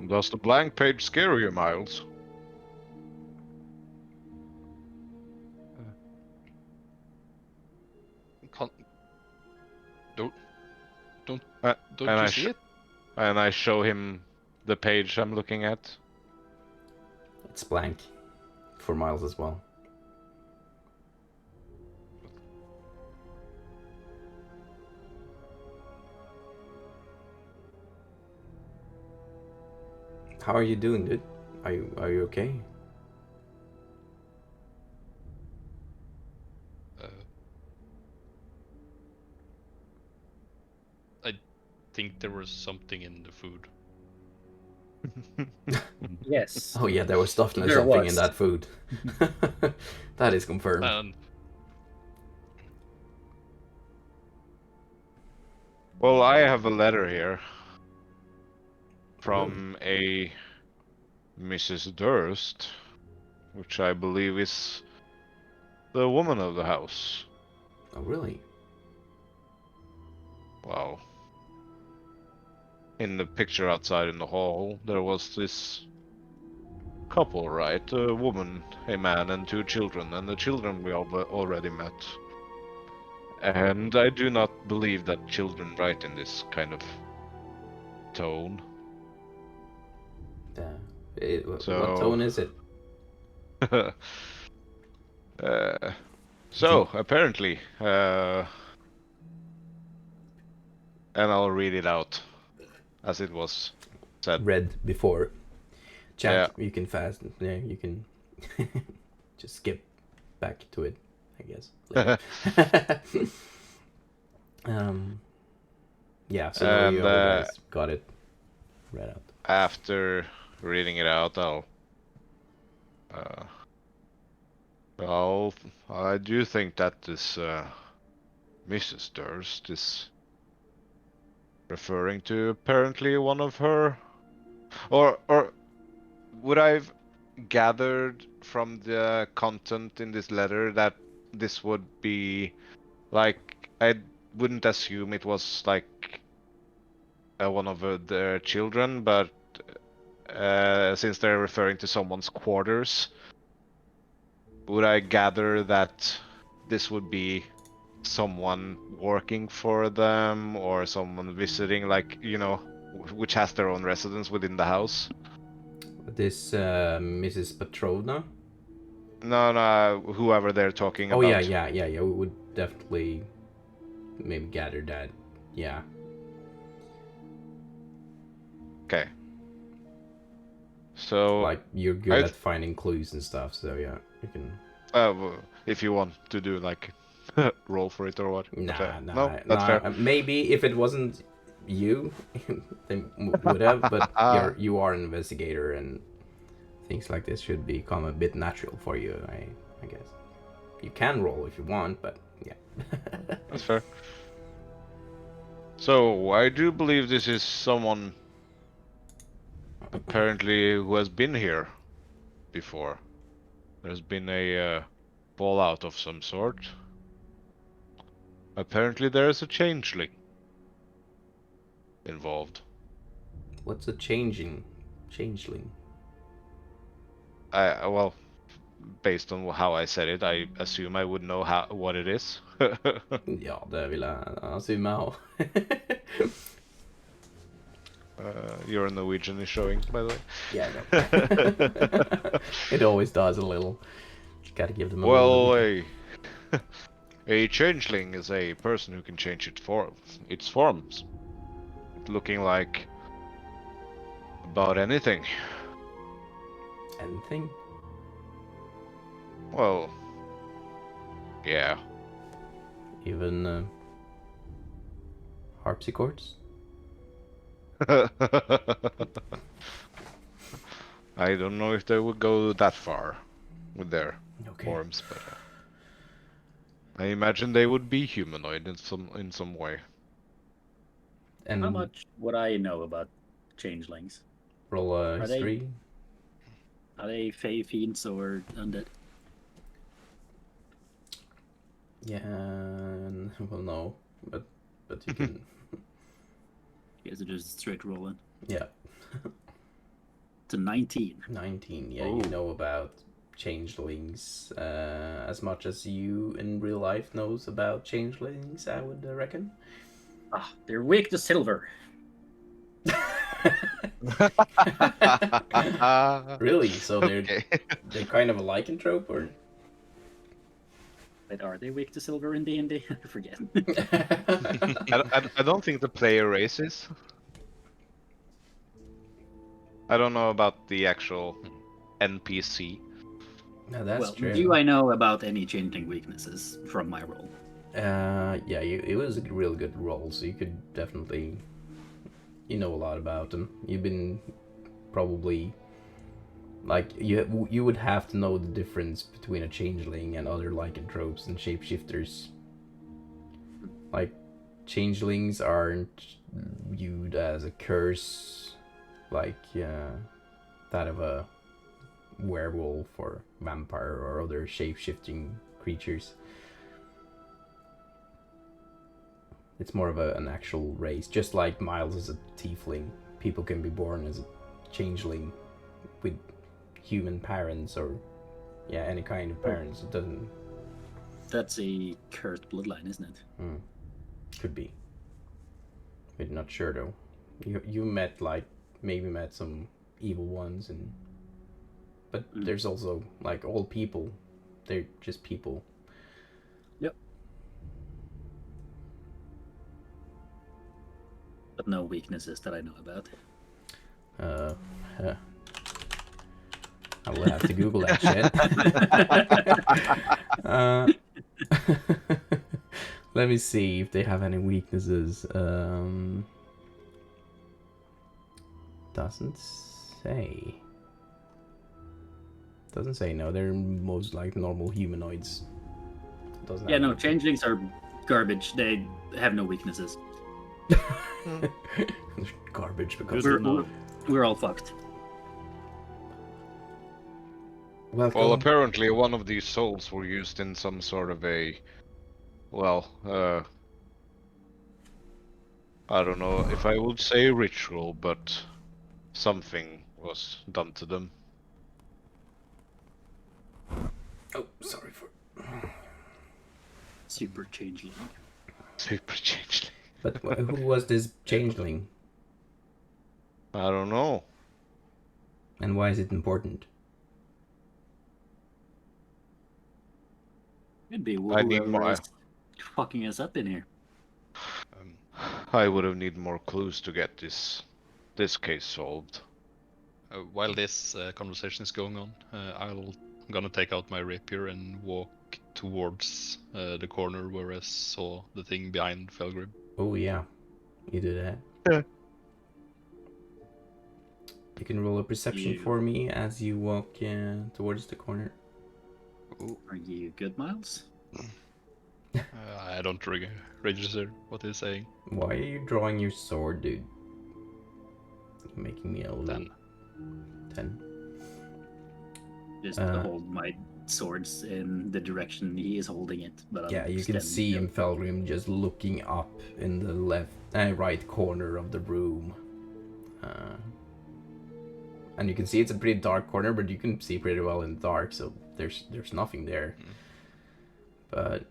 Does the blank page scare you, Miles? Can't... Don't And you I see it? And I show him the page I'm looking at. It's blank for Miles as well. How are you doing, dude? Are you okay? think there was something in the food. Yes. Oh yeah, there was definitely There something was. in that food. That is confirmed. And Well, I have a letter here from a Mrs. Durst, which I believe is the woman of the house. Oh really? Wow. In the picture outside in the hall, there was this couple, right? A woman, a man, and 2 children, and the children we already met. And I do not believe that children write in this kind of tone. What So- tone is it? So, apparently, and I'll read it out as it was said. Read before. Chat, Yeah. you can fast. Yeah, you can just skip back to it, I guess. later. Yeah, so now you And, guys got it read out. After reading it out, I do think that this Mrs. Durst is referring to apparently one of her, or would I've gathered from the content in this letter that this would be like, I wouldn't assume it was like one of their children, but since they're referring to someone's quarters, would I gather that this would be someone working for them or someone visiting, like, you know, which has their own residence within the house? This Mrs. Petrovna? No, whoever they're talking Oh about. yeah. We would definitely maybe gather that. Yeah. Okay. So, Like you're good I'd- at finding clues and stuff, so yeah, you can. if you want to do like roll for it or what? Nah, No, that's fair. Maybe if it wasn't you, they would have. But you are an investigator, and things like this should become a bit natural for you. I guess you can roll if you want, but yeah. That's fair. So, I do believe this is someone apparently who has been here before. There's been a fallout of some sort. Apparently there is a changeling involved. What's a changeling? Well, based on how I said it, I assume I would know what it is. Ja, det vill jag assuma av. Your Norwegian is showing, by the way. Yeah, I know. It always does a little. Gotta give them a Well, little. a changeling is a person who can change its forms, looking like about anything. Anything? Well, yeah. Even harpsichords? I don't know if they would go that far with their Okay. forms, but I imagine they would be humanoid in some way. And How much would I know about changelings? roll a Are they- history. Are they fae, fiends, or undead? Yeah, well, no, but you can. You guys are just straight rolling. Yeah, It's a 19. 19. Yeah, you know about changelings as much as you in real life knows about changelings, I would reckon. Ah, they're weak to silver. Really? So they're Okay. they're kind of a lycanthrope, or? Wait, are they weak to silver in D&D? I forget. I don't think the player races. I don't know about the actual NPC. No, that's well, true. do I know about any changeling weaknesses from my role? Yeah, it was a real good roll, so you could definitely you know a lot about them. You've been probably like you would have to know the difference between a changeling and other lycanthropes and shapeshifters. Like changelings aren't viewed as a curse, like that of a werewolf or vampire or other shape-shifting creatures. It's more of an actual race, just like Miles is a tiefling. People can be born as a changeling with human parents or any kind of parents. It doesn't. That's a cursed bloodline, isn't it? Could be. We're not sure though. You met maybe met some evil ones but there's also like all people. They're just people. Yep. But no weaknesses that I know about. I will have to Google that shit. Let me see if they have any weaknesses. Doesn't say. Doesn't say. No, they're most like normal humanoids. Doesn't. Yeah, no, changelings are garbage. They have no weaknesses. Garbage because we're all fucked. Well, apparently one of these souls were used in some sort of a, I don't know if I would say ritual, but something was done to them. Oh, sorry for... Super changeling. Super changeling. But who was this changeling? I don't know. And why is it important? It'd be I need whoever more. is fucking us up in here. I would have need more clues to get this case solved. While this conversation is going on, I'm gonna take out my rapier and walk towards the corner where I saw the thing behind Felgrim. Oh yeah, you do that. Yeah. You can roll a perception for me as you walk towards the corner. Ooh, are you good, Miles? I don't register what he's saying. Why are you drawing your sword, dude? You're making me a little... 10. Just hold my swords in the direction he is holding it. But yeah, you can see him, Felgrim, just looking up in the right corner of the room. And you can see it's a pretty dark corner, but you can see pretty well in the dark, so there's nothing there. But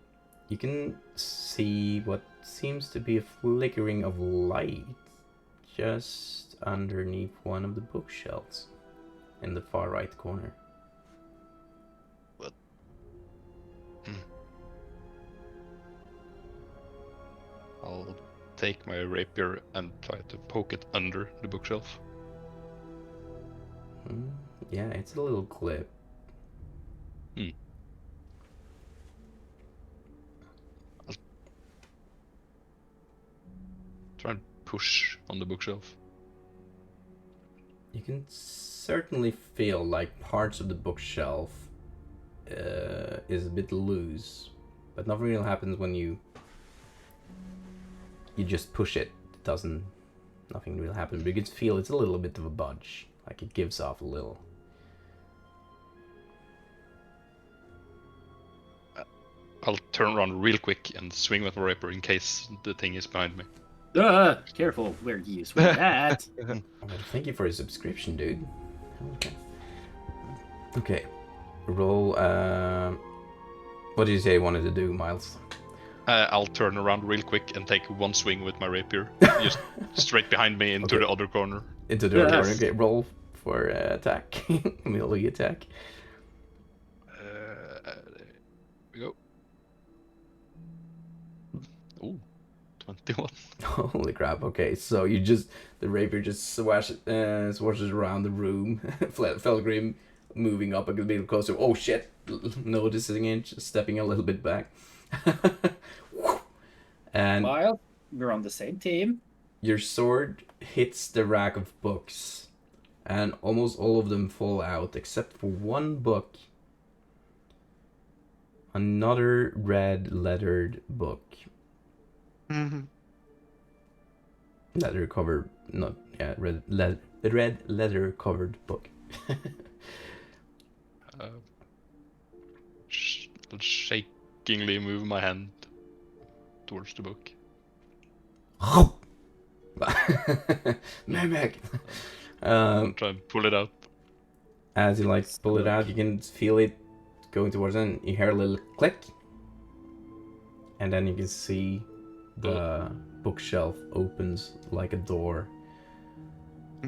you can see what seems to be a flickering of light just underneath one of the bookshelves in the far right corner. What? I'll take my rapier and try to poke it under the bookshelf. Yeah, it's a little clip. I'll try and push on the bookshelf. You can certainly feel like parts of the bookshelf is a bit loose, but nothing really happens when you just push it. Nothing really happens, but you can feel it's a little bit of a budge, like it gives off a little. I'll turn around real quick and swing with my rapier in case the thing is behind me. Careful where you swing that. Well, thank you for your subscription, dude. Okay. Roll. What did you say you wanted to do, Miles? I'll turn around real quick and take one swing with my rapier, just straight behind me into the other corner. Into the other corner. Okay, roll for attack. Melee attack. There we go. Ooh, 21. Holy crap! Okay, so the rapier just swashes around the room. Felgrim moving up a little bit closer. Oh shit! Noticing it, just stepping a little bit back. And Miles, we're on the same team. Your sword hits the rack of books, and almost all of them fall out except for one book. Another red lettered book. Leather covered, not yeah, red leather covered book. I'll shakingly move my hand towards the book. Mimic. Try and pull it out. As you like pull it out, you can feel it going towards it, and you hear a little click, and then you can see the bookshelf opens like a door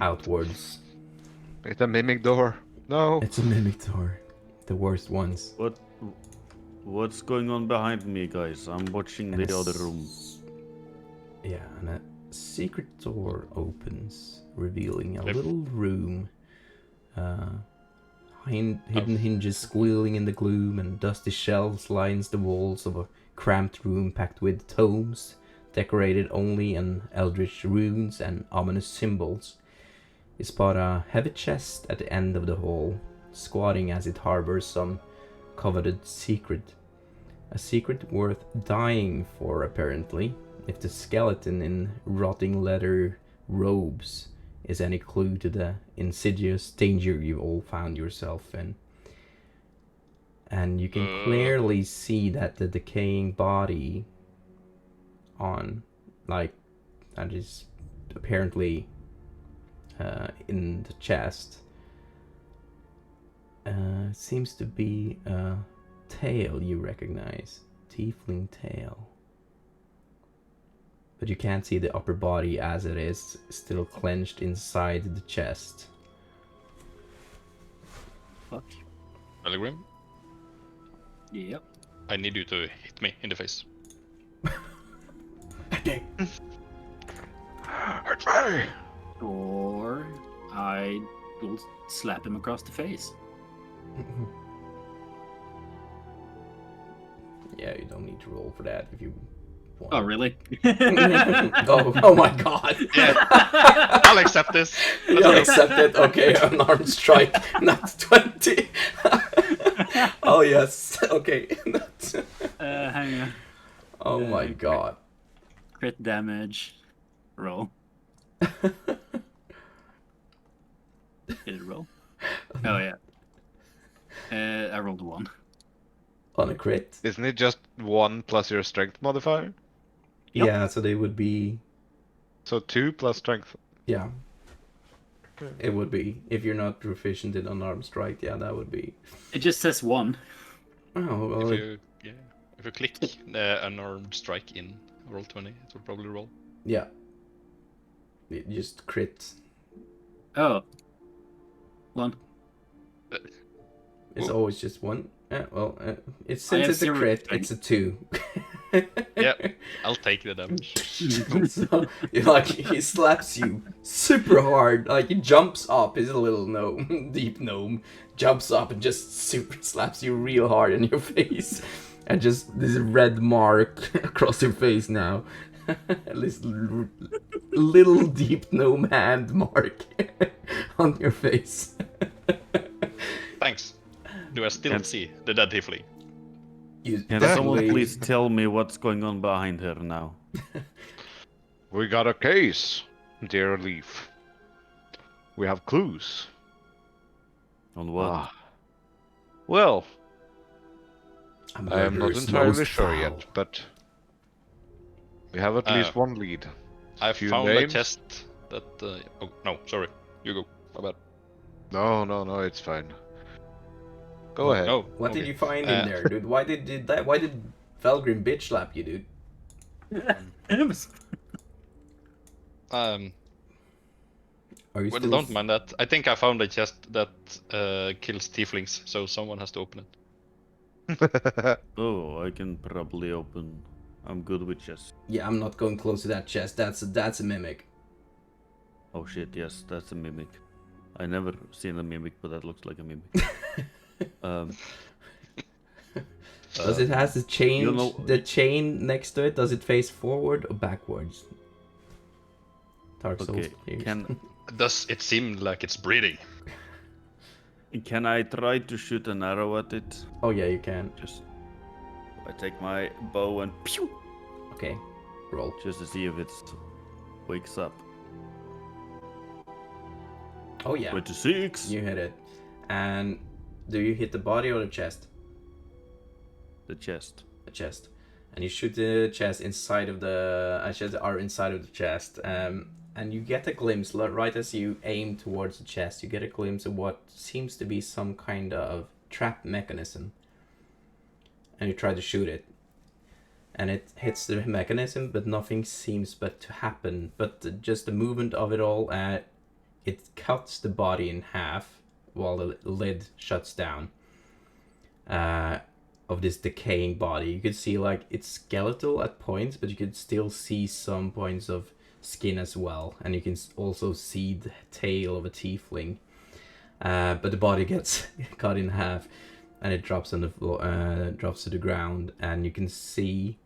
outwards. It's a mimic door. No. It's a mimic door, the worst ones. What's going on behind me, guys? I'm watching the other room. Yeah, and a secret door opens, revealing a little room. Hidden hinges squealing in the gloom, and dusty shelves lines the walls of a cramped room packed with tomes, decorated only in eldritch runes and ominous symbols. You spot a heavy chest at the end of the hall, squatting as it harbors some coveted secret. A secret worth dying for, apparently, if the skeleton in rotting leather robes is any clue to the insidious danger you all found yourself in. And you can clearly see that the decaying body that is apparently in the chest seems to be a tail you recognize. Tiefling tail. But you can't see the upper body as it is still clenched inside the chest. Fuck. Pelgrim, Yep. I need you to hit me in the face. Hit me! Or I will slap him across the face. Yeah, you don't need to roll for that if you want. Oh, really? oh my god. Yeah. I'll accept this. You'll accept it. Okay, unarmed strike. Not 20. Oh, yes. Okay. Hang on. Oh my god. Crit damage. Roll. Did it roll? Oh, yeah. I rolled a 1. On a crit? Isn't it just 1 plus your strength modifier? Yep. Yeah, so they would be... So 2 plus strength. Yeah. It would be. If you're not proficient in unarmed strike, yeah, that would be... It just says 1. Oh, well, If you click the unarmed strike in Roll20, it will probably roll. yeah. It just crit. Oh. 1. It's always just 1. Well, since have it's a 0 crit, strength. it's a 2. Yep, I'll take the damage. So, he slaps you super hard. Like, he jumps up. He's a little gnome, deep gnome. Jumps up and just super slaps you real hard in your face. And just this red mark across your face now. This little deep gnome hand mark on your face. Thanks. Do I still see the dead tiefling? Can someone please tell me what's going on behind her now? We got a case, dear Leaf. We have clues. On what? Well, A I am not murderous entirely most sure foul. yet, but we have at least one lead. I Few found a names? chest that... oh, no, sorry. You go. My bad. No, it's fine. Go ahead. Oh, What okay. did you find in there, dude? Why did Valgrim bitch slap you, dude? It was... Are you Well, still... don't mind that. I think I found a chest that kills tieflings, so someone has to open it. Oh, I can probably open. I'm good with chess. Yeah, I'm not going close to that chest. That's a mimic. Oh shit, yes, that's a mimic. I never seen a mimic, but that looks like a mimic. Does it has the chain? you know- The chain next to it. Does it face forward or backwards? Dark Souls Okay, players. Does it seem like it's breathing? can I try to shoot an arrow at it? Oh yeah, you can. Just I take my bow and pew, Okay, roll. just to see if it wakes up. Oh yeah, 26. you hit it. And do you hit the body or the chest? The chest. The chest. And you shoot the chest inside of the are inside of the chest. And you get a glimpse right as you aim towards the chest. You get a glimpse of what seems to be some kind of trap mechanism. And you try to shoot it. And it hits the mechanism, but nothing seems but to happen. But just the movement of it all, it cuts the body in half while the lid shuts down. Of this decaying body. You could see like it's skeletal at points, but you could still see some points of skin as well. And you can also see the tail of a tiefling. But the body gets cut in half. And it drops on the floor, drops to the ground, and you can see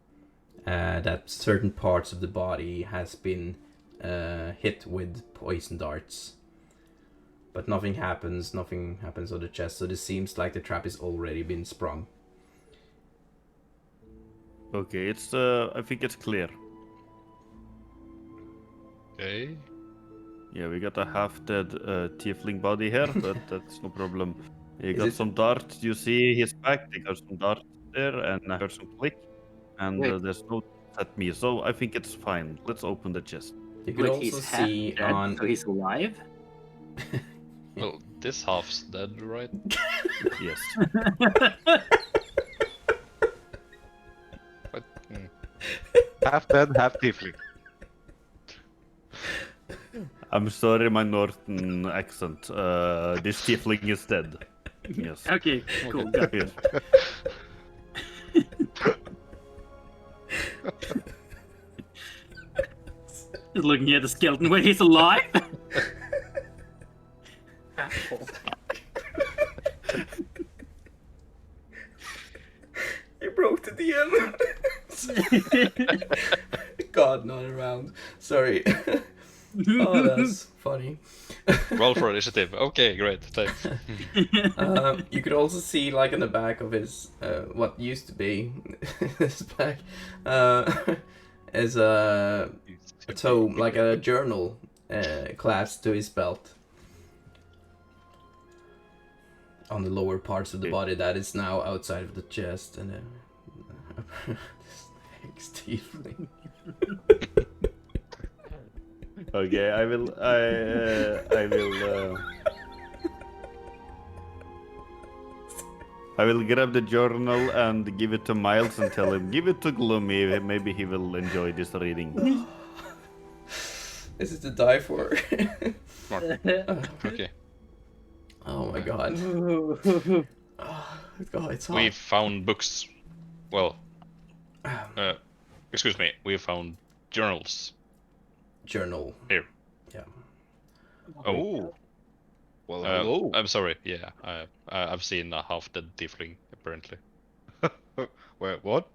that certain parts of the body has been hit with poison darts. But nothing happens on the chest, so this seems like the trap has already been sprung. Okay, it's I think it's clear. Okay. Yeah, we got a half-dead tiefling body here, but that's no problem. He Is got it- some darts. You see his back. They got some darts there, and I heard some click. And Wait. there's no at me, so I think it's fine. Let's open the chest. You could Wait, also he's half see dead, on so he's alive? Well, this half's dead, right? Yes. But, Half dead, half tiefling. I'm sorry, my northern accent. This tiefling is dead. Yes. Okay, cool. Got it. Yes. Just looking at the skeleton. Wait, he's alive? You broke the DM. God, not around. Sorry. Oh, that's funny. roll for initiative. Okay, great. Thanks. You could also see, like, in the back of his, what used to be his back, is a tome, like a journal, clasped to his belt. On the lower parts of the body that is now outside of the chest, and this Hank's tiefling. Okay, I will grab the journal and give it to Miles and tell him, give it to Gloomy, maybe he will enjoy this reading. This is to die for. Smart. Okay. Oh my god. Oh, god, it's hot. We found books. Well, excuse me. We found journals Journal. here. Yeah. Oh. Well, hello. I'm sorry. Yeah, I've seen a half-dead tiefling apparently. Wait, what?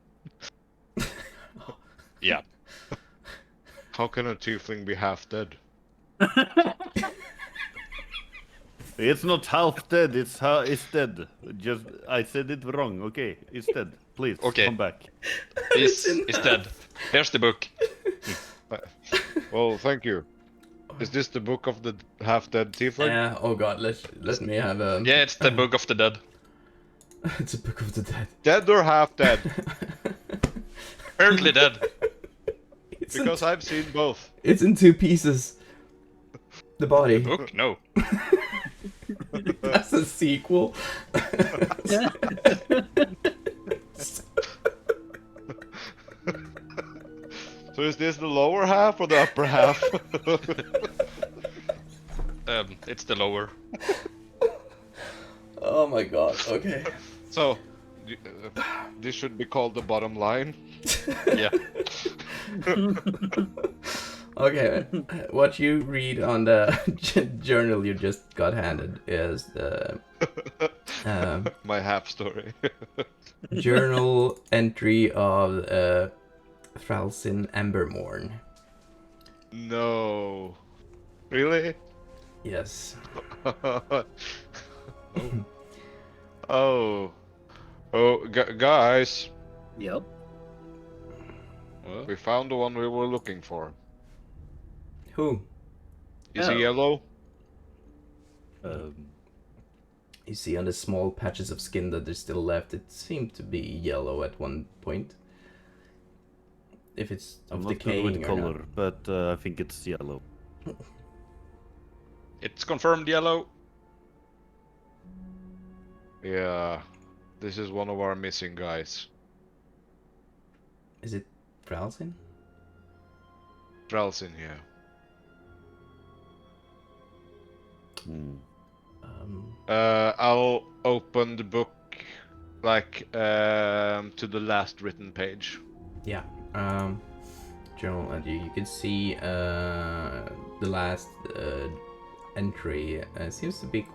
Yeah. How can a tiefling be half dead? It's not half dead, it's dead. Just, I said it wrong, okay? It's dead. Please, Okay. come back. He's dead. Here's the book. Well, thank you. Is this the book of the half-dead tiefling? Yeah. Oh god. Let me have a. Yeah, it's the book of the dead. It's a book of the dead. Dead or half dead? Apparently dead. Because I've seen both. It's in two pieces. The body. Book? No. That's a sequel. So is this the lower half or the upper half? It's the lower. Oh my god. Okay. So, this should be called the bottom line. Yeah. Okay. What you read on the journal you just got handed is the My half story. journal entry of Thralzin Embermorn. No. Really? Yes. Oh. Oh, guys, Yep. Well, we found the one we were looking for. Who? Is he Oh. yellow? You see on the small patches of skin that there's still left, it seemed to be yellow at one point. If it's I'm of not good decaying with or color, not. but I think it's yellow. it's confirmed yellow. Yeah. This is one of our missing guys. Is it Thralzin? Thralzin here. I'll open the book, like, to the last written page. Yeah. Journal entry. You can see the last entry. Seems to be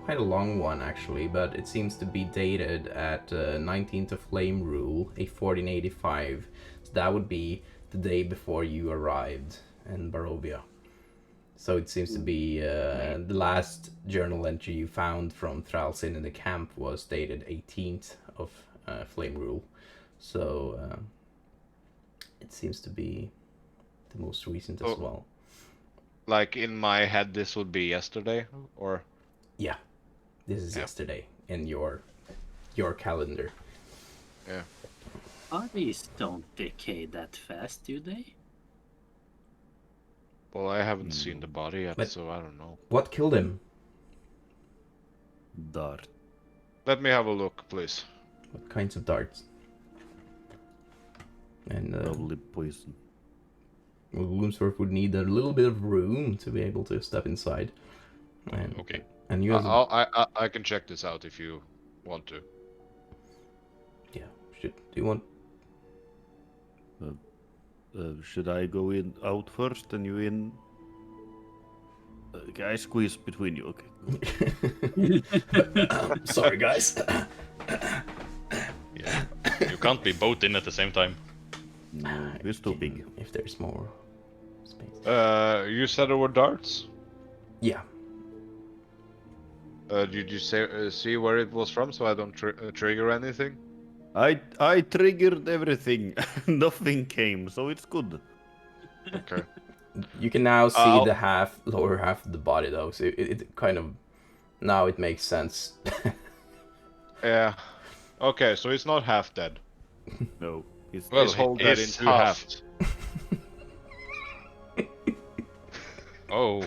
quite a long one actually, but it seems to be dated at 19th of Flame Rule, a 1485. So that would be the day before you arrived in Barovia. So it seems to be the last journal entry you found from Thralzin in the camp was dated 18th of Flame Rule. So it seems to be the most recent as well. Like, in my head, this would be yesterday, or? Yeah, this is yesterday in your calendar. Yeah. Bodies don't decay that fast, do they? Well, I haven't seen the body yet, But- so I don't know. What killed him? Dart. Let me have a look, please. What kinds of darts? And Probably poison. well, Bloomsworth would need a little bit of room to be able to step inside. And, Okay. And you as a, I can check this out if you want to. yeah. Do you want? Should I go out first and you in? I squeeze between you, okay? Sorry, guys. Yeah. You can't be both in at the same time. No, it's too big. If there's more space. You said there were darts? Yeah. Did you see where it was from, so I don't trigger anything? I triggered everything. Nothing came, so it's good. Okay. You can now see I'll- the lower half of the body though, so it kind of now it makes sense. Yeah. Okay, so it's not half dead. No, it's Well, his whole he dead is in two halves. Oh,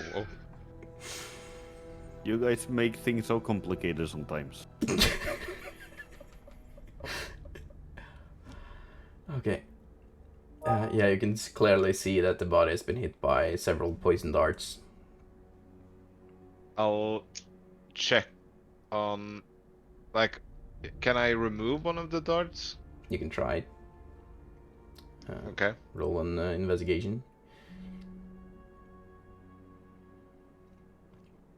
you guys make things so complicated sometimes. Okay. Yeah, you can clearly see that the body has been hit by several poison darts. I'll check on, like, can I remove one of the darts? You can try it. Okay. Roll an investigation.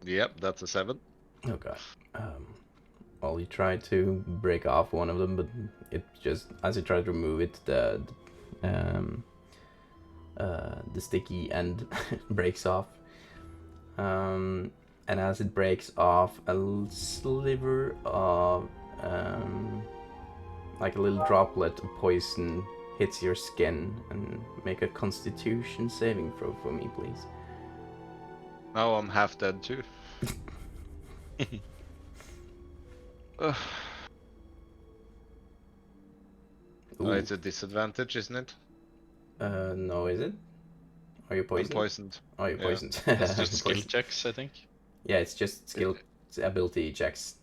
Yep, that's a 7. Oh god. Well, you try to break off one of them, but it just as you try to remove it, the sticky end breaks off. And as it breaks off, a sliver of like a little droplet of poison hits your skin. And make a Constitution saving throw for me, please. Now I'm half dead too. Ugh. Ooh. It's a disadvantage, isn't it? No, is it? Are you I'm poisoned? poisoned. Oh, you're Yeah. poisoned. it's just You're skill poisoned. checks, I think. Yeah, it's just skill ability checks.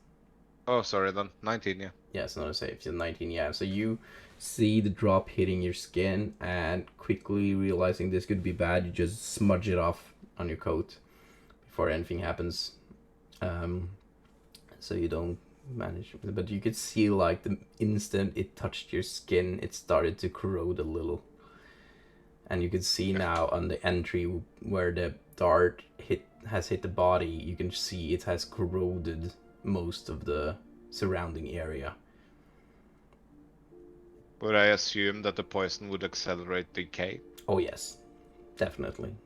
Oh, sorry then. 19, yeah. Yeah, it's not a save. It's a 19, yeah. So you see the drop hitting your skin, and quickly realizing this could be bad, you just smudge it off on your coat before anything happens. So you don't manage. But you could see, like, the instant it touched your skin, it started to corrode a little. And you can see now on the entry where the dart has hit the body, you can see it has corroded most of the surrounding area. Would I assume that the poison would accelerate decay? Oh yes, Definitely.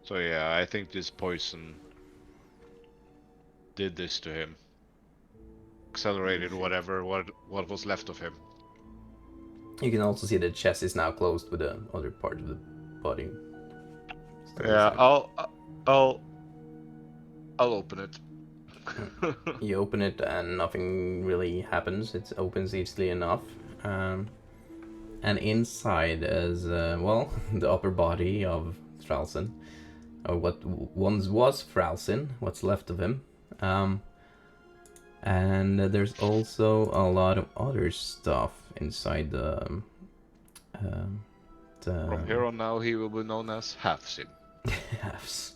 So yeah, I think this poison did this to him. Accelerated what was left of him. You can also see the chest is now closed with the other part of the body. Still Yeah, inside. I'll open it. You open it and nothing really happens. It opens easily enough. And inside is, well, the upper body of Thralzin. Or what once was Thralzin, what's left of him. And there's also a lot of other stuff inside the... From here on now, he will be known as Halfsin. halves.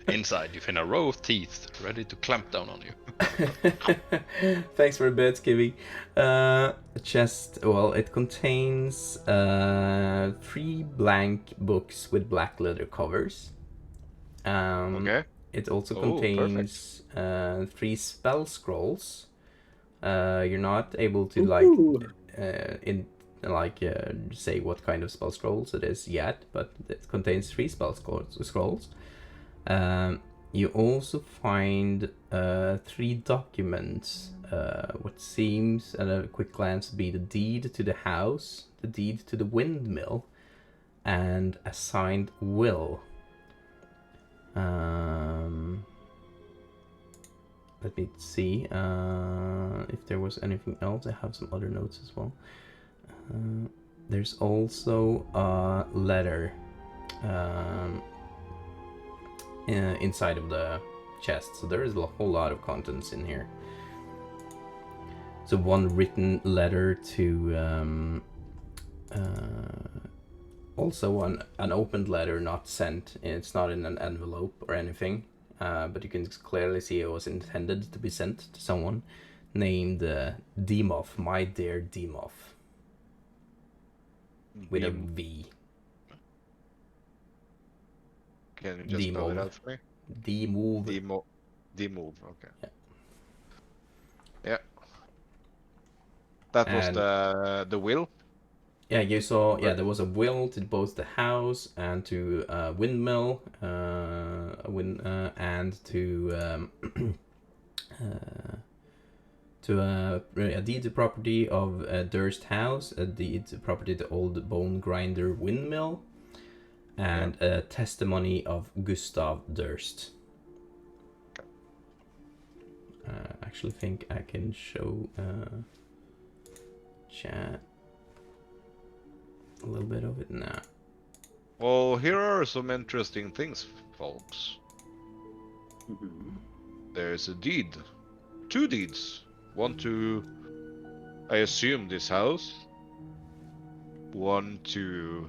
Inside, you find a row of teeth ready to clamp down on you. Thanks for a bit, Skibby. Chest, well, it contains 3 blank books with black leather covers. Okay. It also Oh, contains 3 spell scrolls. You're not able to Ooh. say what kind of spell scrolls it is yet, but it contains 3 spell scrolls. You also find 3 documents. What seems at a quick glance to be the deed to the house, the deed to the windmill, and a signed will. Let me see if there was anything else. I have some other notes as well. There's also a letter inside of the chest, so there is a whole lot of contents in here. So one written letter to also an opened letter not sent. It's not in an envelope or anything, but you can clearly see it was intended to be sent to someone named Demoff, my dear Demoff, with a V. Can you just spell it out for me? Demove. Demove, okay. Yeah. Yeah. That was And- the will? Yeah, you saw. Yeah, there was a will to both the house and to Windmill, and to a deed to property of Durst house, a deed to property to old bone grinder Windmill, and a testimony of Gustav Durst. Actually, think I can show chat a little bit of it now. Well, here are some interesting things, folks. There's a deed. 2 deeds. One to, I assume, this house. One to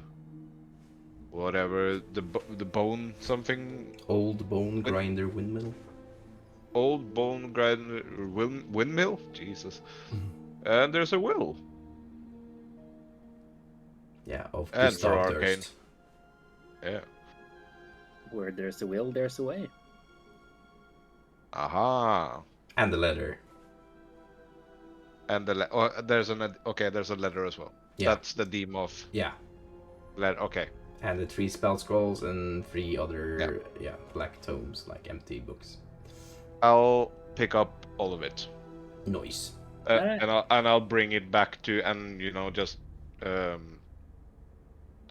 whatever, the bone something. Old bone grinder Windmill. Old bone grinder windmill? Jesus. And there's a will. Yeah, of And Gustav for Arcane. Durst. Yeah. Where there's a will, there's a way. Aha. And the letter. And the there's a letter as well. Yeah. That's the theme of Yeah. letter. Okay. And the 3 spell scrolls and 3 other black tomes, like empty books. I'll pick up all of it. Noise. Alright. And I'll bring it back to just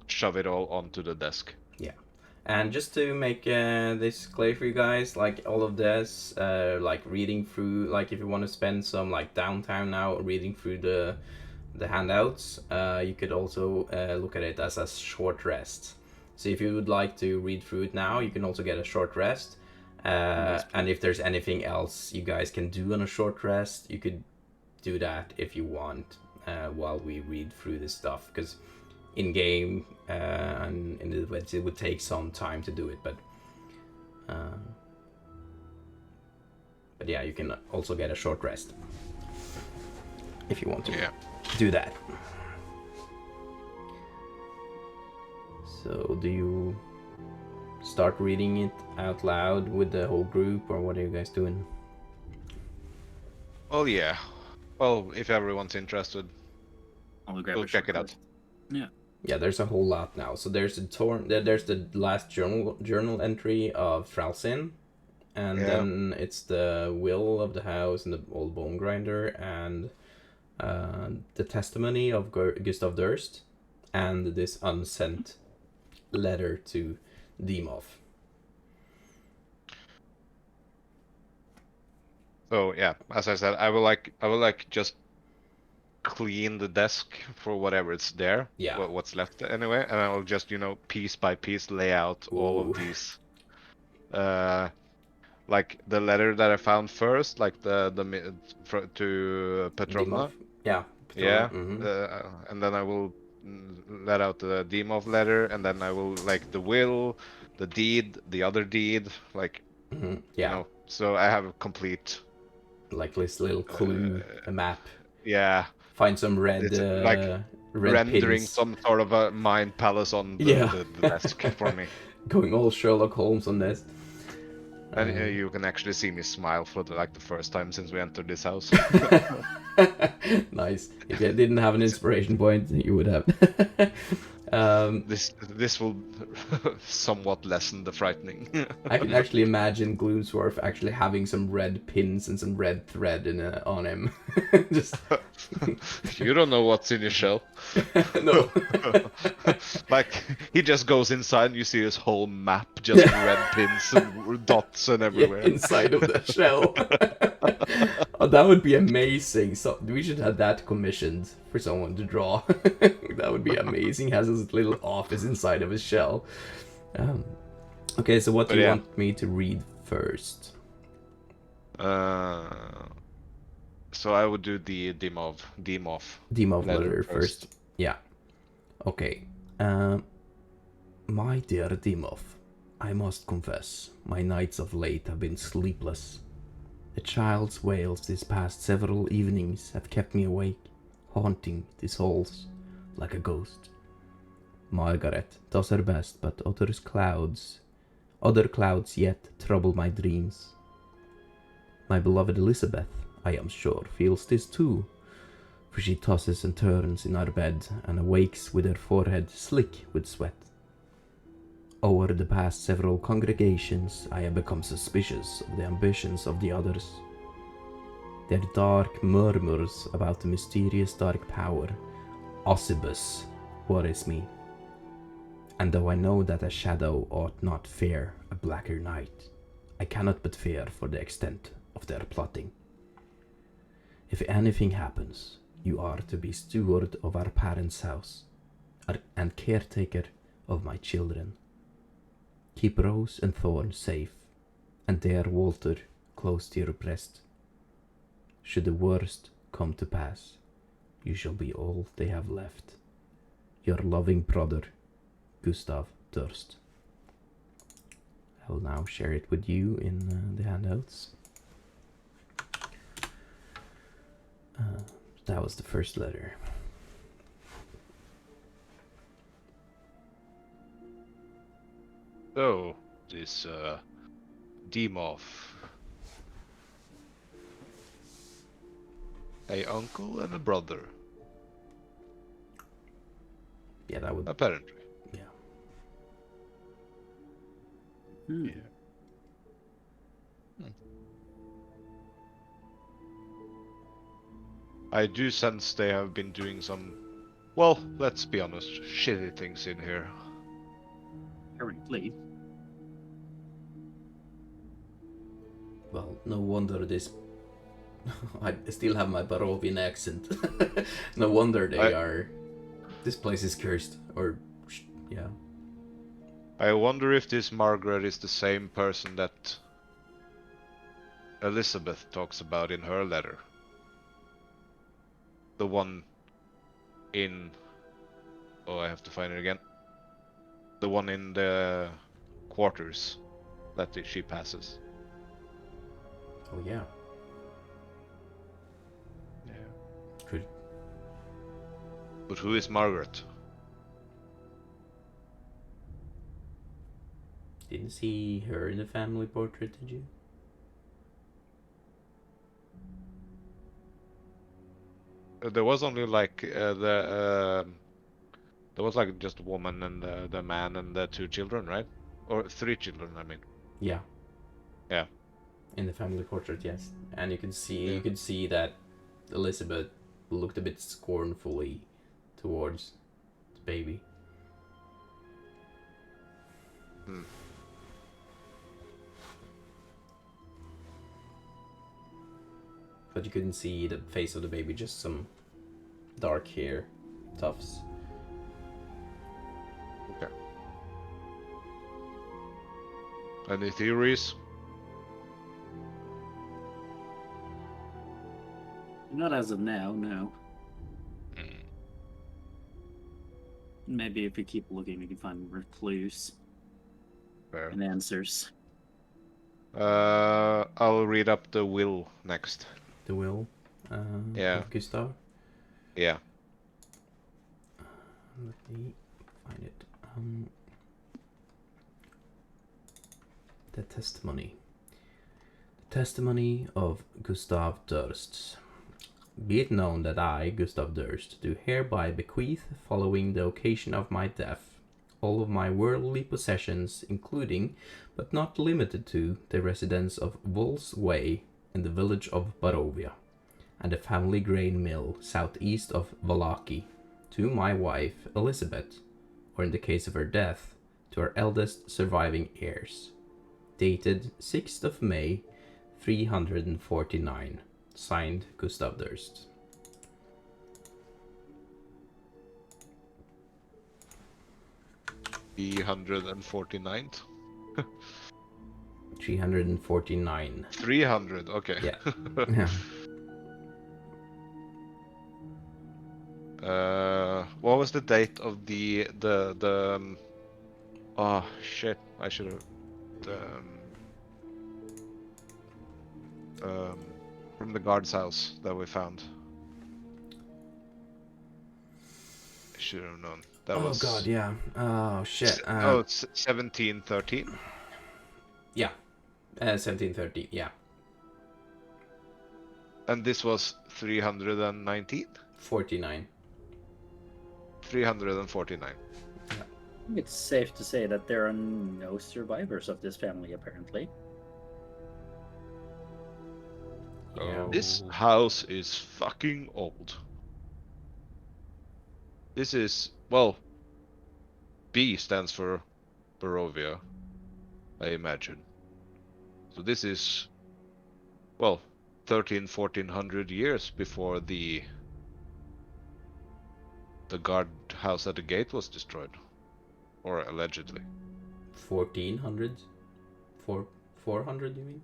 shove it all onto the desk. Yeah. And just to make this clear for you guys, like all of this, like reading through, like if you want to spend some like downtime now reading through the handouts, you could also look at it as a short rest. So if you would like to read through it now, you can also get a short rest. And if there's anything else you guys can do on a short rest, you could do that if you want while we read through this stuff, because in game and in the webs it would take some time to do it, but yeah, you can also get a short rest if you want to do that. So do you start reading it out loud with the whole group, or what are you guys doing? Oh yeah. Well, if everyone's interested, I'll grab we'll a check short it out. rest. Yeah. Yeah, there's a whole lot now. So there's there's the last journal entry of Thralzin, and Yeah. then it's the will of the house and the old bone grinder, and the testimony of Gustav Durst, and this unsent letter to Dimov. So yeah, as I said, I will like just clean the desk for whatever it's there. Yeah. What's left anyway, and I will just piece by piece lay out all Ooh. of these. Like the letter that I found first, like to Petrovna. Dimov. Yeah. Yeah. Mm-hmm. And then I will let out the Dimov letter, and then I will like the will, the deed, the other deed, like Mm-hmm. Yeah. So I have a complete like this little clue, a map. Yeah. Find some red, like red rendering pins. some sort of a mind palace on the desk for me. Going all Sherlock Holmes on this. And you can actually see me smile for the first time since we entered this house. Nice. If you didn't have an inspiration point, you would have. This will somewhat lessen the frightening. I can actually imagine Gloomsworth actually having some red pins and some red thread on him. Just You don't know what's in your shell. no. Like he just goes inside and you see his whole map, just red pins and dots and everywhere. Yeah, inside of the shell. Oh, that would be amazing. So we should have that commissioned for someone to draw. That would be amazing. Has his little office inside of his shell. Okay, so what do you want me to read first? So I would do the Dimov letter first. Yeah. Okay. My dear Dimov, I must confess, my nights of late have been sleepless. A child's wails these past several evenings have kept me awake, haunting these halls like a ghost. Margaret does her best, but other clouds yet trouble my dreams. My beloved Elizabeth, I am sure, feels this too, for she tosses and turns in her bed and awakes with her forehead slick with sweat. Over the past several congregations, I have become suspicious of the ambitions of the others. Their dark murmurs about the mysterious dark power, Ossibus, worries me. And though I know that a shadow ought not fear a blacker night, I cannot but fear for the extent of their plotting. If anything happens, you are to be steward of our parents' house, and caretaker of my children. Keep Rose and Thorn safe, and dear Walter close to your breast. Should the worst come to pass, you shall be all they have left. Your loving brother, Gustav Durst. I will now share it with you in the handouts. That was the first letter. So, this Dimov. A uncle and a brother. Yeah, that would... Apparently. Yeah. Yeah. I do sense they have been doing some, well, let's be honest, shitty things in here. Currently. Well, no wonder this... I still have my Barovian accent. No wonder they are... This place is cursed, or... yeah. I wonder if this Margaret is the same person that Elizabeth talks about in her letter. The one in... Oh, I have to find it again. The one in the quarters that she passes. Oh, yeah. Yeah. Could... But who is Margaret? Didn't see her in the family portrait, did you? There was only like the There was like just a woman and the man and the 2 children, right? Or 3 children, I mean. Yeah. Yeah. In the family portrait, yes. And you Yeah. could see that Elizabeth looked a bit scornfully towards the baby. Hmm. But you couldn't see the face of the baby, just some dark hair tufts. Okay. Any theories? Not as of now, no. Mm. Maybe if we keep looking, we can find more clues Fair. and answers. I'll read up the will next. The will Yeah. of Gustav. Yeah. Let me find it. The testimony. The testimony of Gustav Durst. Be it known that I, Gustav Durst, do hereby bequeath, following the occasion of my death, all of my worldly possessions, including, but not limited to, the residence of Wolf's Way in the village of Barovia, and the family grain mill southeast of Valaki, to my wife Elizabeth, or in the case of her death, to her eldest surviving heirs. Dated 6th of May, 349. Signed, Gustav Durst. The 149th? 349. 300, okay. Yeah. Yeah. What was the date of the oh shit, I should have from the guard's house that we found. I should have known. That was God, yeah. Oh shit. oh, it's 1713. Yeah. 1730. Yeah. And this was 319. 49. 349. I think it's safe to say that there are no survivors of this family, apparently. Yeah. This house is fucking old. This is, well, B stands for Barovia, I imagine. So this is, well, 1400 years before the guard house at the gate was destroyed. Or allegedly. 1400? 400, you mean?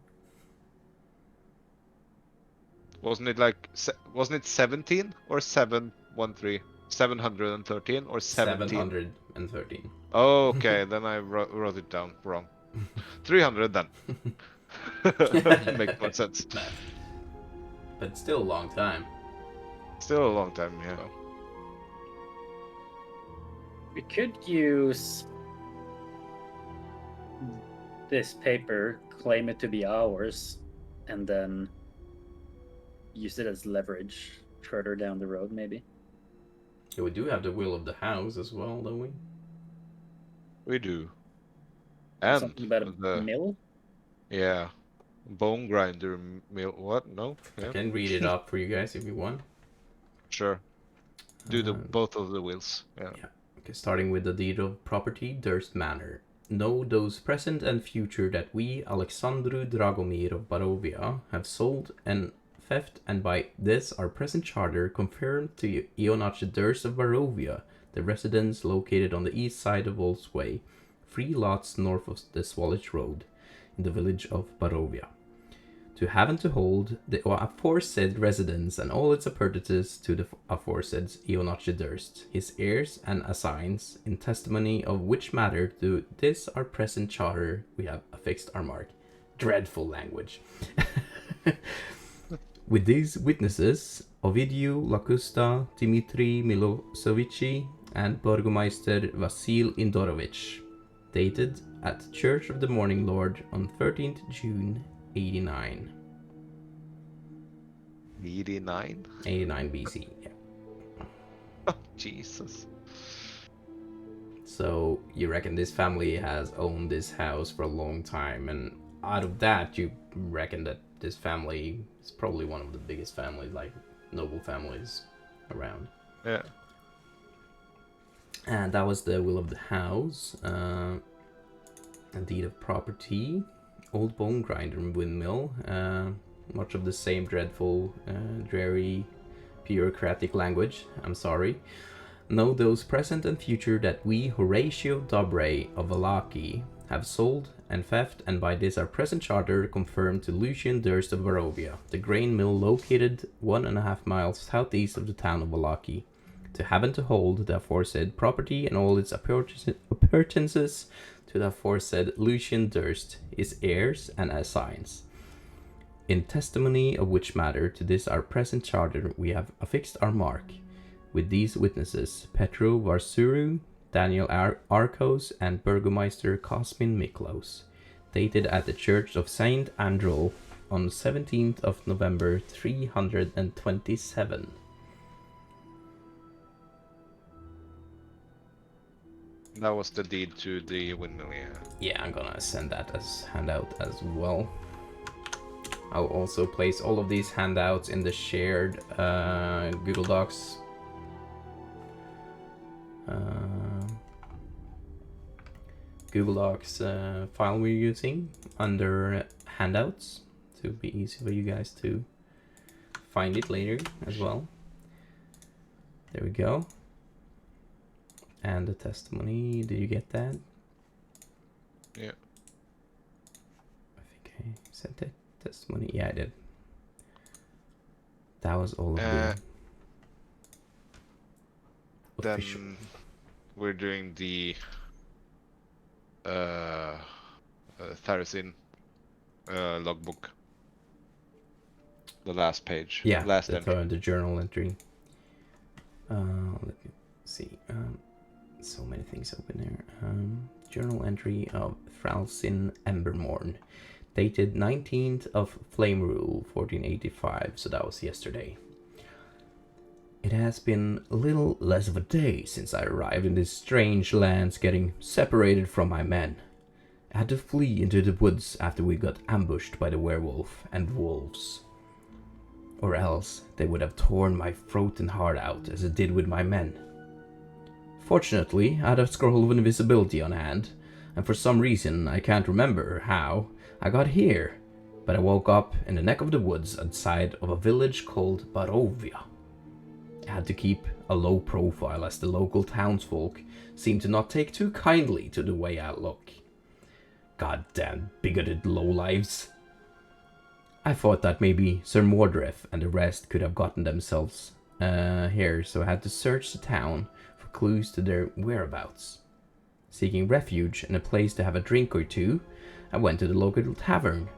Wasn't it like, wasn't it 17 or 713? 713 or 17? 713. Oh, okay, then I wrote it down wrong. 300 then. Makes more sense. But still a long time. Still a long time, yeah. We could use this paper, claim it to be ours, and then use it as leverage further down the road, maybe. Yeah, we do have the will of the house as well, don't we? We do. And Something about a mill? Yeah. Bone grinder mill. What? No? Yeah. I can read it up for you guys if you want. Sure. Do both of the wills. Yeah. Okay, starting with the deed of property, Durst Manor. Know those present and future that we, Alexandru Dragomir of Barovia, have sold and theft, and by this our present charter confirmed to Ionache Durst of Barovia, the residence located on the east side of Wolf's Way, 3 lots north of the Swalloch Road, in the village of Barovia. To have and to hold the aforesaid residence and all its appurtenances to the aforesaid Ionache Durst, his heirs and assigns, in testimony of which matter to this our present charter we have affixed our mark. Dreadful language. With these witnesses, Ovidiu Lacusta, Dimitri Milosevici, and Burgomeister Vasil Indorovich, dated at Church of the Morning Lord on 13th June 89. 89? 89 BC, yeah. Oh, Jesus. So you reckon this family has owned this house for a long time, and out of that, you reckon that this family is probably one of the biggest families, like noble families around. Yeah. And that was the will of the house. A deed of property, old bone grinder and windmill. Much of the same dreadful, dreary, bureaucratic language. I'm sorry. Know those present and future that we, Horatio Dobre of Valaki, have sold and theft, and by this our present charter confirmed to Lucian Durst of Barovia, the grain mill located 1.5 miles southeast of the town of Valaki, to have and to hold the aforesaid property and all its appurtenances to the aforesaid Lucian Durst, his heirs and assigns. In testimony of which matter to this our present charter we have affixed our mark, with these witnesses, Petro Varsuru, Daniel Arkos, and Burgomeister Cosmin Miklos, dated at the Church of Saint Androl on 17th of November 327. That was the deed to the windmill, yeah. Yeah, I'm gonna send that as handout as well. I'll also place all of these handouts in the shared Google Docs. Google Docs file we're using under handouts to be easy for you guys to find it later as well. There we go. And the testimony, did you get that? Yeah. I think I sent it. Testimony, yeah, I did. That was all of the official. Then we're doing the Thralzin logbook. The last page. Yeah, Last entry. the journal entry. Let me see. So many things open there. Journal entry of Thralzin Embermorn, dated 19th of Flame Rule, 1485. So that was yesterday. It has been a little less of a day since I arrived in these strange lands, getting separated from my men. I had to flee into the woods after we got ambushed by the werewolf and wolves. Or else they would have torn my throat and heart out as it did with my men. Fortunately, I had a scroll of invisibility on hand, and for some reason, I can't remember how, I got here, but I woke up in the neck of the woods outside of a village called Barovia. I had to keep a low profile as the local townsfolk seemed to not take too kindly to the way I look. Goddamn bigoted lowlives. I thought that maybe Sir Mordreth and the rest could have gotten themselves here, so I had to search the town for clues to their whereabouts. Seeking refuge and a place to have a drink or two, I went to the local tavern.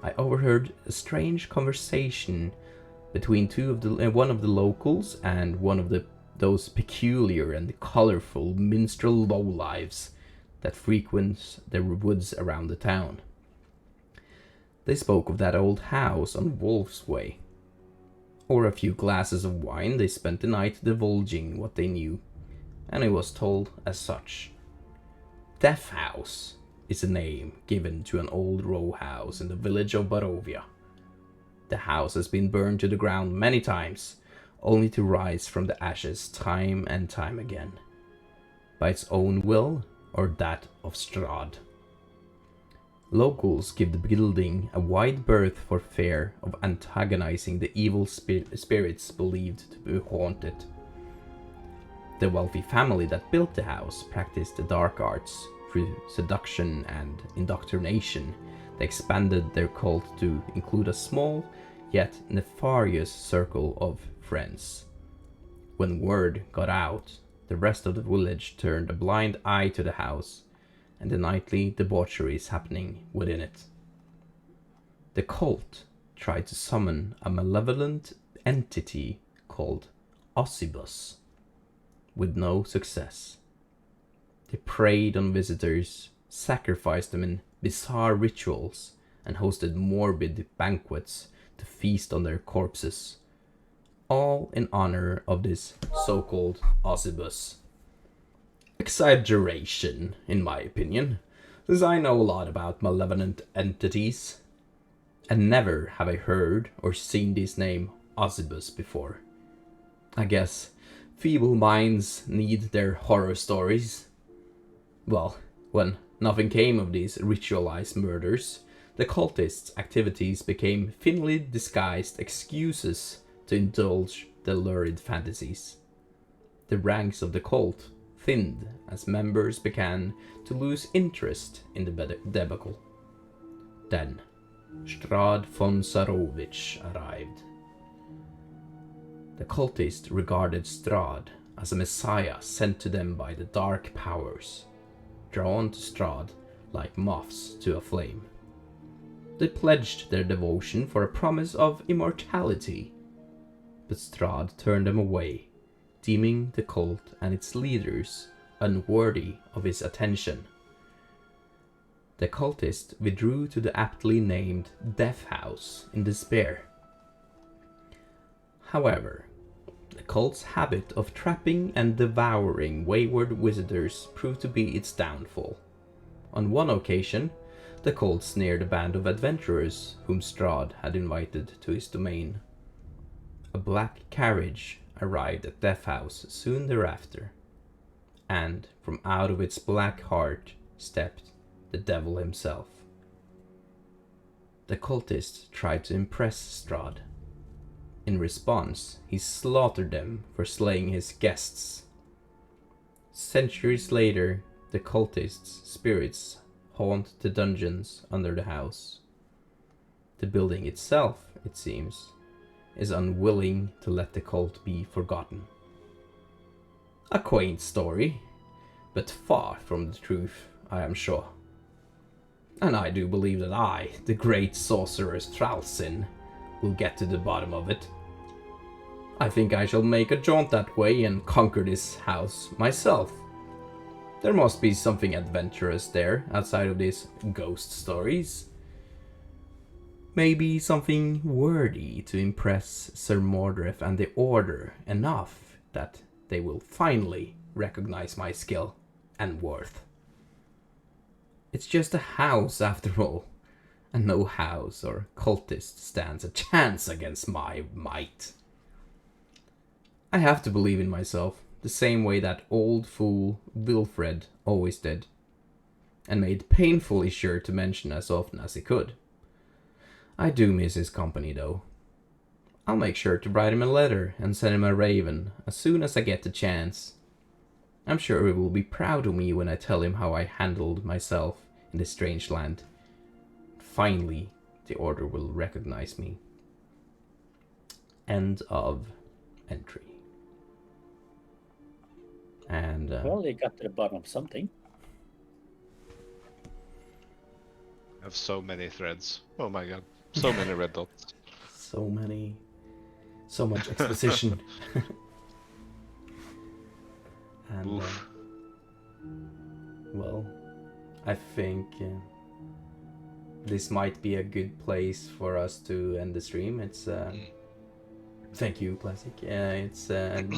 I overheard a strange conversation between one of the locals and one of those peculiar and colorful minstrel lowlives that frequents the woods around the town. They spoke of that old house on Wolf's Way. Over a few glasses of wine, they spent the night divulging what they knew, and I was told as such. Death House is a name given to an old row house in the village of Barovia. The house has been burned to the ground many times, only to rise from the ashes time and time again, by its own will or that of Strahd. Locals give the building a wide berth for fear of antagonizing the evil spirits believed to be haunted. The wealthy family that built the house practiced the dark arts through seduction and indoctrination. They expanded their cult to include a small yet nefarious circle of friends. When word got out, the rest of the village turned a blind eye to the house and the nightly debaucheries happening within it. The cult tried to summon a malevolent entity called Ossibus, with no success. They preyed on visitors, sacrificed them in bizarre rituals, and hosted morbid banquets to feast on their corpses, all in honor of this so-called Ossibus. exaggeration, in my opinion, since I know a lot about malevolent entities, and never have I heard or seen this name Ozzibus before. I guess feeble minds need their horror stories. Well, when nothing came of these ritualized murders, the cultists' activities became thinly disguised excuses to indulge the lurid fantasies. The ranks of the cult thinned as members began to lose interest in the debacle. Then, Strahd von Sarovich arrived. The cultists regarded Strahd as a messiah sent to them by the dark powers, drawn to Strahd like moths to a flame. They pledged their devotion for a promise of immortality, but Strahd turned them away, deeming the cult and its leaders unworthy of his attention. The cultists withdrew to the aptly named Death House in despair. However, the cult's habit of trapping and devouring wayward visitors proved to be its downfall. On one occasion, the cult snared a band of adventurers whom Strahd had invited to his domain. A black carriage arrived at Death House soon thereafter, and from out of its black heart stepped the devil himself. The cultists tried to impress Strahd. In response, he slaughtered them for slaying his guests. Centuries later, the cultists' spirits haunt the dungeons under the house. The building itself, it seems, is unwilling to let the cult be forgotten. A quaint story, but far from the truth, I am sure. And I do believe that I, the great sorcerer Thralzin, will get to the bottom of it. I think I shall make a jaunt that way and conquer this house myself. There must be something adventurous there outside of these ghost stories. Maybe something worthy to impress Sir Mordred and the Order enough that they will finally recognize my skill and worth. It's just a house after all, and no house or cultist stands a chance against my might. I have to believe in myself, the same way that old fool Wilfred always did, and made painfully sure to mention as often as he could. I do miss his company, though. I'll make sure to write him a letter and send him a raven as soon as I get the chance. I'm sure he will be proud of me when I tell him how I handled myself in this strange land. Finally, the Order will recognize me. End of entry. And Well, they got to the bottom of something. I have so many threads. Oh my god. So many red dots. so much exposition. And Oof. well, I think this might be a good place for us to end the stream. It's thank you, Classic. It's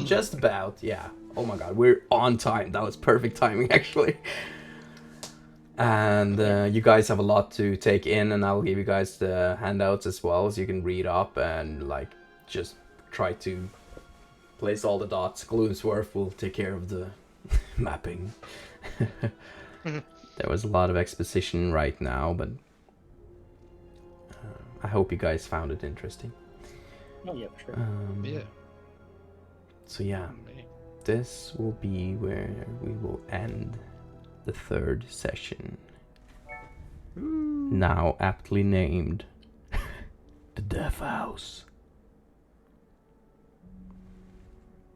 just about, yeah. Oh my god, we're on time. That was perfect timing, actually. And you guys have a lot to take in, and I'll give you guys the handouts as well, so you can read up and like just try to place all the dots. Gloomsworth will take care of the mapping. There was a lot of exposition right now, but I hope you guys found it interesting. Oh yeah, for sure. Yeah. So yeah, this will be where we will end the third session. Now aptly named the Death House.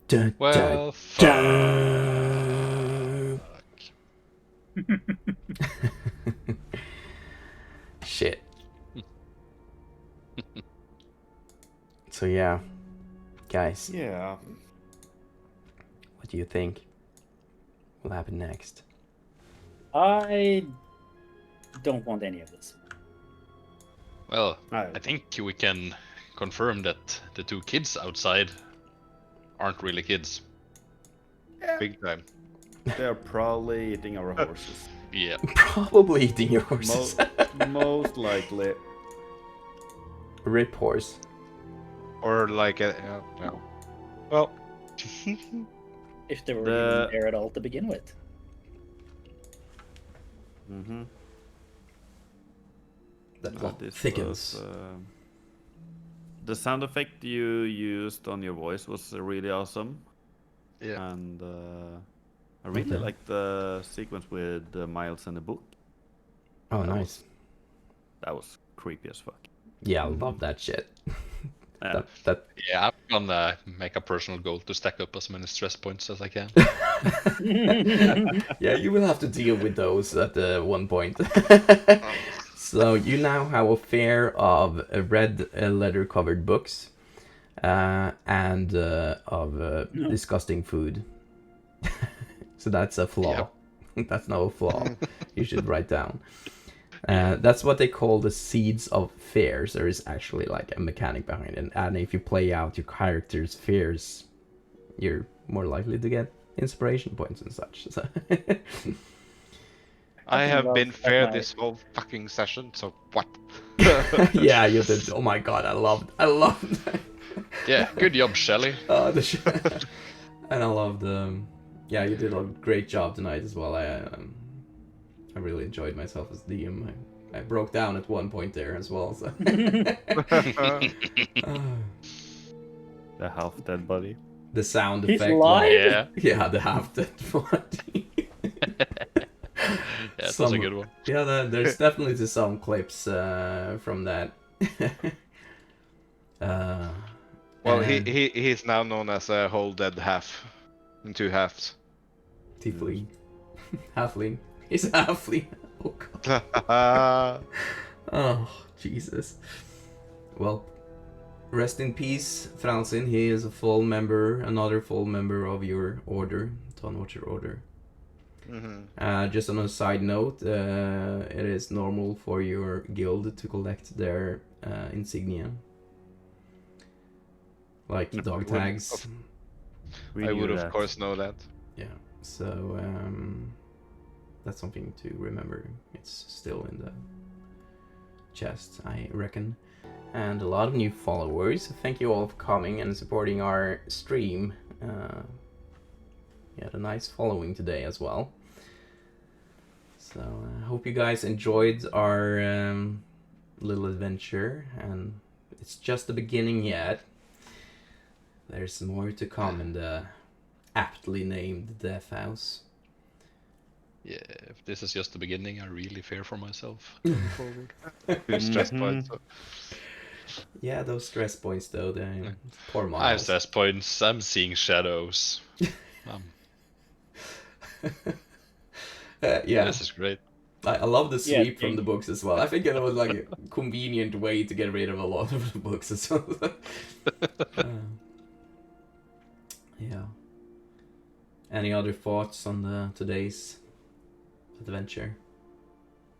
Dun, Well, dun, dun. Shit. So yeah, guys, Yeah. what do you think will happen next? I don't want any of this. Well, Alright. I think we can confirm that the two kids outside aren't really kids. Big time. They're probably eating our horses. Yeah. Probably eating your horses. Most likely. Rip horse. Or like a no. Well, If they were The- even there at all to begin with. Mm-hmm. That plot This thickens. was, the sound effect you used on your voice was really awesome. yeah. And I really Okay. liked the sequence with Miles and the book. Oh, that nice. That was creepy as fuck. Yeah, I love that shit. Yeah. That Yeah, I'm gonna make a personal goal to stack up as many stress points as I can. yeah, you will have to deal with those at one point. So you now have a fair of red leather-covered books and of disgusting food. So that's a flaw. That's not a flaw. You should write down. That's what they call the seeds of fears. There is actually like a mechanic behind it, and if you play out your character's fears, you're more likely to get inspiration points and such. So I have love been that fair my- this whole fucking session, so what? yeah, you did. Oh my god, I loved. Yeah, good job, Shelly. The and I loved. Yeah, you did a great job tonight as well. I really enjoyed myself as DM. I broke down at one point there as well. So. The half dead body. The sound He's effect. alive? Yeah, Yeah, the half dead body. yeah, that's a Some- good one. Yeah, there's definitely some clips from that. Well, and he's now known as a whole dead half, in two halves. Tiefling, halfling. He's a halfling. Oh god. Oh Jesus. Well, rest in peace, Thralzin. He is a full member, another full member of your order, Dawnwatcher Order. Just on a side note, it is normal for your guild to collect their insignia, like dog tags. I would of course know that. Yeah, so that's something to remember. It's still in the chest, I reckon. And a lot of new followers. Thank you all for coming and supporting our stream. We had a nice following today as well. So I hope you guys enjoyed our little adventure, and it's just the beginning yet. There's more to come in the aptly named Death House. Yeah, if this is just the beginning, I really fear for myself going forward. Two stress points. Yeah, those stress points though, they poor Miles. I have stress points. I'm seeing shadows. Yeah, This is great. I love the Yeah, sweep from the books as well. I think it was like a convenient way to get rid of a lot of the books as well. Yeah. Any other thoughts on today's adventure?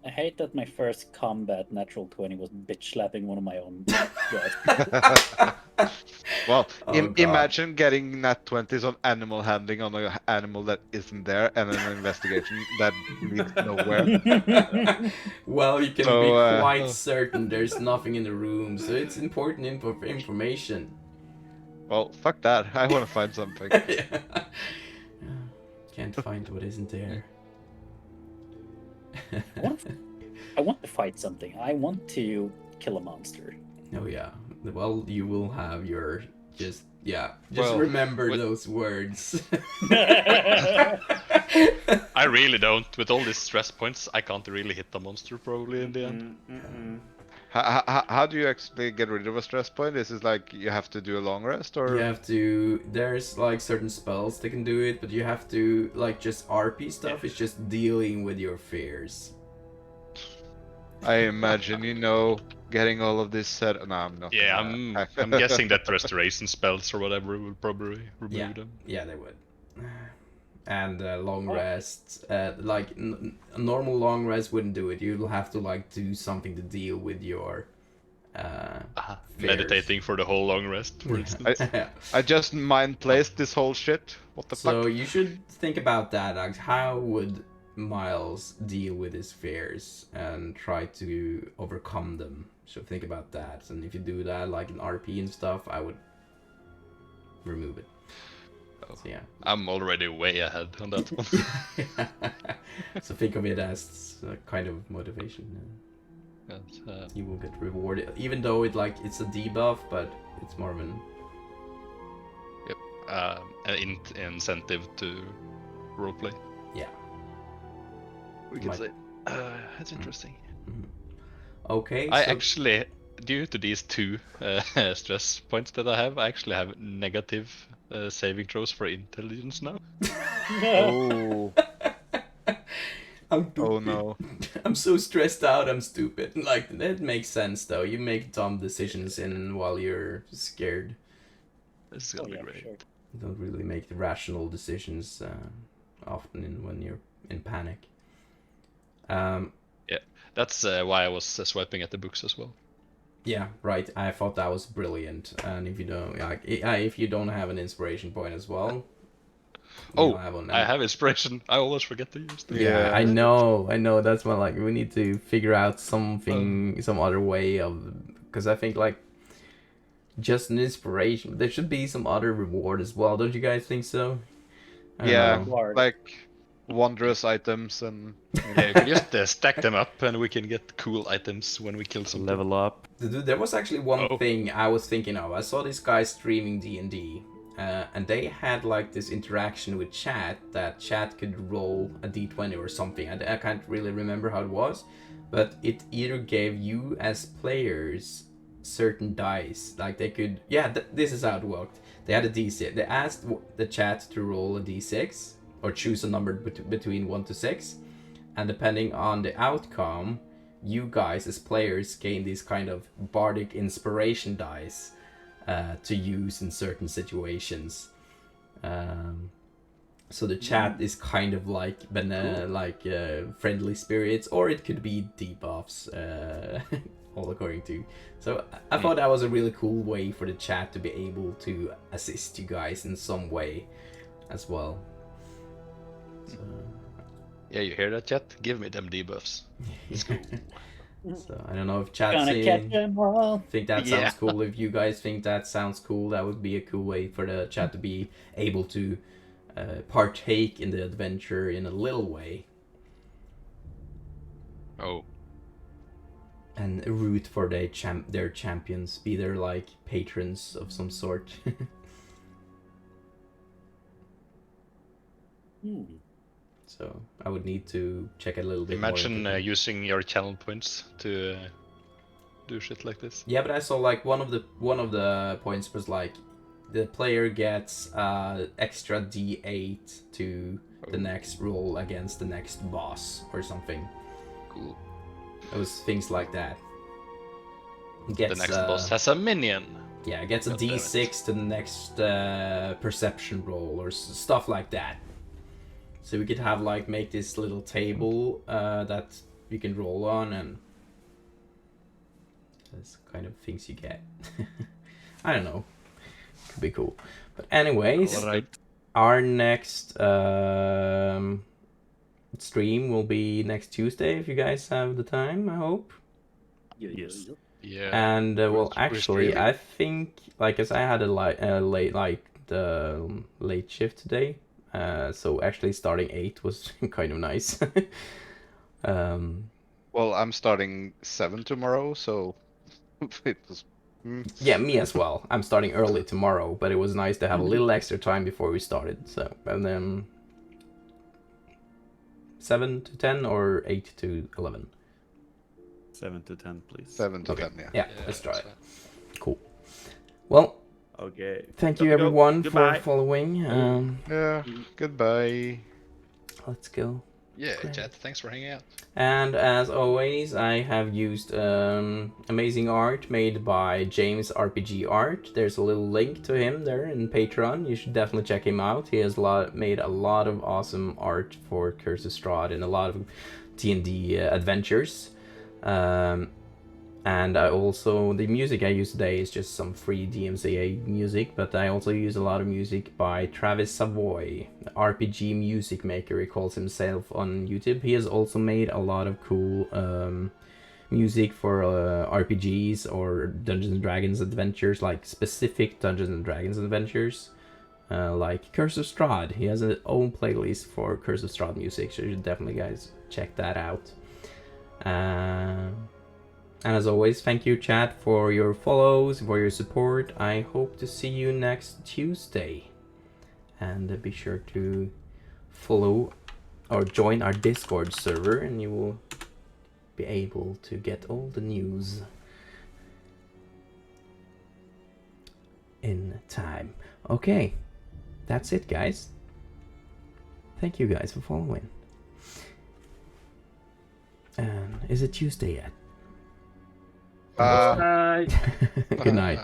I hate that my first combat natural 20 was bitch slapping one of my own guys. Well, Oh, God. imagine getting nat 20s on animal handling on an animal that isn't there, and an investigation that leads nowhere. Well, you can So, be quite certain there's nothing in the room, so it's important information. Well, fuck that. I want to find something. Yeah. Can't find what isn't there. I want to fight something. I want to kill a monster. Oh yeah. Well, you will have your just Well, remember those words. I really don't. With all these stress points, I can't really hit the monster probably in the end. How do you actually get rid of a stress point? Is it like you have to do a long rest, or You have to. There's like certain spells that can do it, but you have to like just RP stuff. It's just dealing with your fears. I imagine getting all of this set? No, I'm not. Yeah, gonna- I'm guessing that restoration spells or whatever will probably remove them. Yeah, they would. And long rest, like a normal long rest wouldn't do it. You'll have to like do something to deal with your fairs. Meditating for the whole long rest, for instance. I just mind placed this whole shit. What the So fuck? you should think about that. Like, how would Miles deal with his fears and try to overcome them? So think about that. And if you do that, like in RP and stuff, I would remove it. Oh. So yeah. I'm already way ahead on that one. So think of it as a kind of motivation. But, You will get rewarded, even though it's a debuff, but it's more of an an incentive to roleplay. yeah. We can Might- say. That's interesting. Okay. I so- actually, due to these two stress points that I have, I actually have negative saving throws for intelligence now. Oh. I'm Oh no. I'm so stressed out. I'm stupid. Like that makes sense though. You make dumb decisions while you're scared. This is gonna be great. Sure. You don't really make the rational decisions often when you're in panic. That's why I was swiping at the books as well. Yeah, right. I thought that was brilliant. And if you don't have an inspiration point as well. Oh, you'll have one. I have inspiration. I always forget to use them. Yeah, Yeah. I know. That's why, like, we need to figure out some other way of, because I think like just an inspiration. There should be some other reward as well. Don't you guys think so? I don't Yeah, know. like wondrous items and. Yeah, you can just stack them up and we can get cool items when we kill something. Level up. Dude, there was actually one Oh. thing I was thinking of. I saw this guy streaming D&D, and they had like this interaction with chat that chat could roll a d20 or something. I can't really remember how it was, but it either gave you as players certain dice, like they could. Yeah, this is how it worked. They had a d6. They asked the chat to roll a d6 or choose a number between 1 to 6, and depending on the outcome, you guys as players gain these kind of bardic inspiration dice to use in certain situations. So the chat is kind of like friendly spirits, or it could be debuffs, all according to. So I thought that was a really cool way for the chat to be able to assist you guys in some way as well. So, Yeah, you hear that, chat? Give me them debuffs. Let's go. so I don't know if chat's Gonna catch saying. them all. Think that Yeah. sounds cool. If you guys think that sounds cool, that would be a cool way for the chat to be able to partake in the adventure in a little way Oh, and root for their champions, be their like patrons of some sort. So I would need to check a little bit imagine more. using your channel points to do shit like this. Yeah, but I saw like one of the points was like the player gets extra d8 to the next roll against the next boss or something. Cool. It was things like that. The Gets, next boss has a minion. Yeah, gets a God damn it. d6 to the next perception roll or stuff like that. So we could have like make this little table that you can roll on, and that's kind of things you get. I don't know. Could be cool. But anyways, Alright. our next stream will be next Tuesday if you guys have the time, I hope. Yes. Yeah. And well, We're actually, streaming. I think like as I had the late shift today, so actually starting 8 was kind of nice. Well, I'm starting 7 tomorrow, so it was. Yeah, me as well. I'm starting early tomorrow, but it was nice to have a little extra time before we started. So and then 7 to 10 or 8 to 11. 7 to 10, please. 7 to Okay. 10, yeah. Yeah, let's try that's it. fine. Cool. Well, Okay. thank you Gotta go. everyone for Goodbye. following. Yeah, goodbye. Let's go. Yeah, Great. chat. Thanks for hanging out. And as always, I have used amazing art made by James RPG Art. There's a little link to him there in Patreon. You should definitely check him out. He has made a lot of awesome art for Curse of Strahd and a lot of D&D adventures. And I also, the music I use today is just some free DMCA music, but I also use a lot of music by Travis Savoy, the RPG music maker, he calls himself on YouTube. He has also made a lot of cool music for RPGs or Dungeons and Dragons adventures, like specific Dungeons and Dragons adventures, like Curse of Strahd. He has his own playlist for Curse of Strahd music, so you should definitely guys check that out. And as always, thank you chat for your follows, for your support. I hope to see you next Tuesday. And be sure to follow or join our Discord server and you will be able to get all the news in time. Okay, that's it guys. Thank you guys for following. And is it Tuesday yet? Uh, Good night.